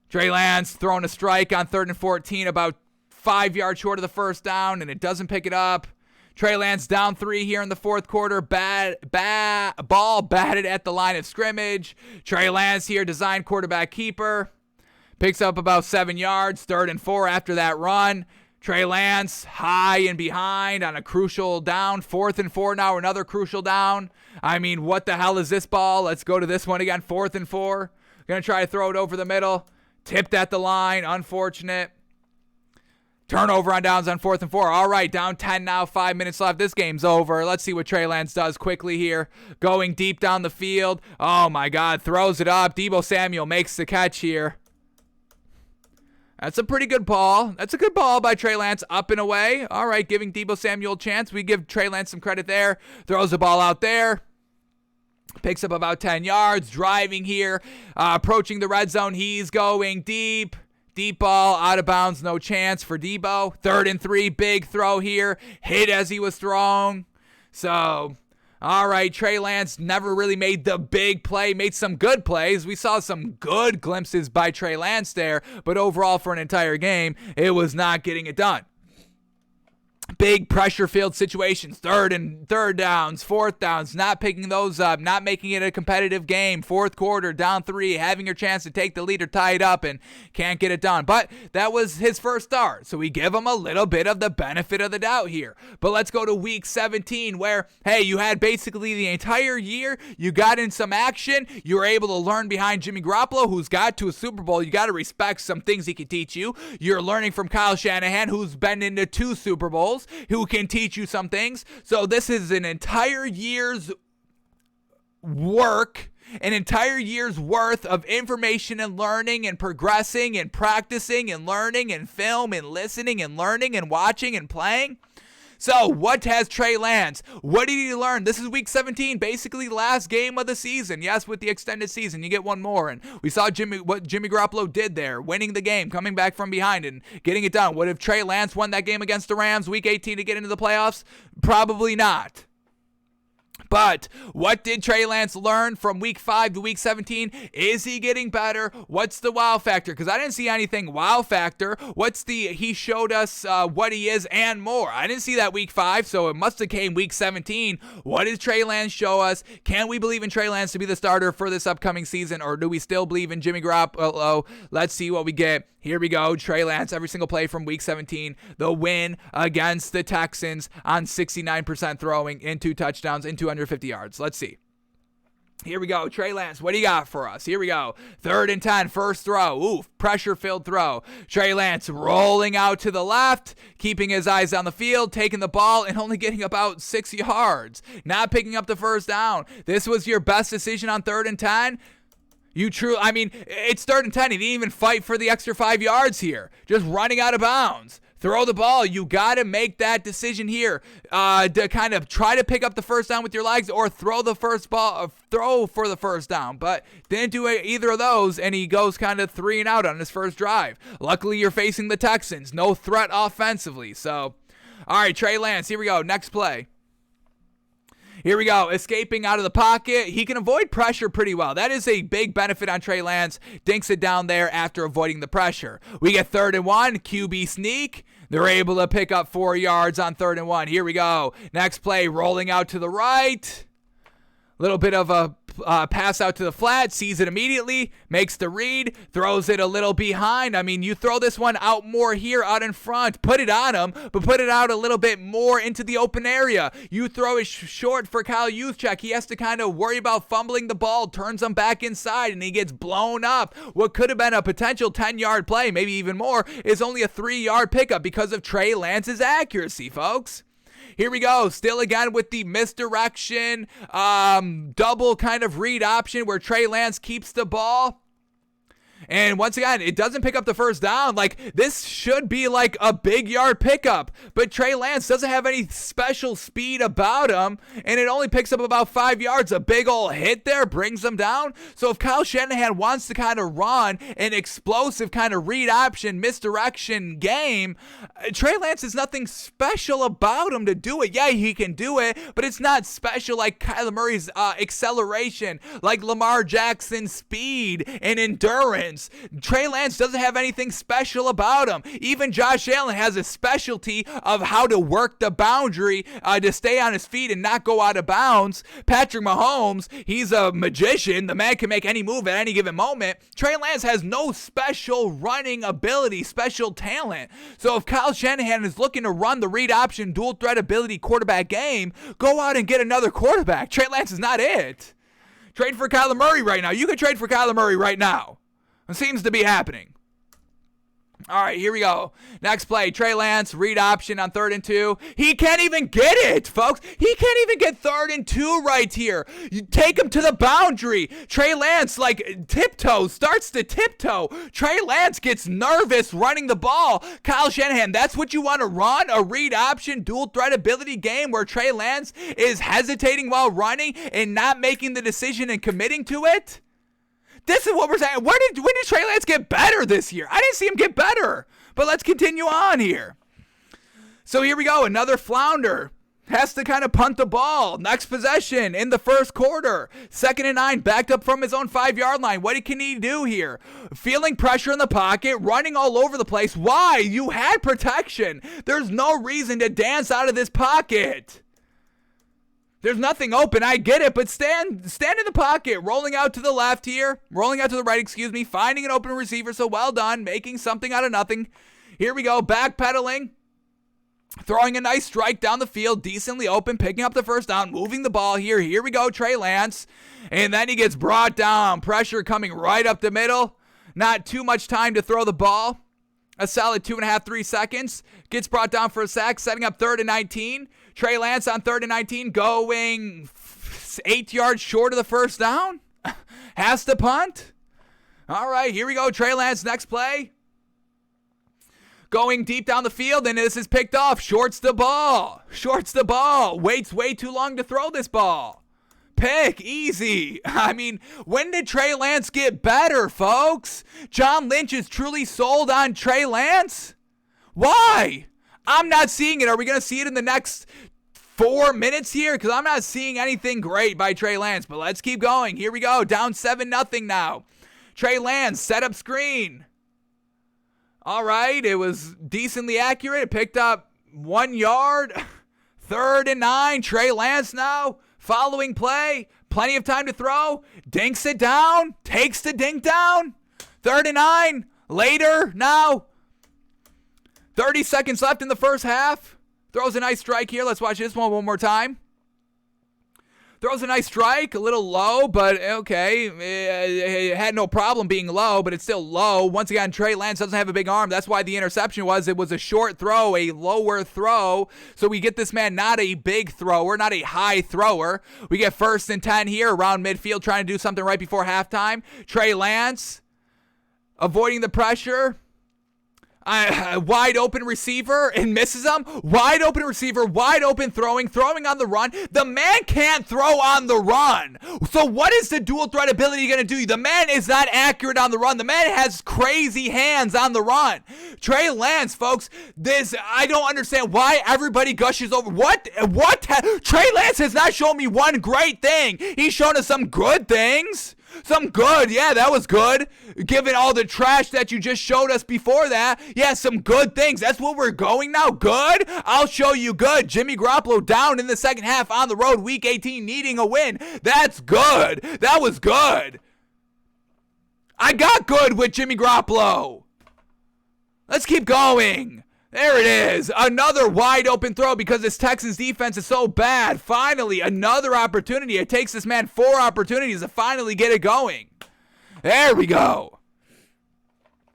Trey Lance throwing a strike on 3rd and 14, about 5 yards short of the 1st down, and it doesn't pick it up. Trey Lance down 3 here in the 4th quarter. Ball batted at the line of scrimmage. Trey Lance here, design quarterback keeper. Picks up about 7 yards, 3rd and 4 after that run. Trey Lance high and behind on a crucial down. 4th and 4 now, another crucial down. I mean, what the hell is this ball? Let's go to this one again. 4th and 4. Going to try to throw it over the middle. Tipped at the line, unfortunate. Turnover on downs on 4th and 4. All right, down 10 now, 5 minutes left. This game's over. Let's see what Trey Lance does quickly here. Going deep down the field. Oh, my God, throws it up. Deebo Samuel makes the catch here. That's a pretty good ball. That's a good ball by Trey Lance, up and away. All right, giving Deebo Samuel a chance. We give Trey Lance some credit there. Throws the ball out there. Picks up about 10 yards, driving here, approaching the red zone. He's going deep. Deep ball, out of bounds, no chance for Deebo. 3rd and 3, big throw here. Hit as he was thrown. So, all right, Trey Lance never really made the big play, made some good plays. We saw some good glimpses by Trey Lance there, but overall for an entire game, it was not getting it done. Big pressure-filled situations, 3rd downs, 4th downs, not picking those up, not making it a competitive game. 4th quarter, down 3, having your chance to take the lead or tie it up and can't get it done. But that was his first start, so we give him a little bit of the benefit of the doubt here. But let's go to week 17 where, hey, you had basically the entire year, you got in some action, you were able to learn behind Jimmy Garoppolo, who's got to a Super Bowl. You got to respect some things he can teach you. You're learning from Kyle Shanahan, who's been into 2 Super Bowls. Who can teach you some things. So this is an entire year's work, an entire year's worth of information and learning and progressing and practicing and learning and film and listening and learning and watching and playing. So what has Trey Lance? What did he learn? This is week 17, basically last game of the season. Yes, with the extended season, you get one more. And we saw what Jimmy Garoppolo did there, winning the game, coming back from behind and getting it done. What if Trey Lance won that game against the Rams week 18 to get into the playoffs? Probably not. But what did Trey Lance learn from week 5 to week 17? Is he getting better? What's the wow factor? Because I didn't see anything wow factor. He showed us what he is and more. I didn't see that week 5, so it must have came week 17. What did Trey Lance show us? Can we believe in Trey Lance to be the starter for this upcoming season, or do we still believe in Jimmy Garoppolo? Let's see what we get. Here we go. Trey Lance, every single play from week 17. The win against the Texans on 69% throwing in 2 touchdowns in 250 yards. Let's see. Here we go. Trey Lance, what do you got for us? Here we go. 3rd and 10, first throw. Oof, pressure-filled throw. Trey Lance rolling out to the left, keeping his eyes on the field, taking the ball, and only getting about 6 yards. Not picking up the first down. This was your best decision on 3rd and 10? It's 3rd and 10. He didn't even fight for the extra 5 yards here. Just running out of bounds. Throw the ball. You got to make that decision here to kind of try to pick up the first down with your legs or throw for the first down. But didn't do either of those, and he goes kind of 3 and out on his first drive. Luckily, you're facing the Texans. No threat offensively. So, all right, Trey Lance, here we go. Next play. Here we go, escaping out of the pocket. He can avoid pressure pretty well. That is a big benefit on Trey Lance. Dinks it down there after avoiding the pressure. We get 3rd and 1, QB sneak. They're able to pick up 4 yards on 3rd and 1. Here we go. Next play, rolling out to the right. Little bit of a pass out to the flat, sees it immediately, makes the read, throws it a little behind. You throw this one out more here, out in front, put it on him, but put it out a little bit more into the open area. You throw it short for Kyle Juszczyk. He has to kind of worry about fumbling the ball, turns him back inside, and he gets blown up. What could have been a potential 10-yard play, maybe even more, is only a 3-yard pickup because of Trey Lance's accuracy, folks. Here we go, still again with the misdirection, double kind of read option where Trey Lance keeps the ball. And once again, it doesn't pick up the first down. This should be like a big yard pickup. But Trey Lance doesn't have any special speed about him. And it only picks up about 5 yards. A big old hit there brings him down. So if Kyle Shanahan wants to kind of run an explosive kind of read option, misdirection game, Trey Lance is nothing special about him to do it. Yeah, he can do it, but it's not special like Kyler Murray's acceleration, like Lamar Jackson's speed and endurance. Trey Lance doesn't have anything special about him. Even Josh Allen has a specialty of how to work the boundary to stay on his feet and not go out of bounds. Patrick Mahomes, he's a magician. The man can make any move at any given moment. Trey Lance has no special running ability, special talent. So if Kyle Shanahan is looking to run the read option, dual threat ability quarterback game, go out and get another quarterback. Trey Lance is not it. Trade for Kyler Murray right now. You could trade for Kyler Murray right now. It seems to be happening. All right, here we go. Next play, Trey Lance, read option on 3rd and 2. He can't even get it, folks. He can't even get 3rd and 2 right here. You take him to the boundary. Trey Lance, starts to tiptoe. Trey Lance gets nervous running the ball. Kyle Shanahan, that's what you want to run? A read option, dual threat ability game where Trey Lance is hesitating while running and not making the decision and committing to it? This is what we're saying. When did Trey Lance get better this year? I didn't see him get better. But let's continue on here. So here we go. Another flounder. Has to kind of punt the ball. Next possession in the first quarter. 2nd and 9, backed up from his own 5-yard line. What can he do here? Feeling pressure in the pocket, running all over the place. Why? You had protection. There's no reason to dance out of this pocket. There's nothing open, I get it, but stand in the pocket, rolling out to the left here, rolling out to the right, finding an open receiver, so well done, making something out of nothing. Here we go, backpedaling, throwing a nice strike down the field, decently open, picking up the first down, moving the ball here. Here we go, Trey Lance, and then he gets brought down, pressure coming right up the middle, not too much time to throw the ball. A solid 2.5, 3 seconds. Gets brought down for a sack, setting up 3rd and 19. Trey Lance on 3rd and 19, going 8 yards short of the first down. Has to punt. All right, here we go. Trey Lance, next play. Going deep down the field, and this is picked off. Shorts the ball. Waits way too long to throw this ball. Pick, easy. When did Trey Lance get better, folks? John Lynch is truly sold on Trey Lance? Why? I'm not seeing it. Are we going to see it in the next 4 minutes here? Because I'm not seeing anything great by Trey Lance. But let's keep going. Here we go. Down 7-0 now. Trey Lance, set up screen. All right. It was decently accurate. It picked up 1 yard. 3rd and 9. Trey Lance now. Following play. Plenty of time to throw. Dinks it down. Takes the dink down. 3rd and 9. Later now. 30 seconds left in the first half. Throws a nice strike here. Let's watch this one more time. Throws a nice strike, a little low, but okay. It had no problem being low, but it's still low. Once again, Trey Lance doesn't have a big arm. That's why the interception was. It was a short throw, a lower throw. So we get this man not a big thrower, not a high thrower. We get 1st and 10 here around midfield, trying to do something right before halftime. Trey Lance avoiding the pressure. Wide open receiver and misses him. Wide open receiver, wide open throwing on the run. The man can't throw on the run. So what is the dual threat ability going to do? The man is not accurate on the run. The man has crazy hands on the run. Trey Lance, folks, I don't understand why everybody gushes over. What? Trey Lance has not shown me one great thing. He's shown us some good things. Some good, yeah, that was good. Given all the trash that you just showed us before that, yeah, some good things. That's what we're going now. Good? I'll show you good. Jimmy Garoppolo down in the second half on the road, week 18, needing a win. That's good. That was good. I got good with Jimmy Garoppolo. Let's keep going. There it is. Another wide open throw because this Texans defense is so bad. Finally, another opportunity. It takes this man 4 opportunities to finally get it going. There we go.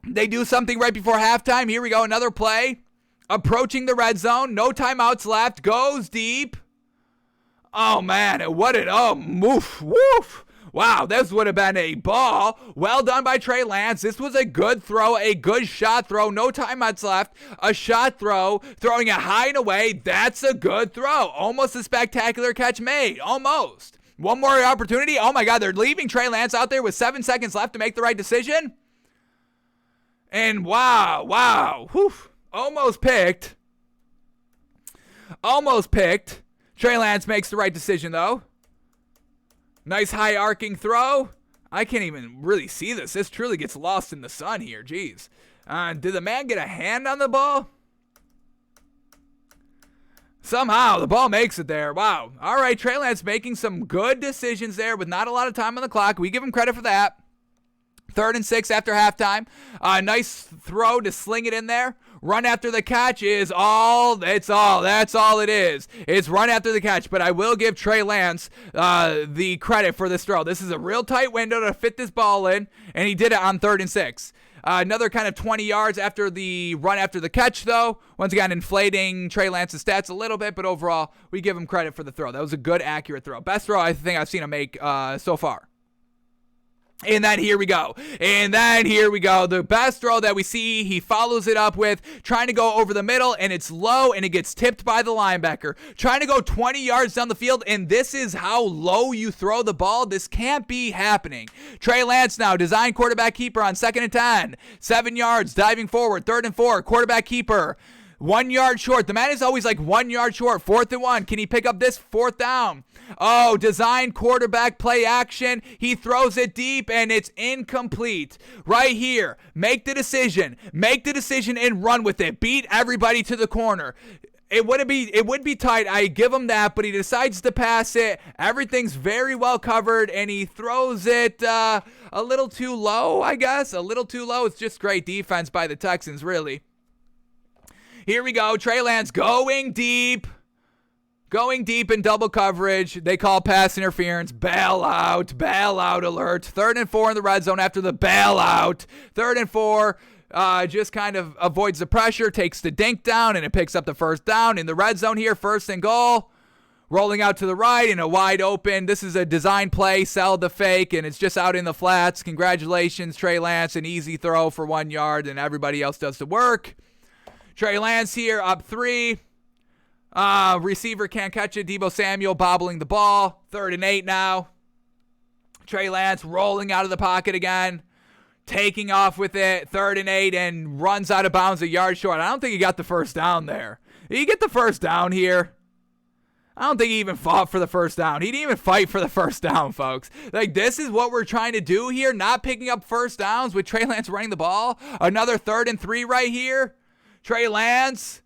They do something right before halftime. Here we go. Another play. Approaching the red zone. No timeouts left. Goes deep. Oh, man. Woof. Wow, this would have been a ball. Well done by Trey Lance. This was a good throw, a good shot throw. No timeouts left. A shot throw, throwing it high and away. That's a good throw. Almost a spectacular catch made. Almost. One more opportunity. Oh, my God, they're leaving Trey Lance out there with 7 seconds left to make the right decision. And wow. Whew. Almost picked. Trey Lance makes the right decision, though. Nice high arcing throw. I can't even really see this. This truly gets lost in the sun here. Jeez. Did the man get a hand on the ball? Somehow the ball makes it there. Wow. All right, Trey Lance making some good decisions there with not a lot of time on the clock. We give him credit for that. 3rd and 6 after halftime. Nice throw to sling it in there. Run after the catch is all. That's all it is. It's run after the catch. But I will give Trey Lance the credit for this throw. This is a real tight window to fit this ball in, and he did it on 3rd and 6. Another kind of 20 yards after the run after the catch, though. Once again, inflating Trey Lance's stats a little bit, but overall, we give him credit for the throw. That was a good, accurate throw. Best throw I think I've seen him make so far. And then here we go. The best throw that we see, he follows it up with trying to go over the middle, and it's low, and it gets tipped by the linebacker. Trying to go 20 yards down the field, and this is how low you throw the ball. This can't be happening. Trey Lance now, design quarterback keeper on 2nd and 10. 7 yards, diving forward, 3rd and 4, quarterback keeper. 1 yard short. The man is always like 1 yard short. 4th and 1. Can he pick up this 4th down? Oh, design quarterback play action. He throws it deep and it's incomplete. Right here. Make the decision and run with it. Beat everybody to the corner. It would be tight. I give him that, but he decides to pass it. Everything's very well covered, and he throws it a little too low, I guess. A little too low. It's just great defense by the Texans, really. Here we go. Trey Lance going deep in double coverage. They call pass interference. Bailout alert. 3rd and 4 in the red zone after the bailout. 3rd and 4. Just kind of avoids the pressure, takes the dink down, and it picks up the 1st down in the red zone here. 1st and goal. Rolling out to the right in a wide open. This is a design play. Sell the fake, and it's just out in the flats. Congratulations, Trey Lance. An easy throw for 1 yard, and everybody else does the work. Trey Lance here, up 3. Receiver can't catch it. Deebo Samuel bobbling the ball. 3rd and 8 now. Trey Lance rolling out of the pocket again. Taking off with it. 3rd and 8 and runs out of bounds a yard short. I don't think he got the 1st down there. Did he get the 1st down here? I don't think he even fought for the first down. He didn't even fight for the first down, folks. Like, this is what we're trying to do here, not picking up first downs with Trey Lance running the ball. Another 3rd and 3 right here. Trey Lance.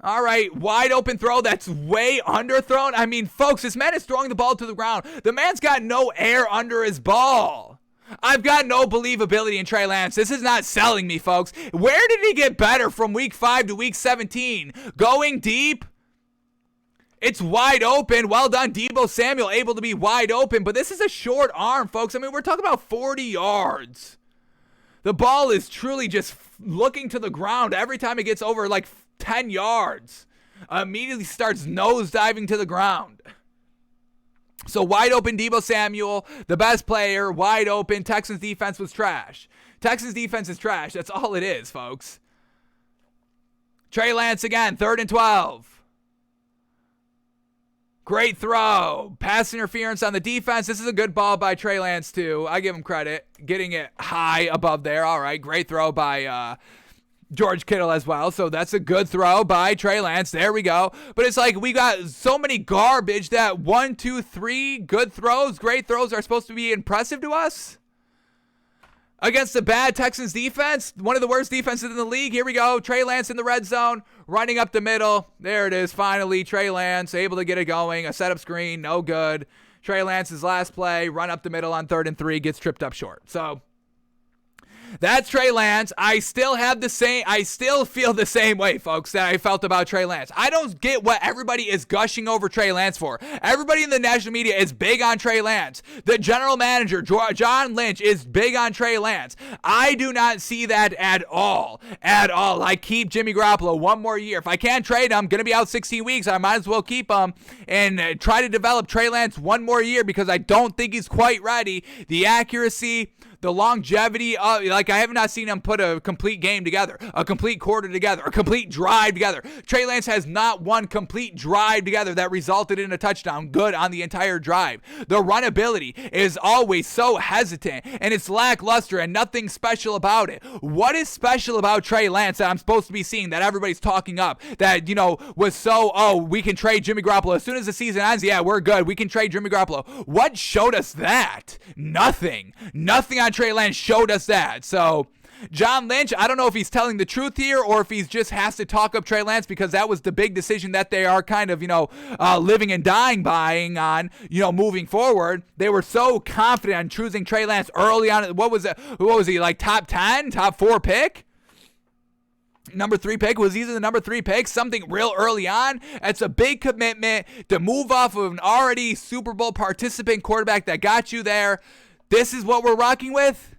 All right, wide open throw that's way underthrown. I mean, folks, this man is throwing the ball to the ground. The man's got no air under his ball. I've got no believability in Trey Lance. This is not selling me, folks. Where did he get better from week 5 to week 17? Going deep? It's wide open. Well done, Deebo Samuel, able to be wide open. But this is a short arm, folks. I mean, we're talking about 40 yards. The ball is truly just looking to the ground every time it gets over like 10 yards. Immediately starts nosediving to the ground. So wide open Deebo Samuel, the best player, wide open. Texans defense was trash. Texans defense is trash. That's all it is, folks. Trey Lance again, 3rd and 12. Great throw. Pass interference on the defense. This is a good ball by Trey Lance, too. I give him credit. Getting it high above there. All right. Great throw by George Kittle as well. So that's a good throw by Trey Lance. There we go. But it's like we got so many garbage that 1, 2, 3 good throws, great throws are supposed to be impressive to us. Against the bad Texans defense, one of the worst defenses in the league. Here we go. Trey Lance in the red zone, running up the middle. There it is, finally. Trey Lance able to get it going. A setup screen, no good. Trey Lance's last play, run up the middle on 3rd and 3, gets tripped up short. So that's Trey Lance. I still feel the same way, folks, that I felt about Trey Lance. I don't get what everybody is gushing over Trey Lance for. Everybody in the national media is big on Trey Lance. The general manager, John Lynch, is big on Trey Lance. I do not see that at all. At all. I keep Jimmy Garoppolo one more year. If I can't trade him, going to be out 16 weeks, I might as well keep him and try to develop Trey Lance one more year because I don't think he's quite ready. The accuracy, the longevity, I have not seen him put a complete game together, a complete quarter together, a complete drive together. Trey Lance has not one complete drive together that resulted in a touchdown good on the entire drive. The runability is always so hesitant, and it's lackluster and nothing special about it. What is special about Trey Lance that I'm supposed to be seeing that everybody's talking up that, was so, we can trade Jimmy Garoppolo. As soon as the season ends, yeah, we're good. We can trade Jimmy Garoppolo. What showed us that? Nothing. Nothing on Trey Lance showed us that. So John Lynch, I don't know if he's telling the truth here or if he just has to talk up Trey Lance because that was the big decision that they are kind of, living and dying buying on, moving forward. They were so confident on choosing Trey Lance early on. What was he, like top 10, top 4 pick? Number 3 pick? Was he the number 3 pick? Something real early on? It's a big commitment to move off of an already Super Bowl participant quarterback that got you there. This is what we're rocking with?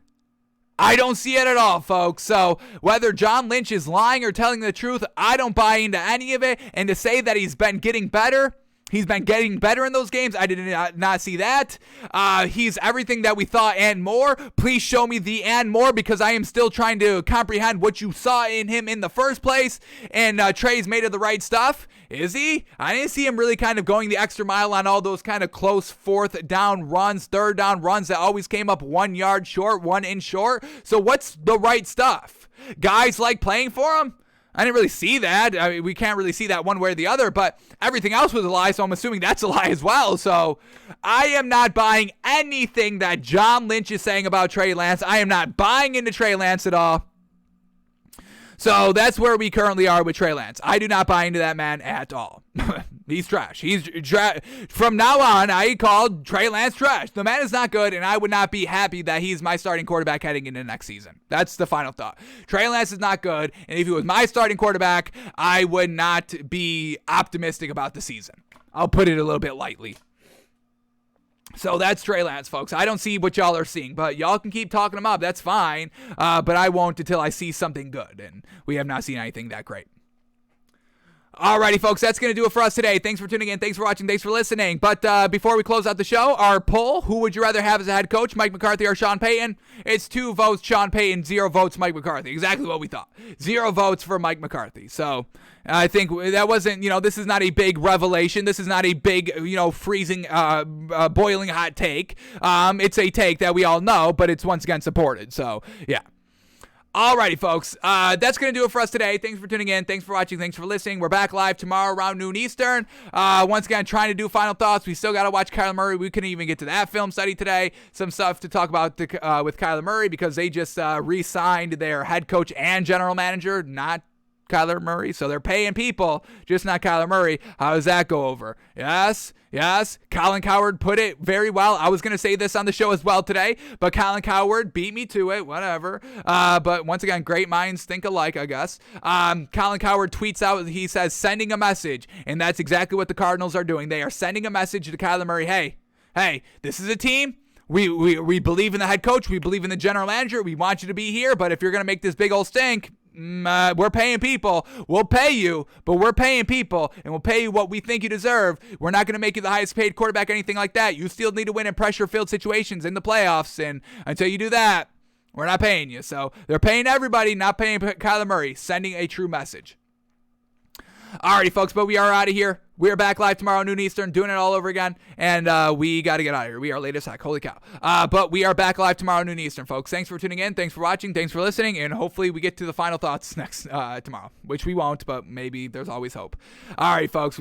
I don't see it at all, folks. So whether John Lynch is lying or telling the truth, I don't buy into any of it. And to say that he's been getting better in those games. I did not see that. He's everything that we thought and more. Please show me the and more because I am still trying to comprehend what you saw in him in the first place. And Trey's made of the right stuff. Is he? I didn't see him really kind of going the extra mile on all those kind of close 4th down runs, 3rd down runs that always came up 1 yard short, 1 inch short. So what's the right stuff? Guys like playing for him? I didn't really see that. I mean, we can't really see that one way or the other, but everything else was a lie, so I'm assuming that's a lie as well. So I am not buying anything that John Lynch is saying about Trey Lance. I am not buying into Trey Lance at all. So that's where we currently are with Trey Lance. I do not buy into that man at all. He's trash. From now on, I called Trey Lance trash. The man is not good, and I would not be happy that he's my starting quarterback heading into next season. That's the final thought. Trey Lance is not good, and if he was my starting quarterback, I would not be optimistic about the season. I'll put it a little bit lightly. So that's Trey Lance, folks. I don't see what y'all are seeing, but y'all can keep talking him up. That's fine, but I won't until I see something good, and we have not seen anything that great. Alrighty, folks, that's going to do it for us today. Thanks for tuning in. Thanks for watching. Thanks for listening. But before we close out the show, our poll, who would you rather have as a head coach, Mike McCarthy or Sean Payton? It's 2 votes Sean Payton, 0 votes Mike McCarthy. Exactly what we thought. 0 votes for Mike McCarthy. So I think that wasn't, this is not a big revelation. This is not a big, freezing, boiling hot take. It's a take that we all know, but it's once again supported. So, yeah. Alrighty, folks. That's going to do it for us today. Thanks for tuning in. Thanks for watching. Thanks for listening. We're back live tomorrow around noon Eastern. Once again, trying to do final thoughts. We still got to watch Kyler Murray. We couldn't even get to that film study today. Some stuff to talk about with Kyler Murray because they just re-signed their head coach and general manager, not Kyler Murray. So they're paying people, just not Kyler Murray. How does that go over? Yes. Colin Cowherd put it very well. I was going to say this on the show as well today, but Colin Cowherd beat me to it, whatever. But once again, great minds think alike, I guess. Colin Cowherd tweets out, he says, sending a message. And that's exactly what the Cardinals are doing. They are sending a message to Kyler Murray. Hey, this is a team. We believe in the head coach. We believe in the general manager. We want you to be here. But if you're going to make this big old stink, we're paying people. We'll pay you, but we're paying people, and we'll pay you what we think you deserve. We're not going to make you the highest paid quarterback, anything like that. You still need to win in pressure-filled situations in the playoffs, and until you do that, we're not paying you. So they're paying everybody, not paying Kyler Murray, sending a true message. Alrighty, folks, but we are out of here. We're back live tomorrow, noon Eastern, doing it all over again, and we got to get out of here. We are late as heck. Holy cow. But we are back live tomorrow, noon Eastern, folks. Thanks for tuning in. Thanks for watching. Thanks for listening, and hopefully we get to the final thoughts next tomorrow, which we won't, but maybe there's always hope. All right, folks.